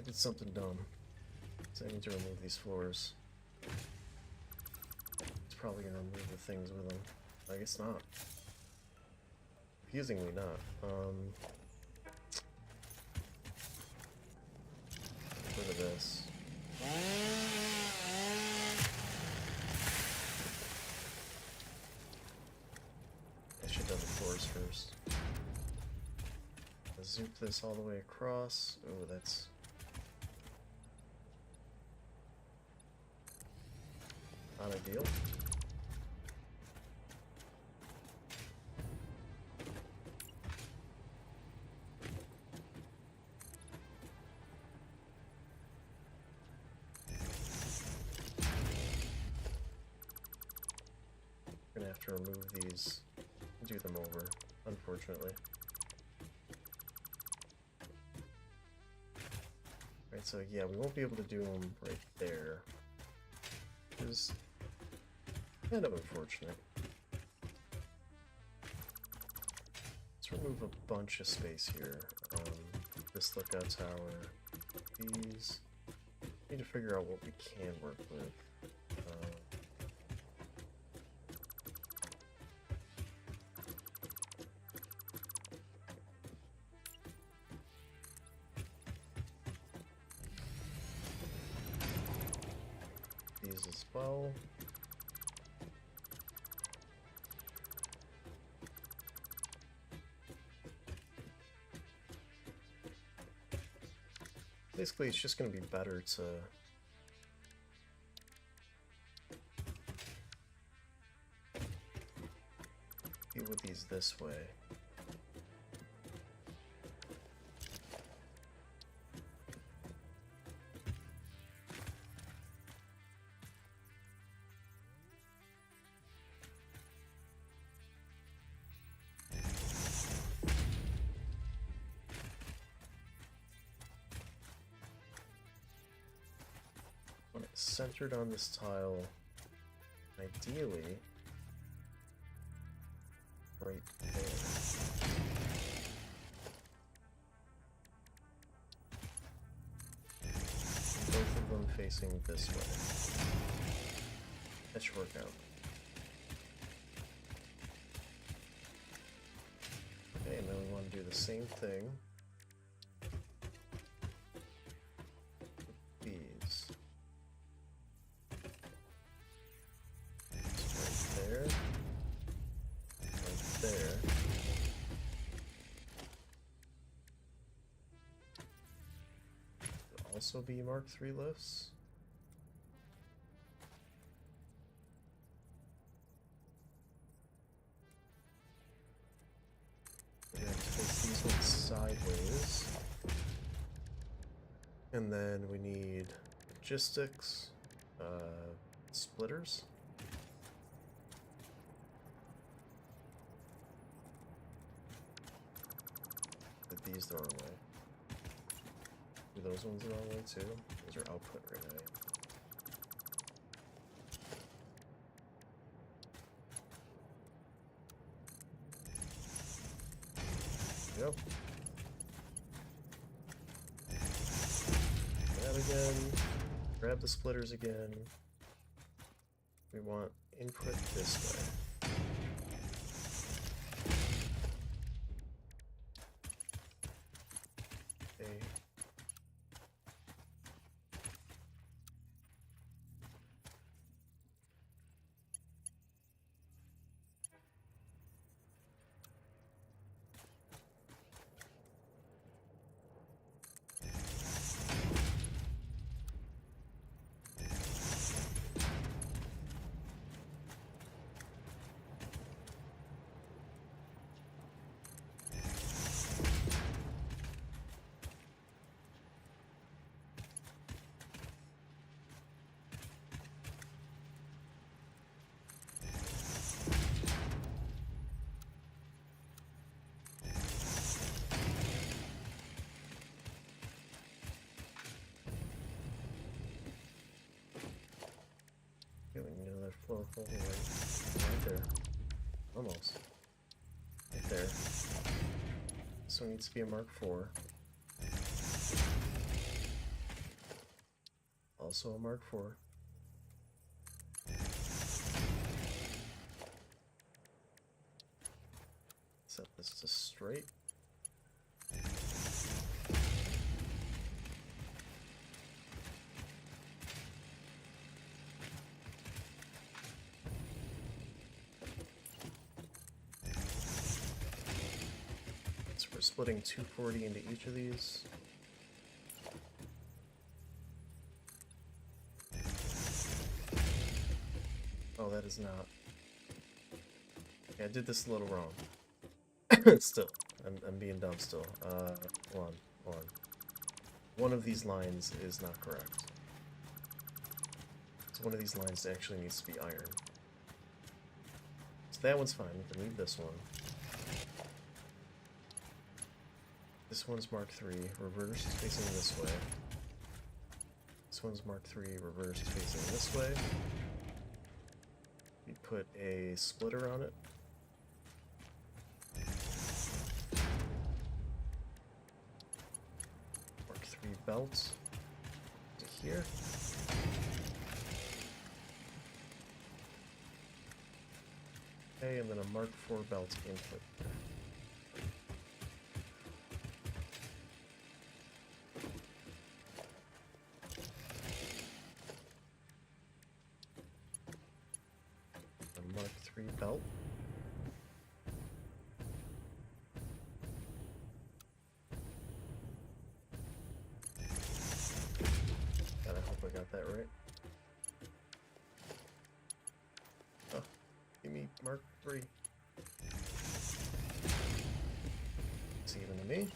I did something dumb. So I need to remove these floors. It's probably gonna remove the things with them. I guess not. Confusingly not. Get rid of this. I should have done the floors first. Zoop this all the way across. Oh, that's not ideal. We're gonna have to remove these and do them over, unfortunately. Right, so yeah, we won't be able to do them right there, which is kind of unfortunate. Let's remove a bunch of space here. This lookout tower, these. Need to figure out what we can work with. These as well. Basically, it's just going to be better to deal with these this way. Want it centered on this tile, ideally right there. Both of them facing this way. That should work out. Okay, and then we want to do the same thing with these. also be Mark III lifts. We have to face these ones sideways. And then we need logistics, splitters. Put these the wrong way. Do those ones the wrong way too? Those are output right now. Yep. That again. Grab the splitters again. We want input this way. Okay. Okay, we need another floor hole right there. Almost. Right there. This one needs to be a Mark IV. Also a Mark IV. Set this to straight. So we're splitting 240 into each of these. Oh, that is not. Okay, I did this a little wrong. Still, I'm being dumb still. Hold on. One of these lines is not correct. So one of these lines actually needs to be iron. So that one's fine, we can leave this one. This one's Mark III, reversed facing this way. This one's Mark III, reversed facing this way. We put a splitter on it. Mark III belt to here. Okay, and then a Mark IV belt input. A Mark III belt. God, I hope I got that right. Oh, give me Mark III. It's even to me.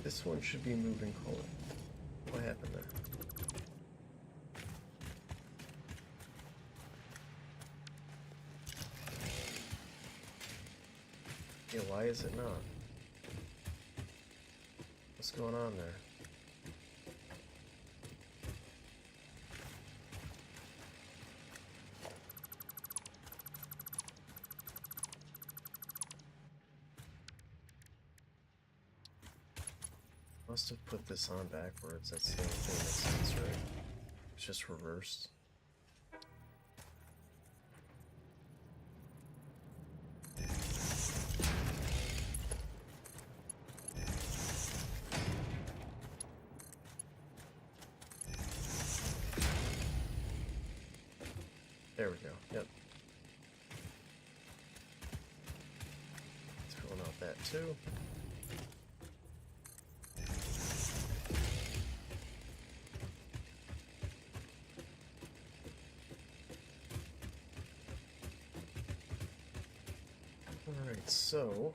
This one should be moving color. What happened there? Yeah, why is it not? What's going on there? Must have put this on backwards. That's the only thing that makes sense, right? It's just reversed. There we go. Yep. Throwing out that too. Alright, so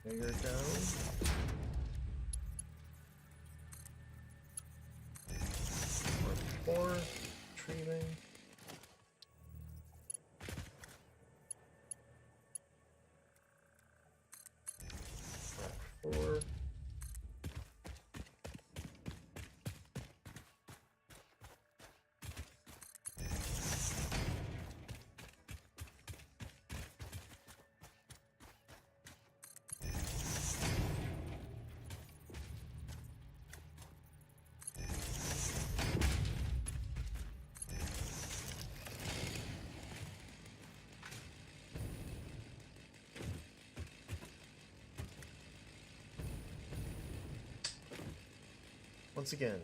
you're down. Mark 4, retrieving. Mark 4. Once again,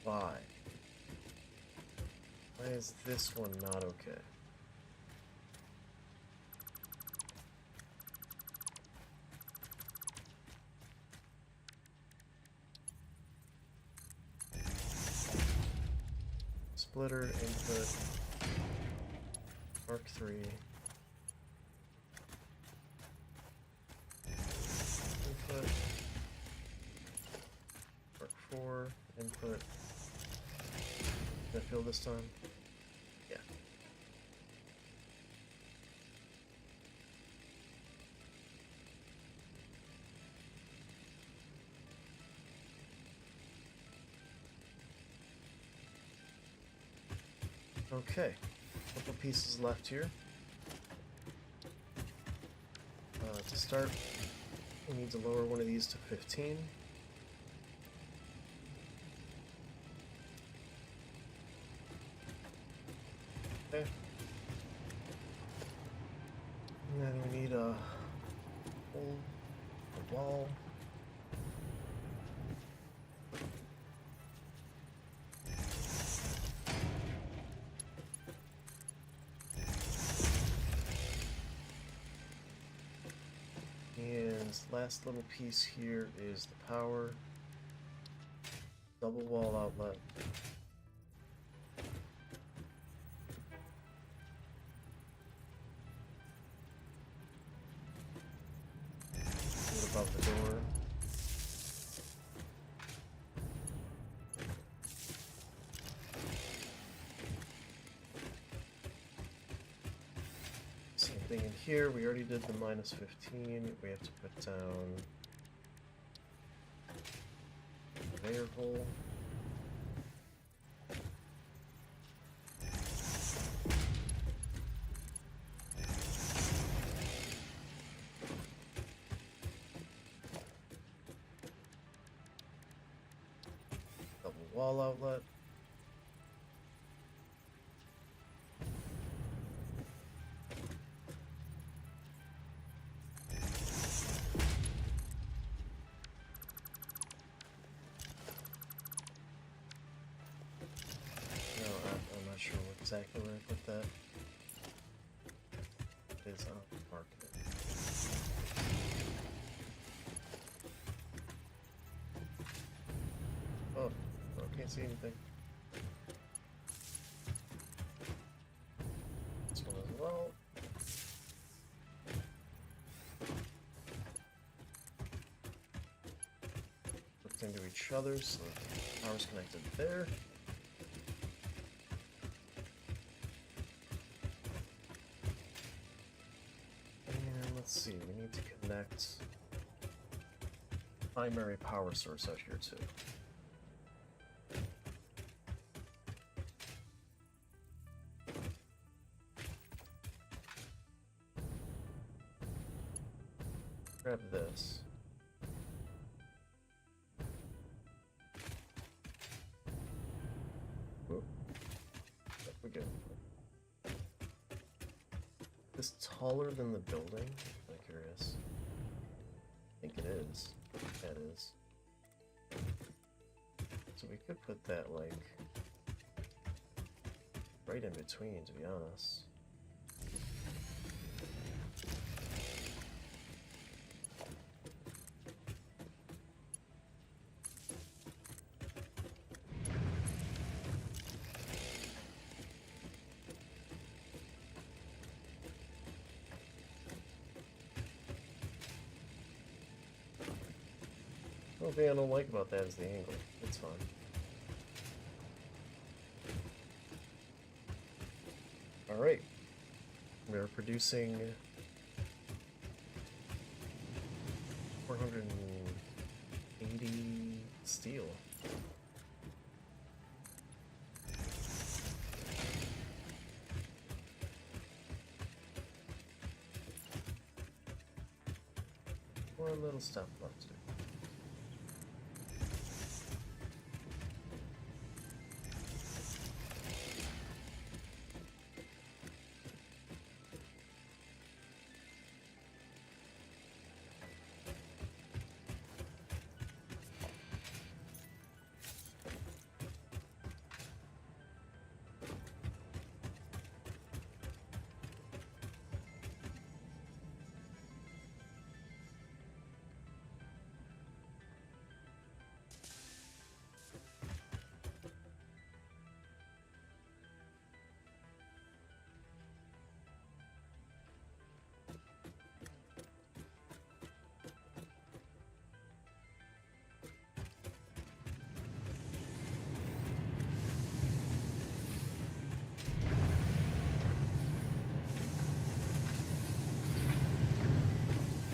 why? Why is this one not okay? Splitter, input, Mark 3. Input. Mark 4, input. Did I fill this time? Yeah. Okay, couple pieces left here. To start, we need to lower one of these to 15. Okay. And then we need a hole, a wall. And last little piece here is the power. Double wall outlet. Above the door. Same thing in here. We already did the minus 15. We have to put down a conveyor hole. Wall outlet. exactly where I put that. It is on mark it. Oh, I can't see anything. This one as well. Hooked into each other, so the power's connected there. And let's see, we need to connect primary power source out here too. Grab this. Whoop. There we go. Is this taller than the building? I'm curious. I think it is. Yeah, it is. So we could put that, like, right in between, to be honest. The only thing I don't like about that is the angle. It's fine. Alright. We are producing 480 steel. One little step left to do.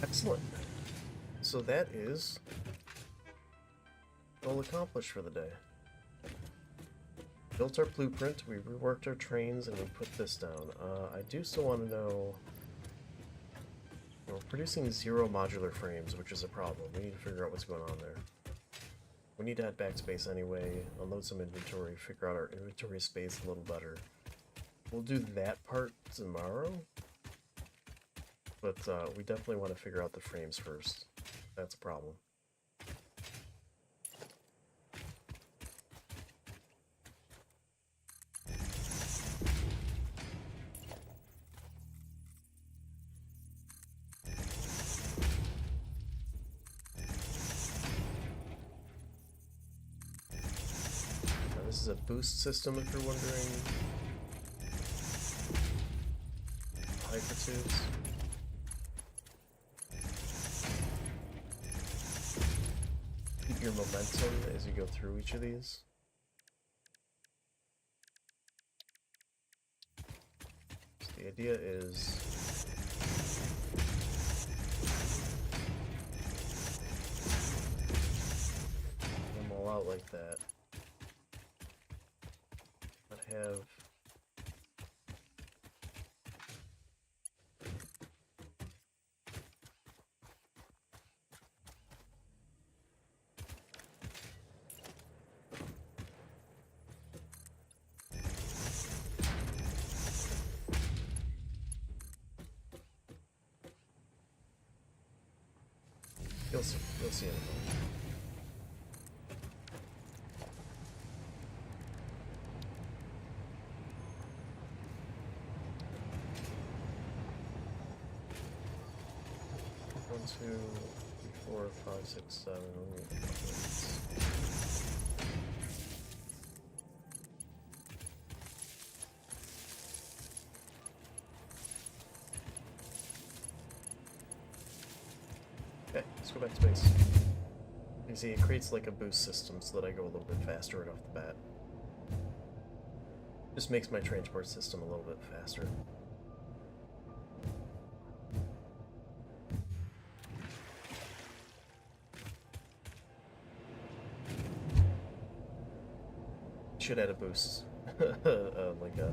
Excellent. So that is all accomplished for the day. Built our blueprint, we reworked our trains, and we put this down. I do still want to know... We're producing 0 modular frames, which is a problem. We need to figure out what's going on there. We need to add backspace anyway, unload some inventory, figure out our inventory space a little better. We'll do that part tomorrow. But we definitely want to figure out the frames first. That's a problem. Now, this is a boost system, if you're wondering. Hypertubes. Keep your momentum as you go through each of these. So the idea is them all out like that. But have you'll see in a moment. 2, 3, 4, 5, 6, 7. Okay, let's go back to base. You see, it creates like a boost system so that I go a little bit faster right off the bat. Just makes my transport system a little bit faster. Should add a boost, like a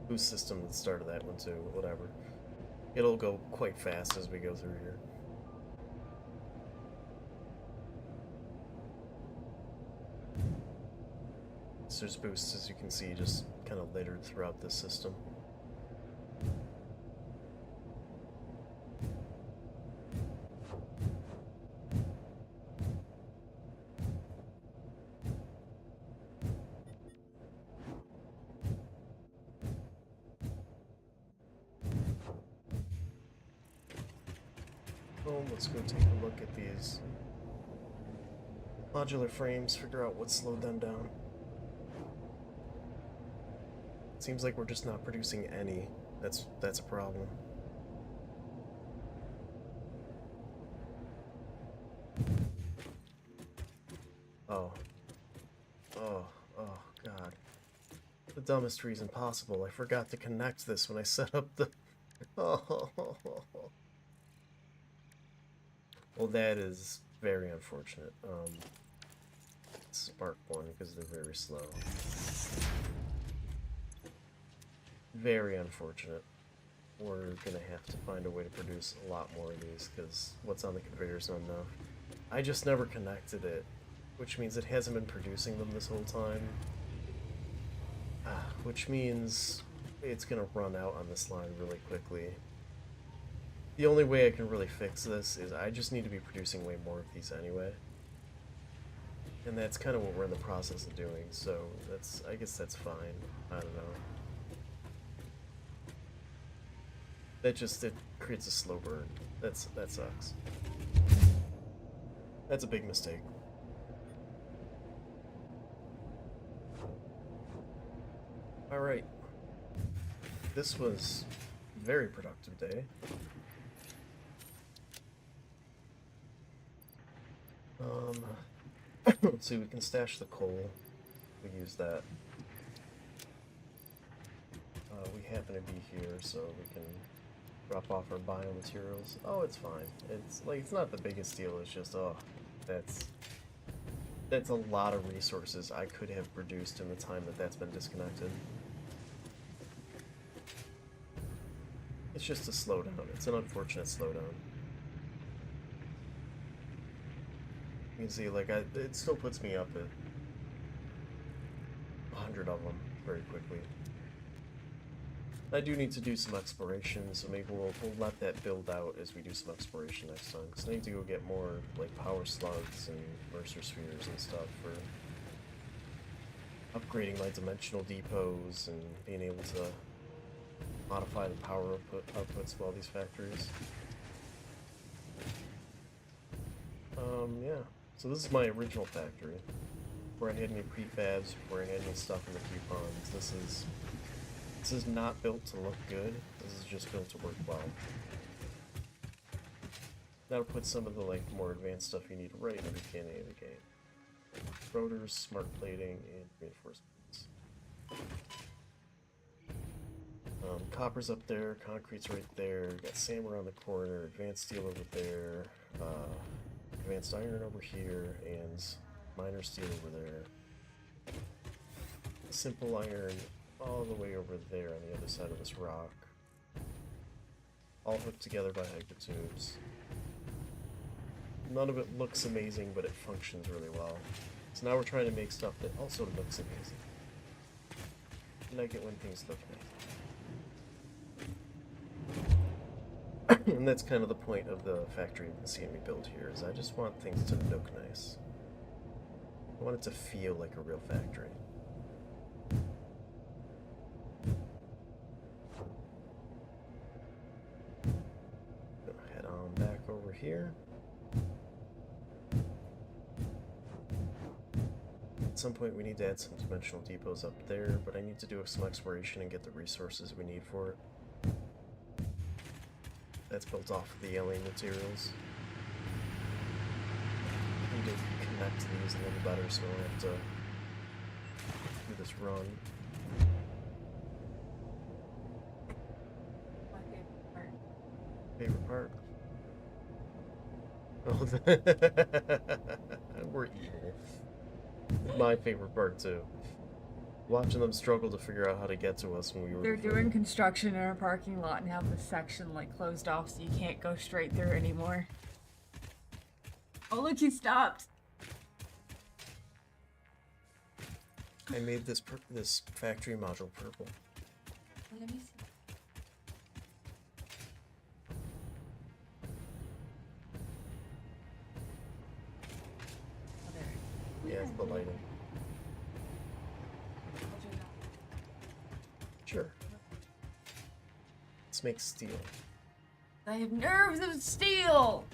boost system at the start of that one too, whatever. It'll go quite fast as we go through here. So there's boosts, as you can see, just kind of littered throughout this system. Let's go take a look at these modular frames, figure out what slowed them down. Seems like we're just not producing any. That's a problem. Oh, God. The dumbest reason possible. I forgot to connect this when I set up the... Oh. Well, that is very unfortunate. Spark one, because they're very slow. Very unfortunate. We're gonna have to find a way to produce a lot more of these, because what's on the conveyor is not enough. I just never connected it, which means it hasn't been producing them this whole time. Which means it's gonna run out on this line really quickly. The only way I can really fix this is I just need to be producing way more of these anyway. And that's kind of what we're in the process of doing, so I guess that's fine. I don't know. It creates a slow burn. That sucks. That's a big mistake. Alright. This was a very productive day. Let's see, we can stash the coal. We use that. We happen to be here, so we can drop off our biomaterials. Oh, it's fine. It's not the biggest deal. It's just, that's a lot of resources I could have produced in the time that's been disconnected. It's just a slowdown. It's an unfortunate slowdown. You can see, it still puts me up at 100 of them very quickly. I do need to do some exploration, so maybe we'll let that build out as we do some exploration next time. Because I need to go get more, power slugs and Mercer spheres and stuff for upgrading my dimensional depots and being able to modify the power outputs of all these factories. Yeah. So this is my original factory, where I had any prefabs, where I had any stuff in the coupons. This is not built to look good. This is just built to work well. That'll put some of the more advanced stuff you need right in the beginning of the game. Rotors, smart plating, and reinforcements. Copper's up there, concrete's right there, got SAM around the corner, advanced steel over there, advanced iron over here, and miner steel over there. Simple iron all the way over there on the other side of this rock. All hooked together by hypertubes. None of it looks amazing, but it functions really well. So now we're trying to make stuff that also looks amazing. I like it when things look nice. And that's kind of the point of the factory you've been seeing me build here, is I just want things to look nice. I want it to feel like a real factory. Head on back over here. At some point we need to add some dimensional depots up there, but I need to do some exploration and get the resources we need for it. That's built off of the alien materials. I need to connect these a little better so I don't have to do this run. My favorite part. Favorite part? Oh, we're evil. My favorite part too. Watching them struggle to figure out how to get to us when we were. They're doing construction in our parking lot and have this section like closed off so you can't go straight through anymore. Oh look, he stopped. I made this this factory module purple. Let me see. Oh, there. Yeah, it's the lighting. Sure. Let's make steel. I have nerves of steel!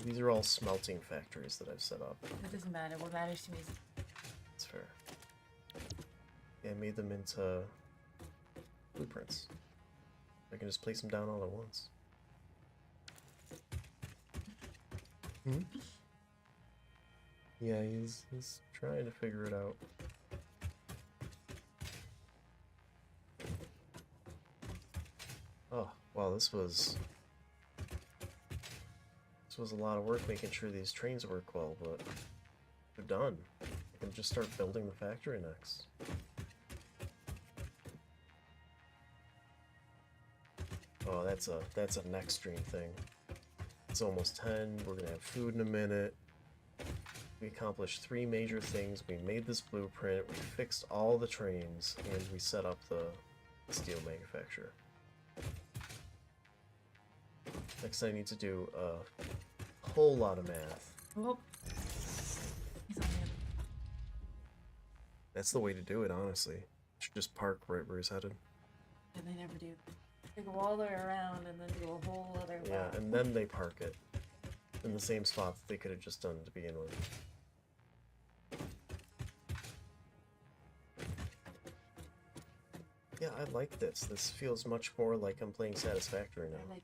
These are all smelting factories that I've set up. That doesn't matter. What matters to me is That's fair. Yeah, I made them into blueprints. I can just place them down all at once. Hmm? Yeah, he's trying to figure it out. Oh, wow, this was a lot of work making sure these trains work well, but they're done. I can just start building the factory next. Oh, that's a next stream thing. It's almost 10. We're gonna have food in a minute. We accomplished 3 major things. We made this blueprint. We fixed all the trains, and we set up the steel manufacturer. Next, I need to do a whole lot of math. oh. He's on the That's the way to do it, honestly. Should just park right where he's headed. and they never do. They go all the way around and then do a whole other Yeah, lap. and then they park it in the same spot that they could have just done to begin with. Yeah, I like this. This feels much more like I'm playing Satisfactory now, I like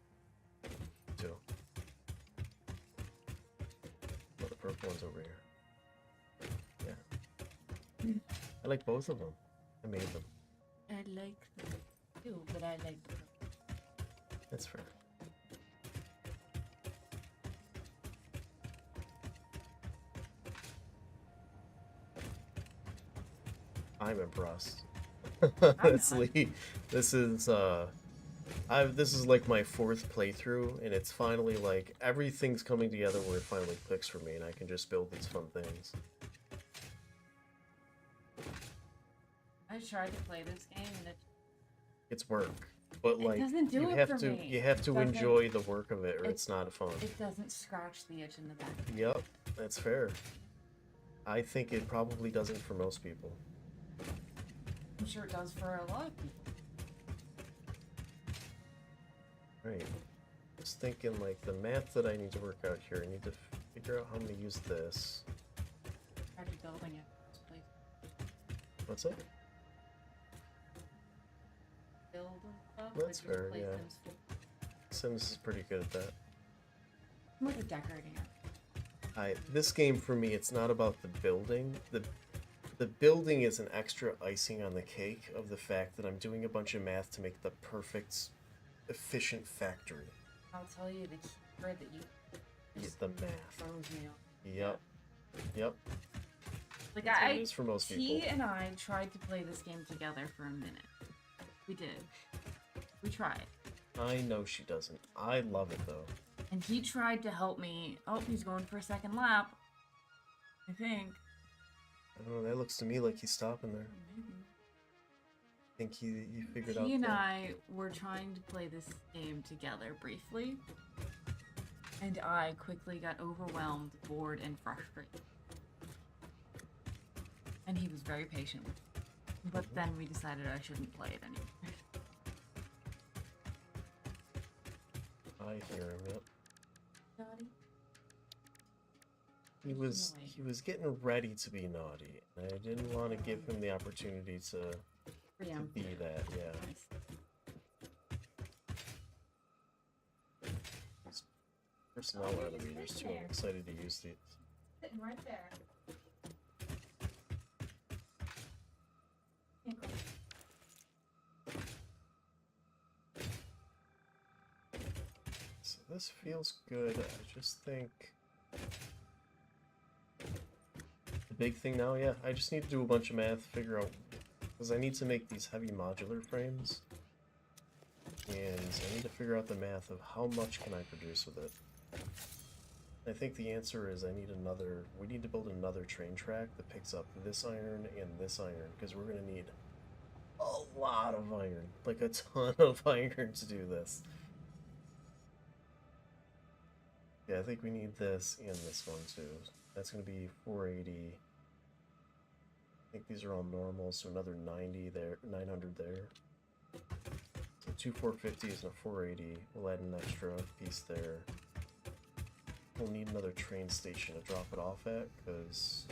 too. Oh, the purple one's over here. Yeah. I like both of them. I made them. the too, but I like the That's fair. I'm impressed. Honestly, this is this is like my 4th playthrough, and it's finally like everything's coming together where it finally clicks for me, and I can just build these fun things. I tried to play this game and It's work, but like doesn't do you it have for to me. you have to Doesn't- enjoy the work of it, or it- it's not fun. it doesn't scratch the itch in the back. Yep, that's fair. I think it probably doesn't for most people. I'm sure it does for a lot of people. Right. Just thinking like the math that I need to work out here. I need to figure out how I'm gonna use this. Tried to building it. This place. What's up? Build and stuff. That's like just fair, play yeah. Sims four. Sims is pretty good at that. I'm like a decorating it. This game for me, it's not about the building. The building is an extra icing on the cake of the fact that I'm doing a bunch of math to make the perfect, efficient factory. I'll tell you the key word that you It's the math. throws me off. Yep. Yep. Like That's what it is for most he people. and I tried to play this game together for a minute. We did. We tried. I know she doesn't. I love it though. And he tried to help me. Oh, he's going for a second lap. I think. I don't know. That looks to me like he's stopping there. Maybe. I think he figured out. He and the- I were trying to play this game together briefly. And I quickly got overwhelmed, bored, and frustrated. And he was very patient with me. But then we decided I shouldn't play it anymore. I hear him. Yep. naughty? He was getting ready to be naughty, and I didn't want to give him the opportunity to be that. Yeah. Nice. These personnel elevators too. I'm excited to use these. Sitting right there. Can't go. So this feels good. I just think the big thing now, yeah, I just need to do a bunch of math, figure out, because I need to make these heavy modular frames, and I need to figure out the math of how much can I produce with it. I think the answer is we need to build another train track that picks up this iron and this iron, because we're going to need a lot of iron, like a ton of iron to do this. Yeah, I think we need this and this one too. That's going to be 480. I think these are all normal, so another 90 there, 900 there. So 2 450s and a 480. We'll add an extra piece there. We'll need another train station to drop it off at, because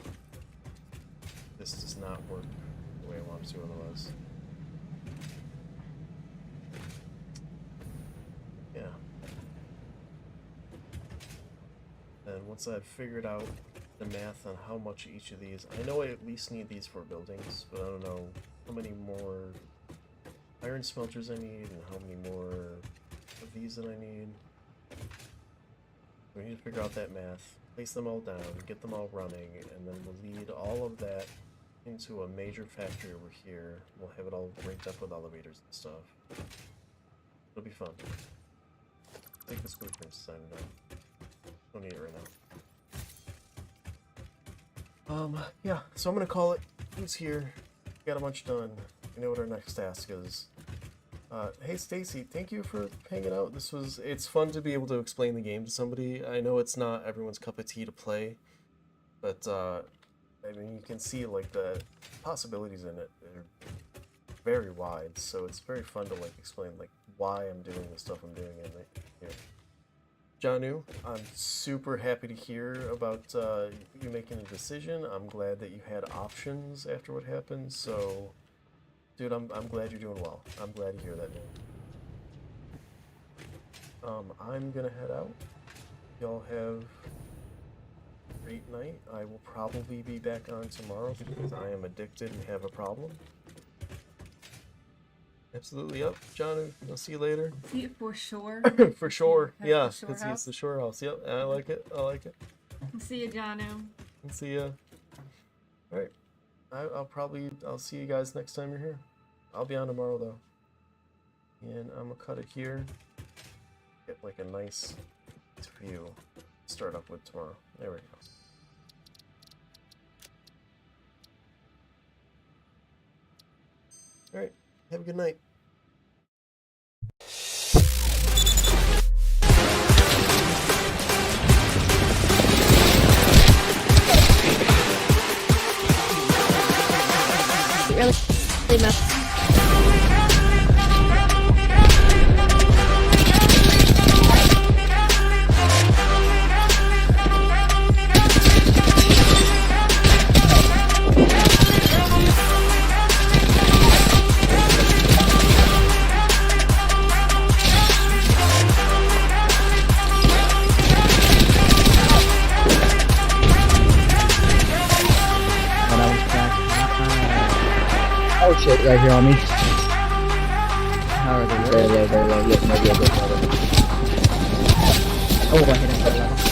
this does not work the way I want it to otherwise. Yeah. And once I've figured out the math on how much each of these, I know I at least need these for buildings, but I don't know how many more iron smelters I need and how many more of these that I need. We need to figure out that math, place them all down, get them all running, and then we'll lead all of that into a major factory over here. We'll have it all rigged up with elevators and stuff. It'll be fun. I think this blueprint's signed up. Don't need it right now. Yeah, so I'm gonna call it. Who's here? Got a bunch done. We know what our next task is. Hey Stacy, thank you for hanging out. It's fun to be able to explain the game to somebody. I know it's not everyone's cup of tea to play, but I mean, you can see like the possibilities in it are very wide, so it's very fun to like explain like why I'm doing the stuff I'm doing in here. Janu, I'm super happy to hear about you making a decision. I'm glad that you had options after what happened, so dude, I'm glad you're doing well. I'm glad to hear that. I'm gonna head out. Y'all have a great night. I will probably be back on tomorrow because I am addicted and have a problem. Absolutely, yep. John, I'll see you later. See it for sure. For sure, Have yeah. the shore Because house? it's the shore house. Yep, I like it. I like it. See you, Janu. And see ya. All right. I'll see you guys next time you're here. I'll be on tomorrow though. And I'm gonna cut it here. Get like a nice view to start up with tomorrow. There we go. All right. Have a good night. Really messed. Oh shit, right here on me. How are they? There. Oh, I hit him.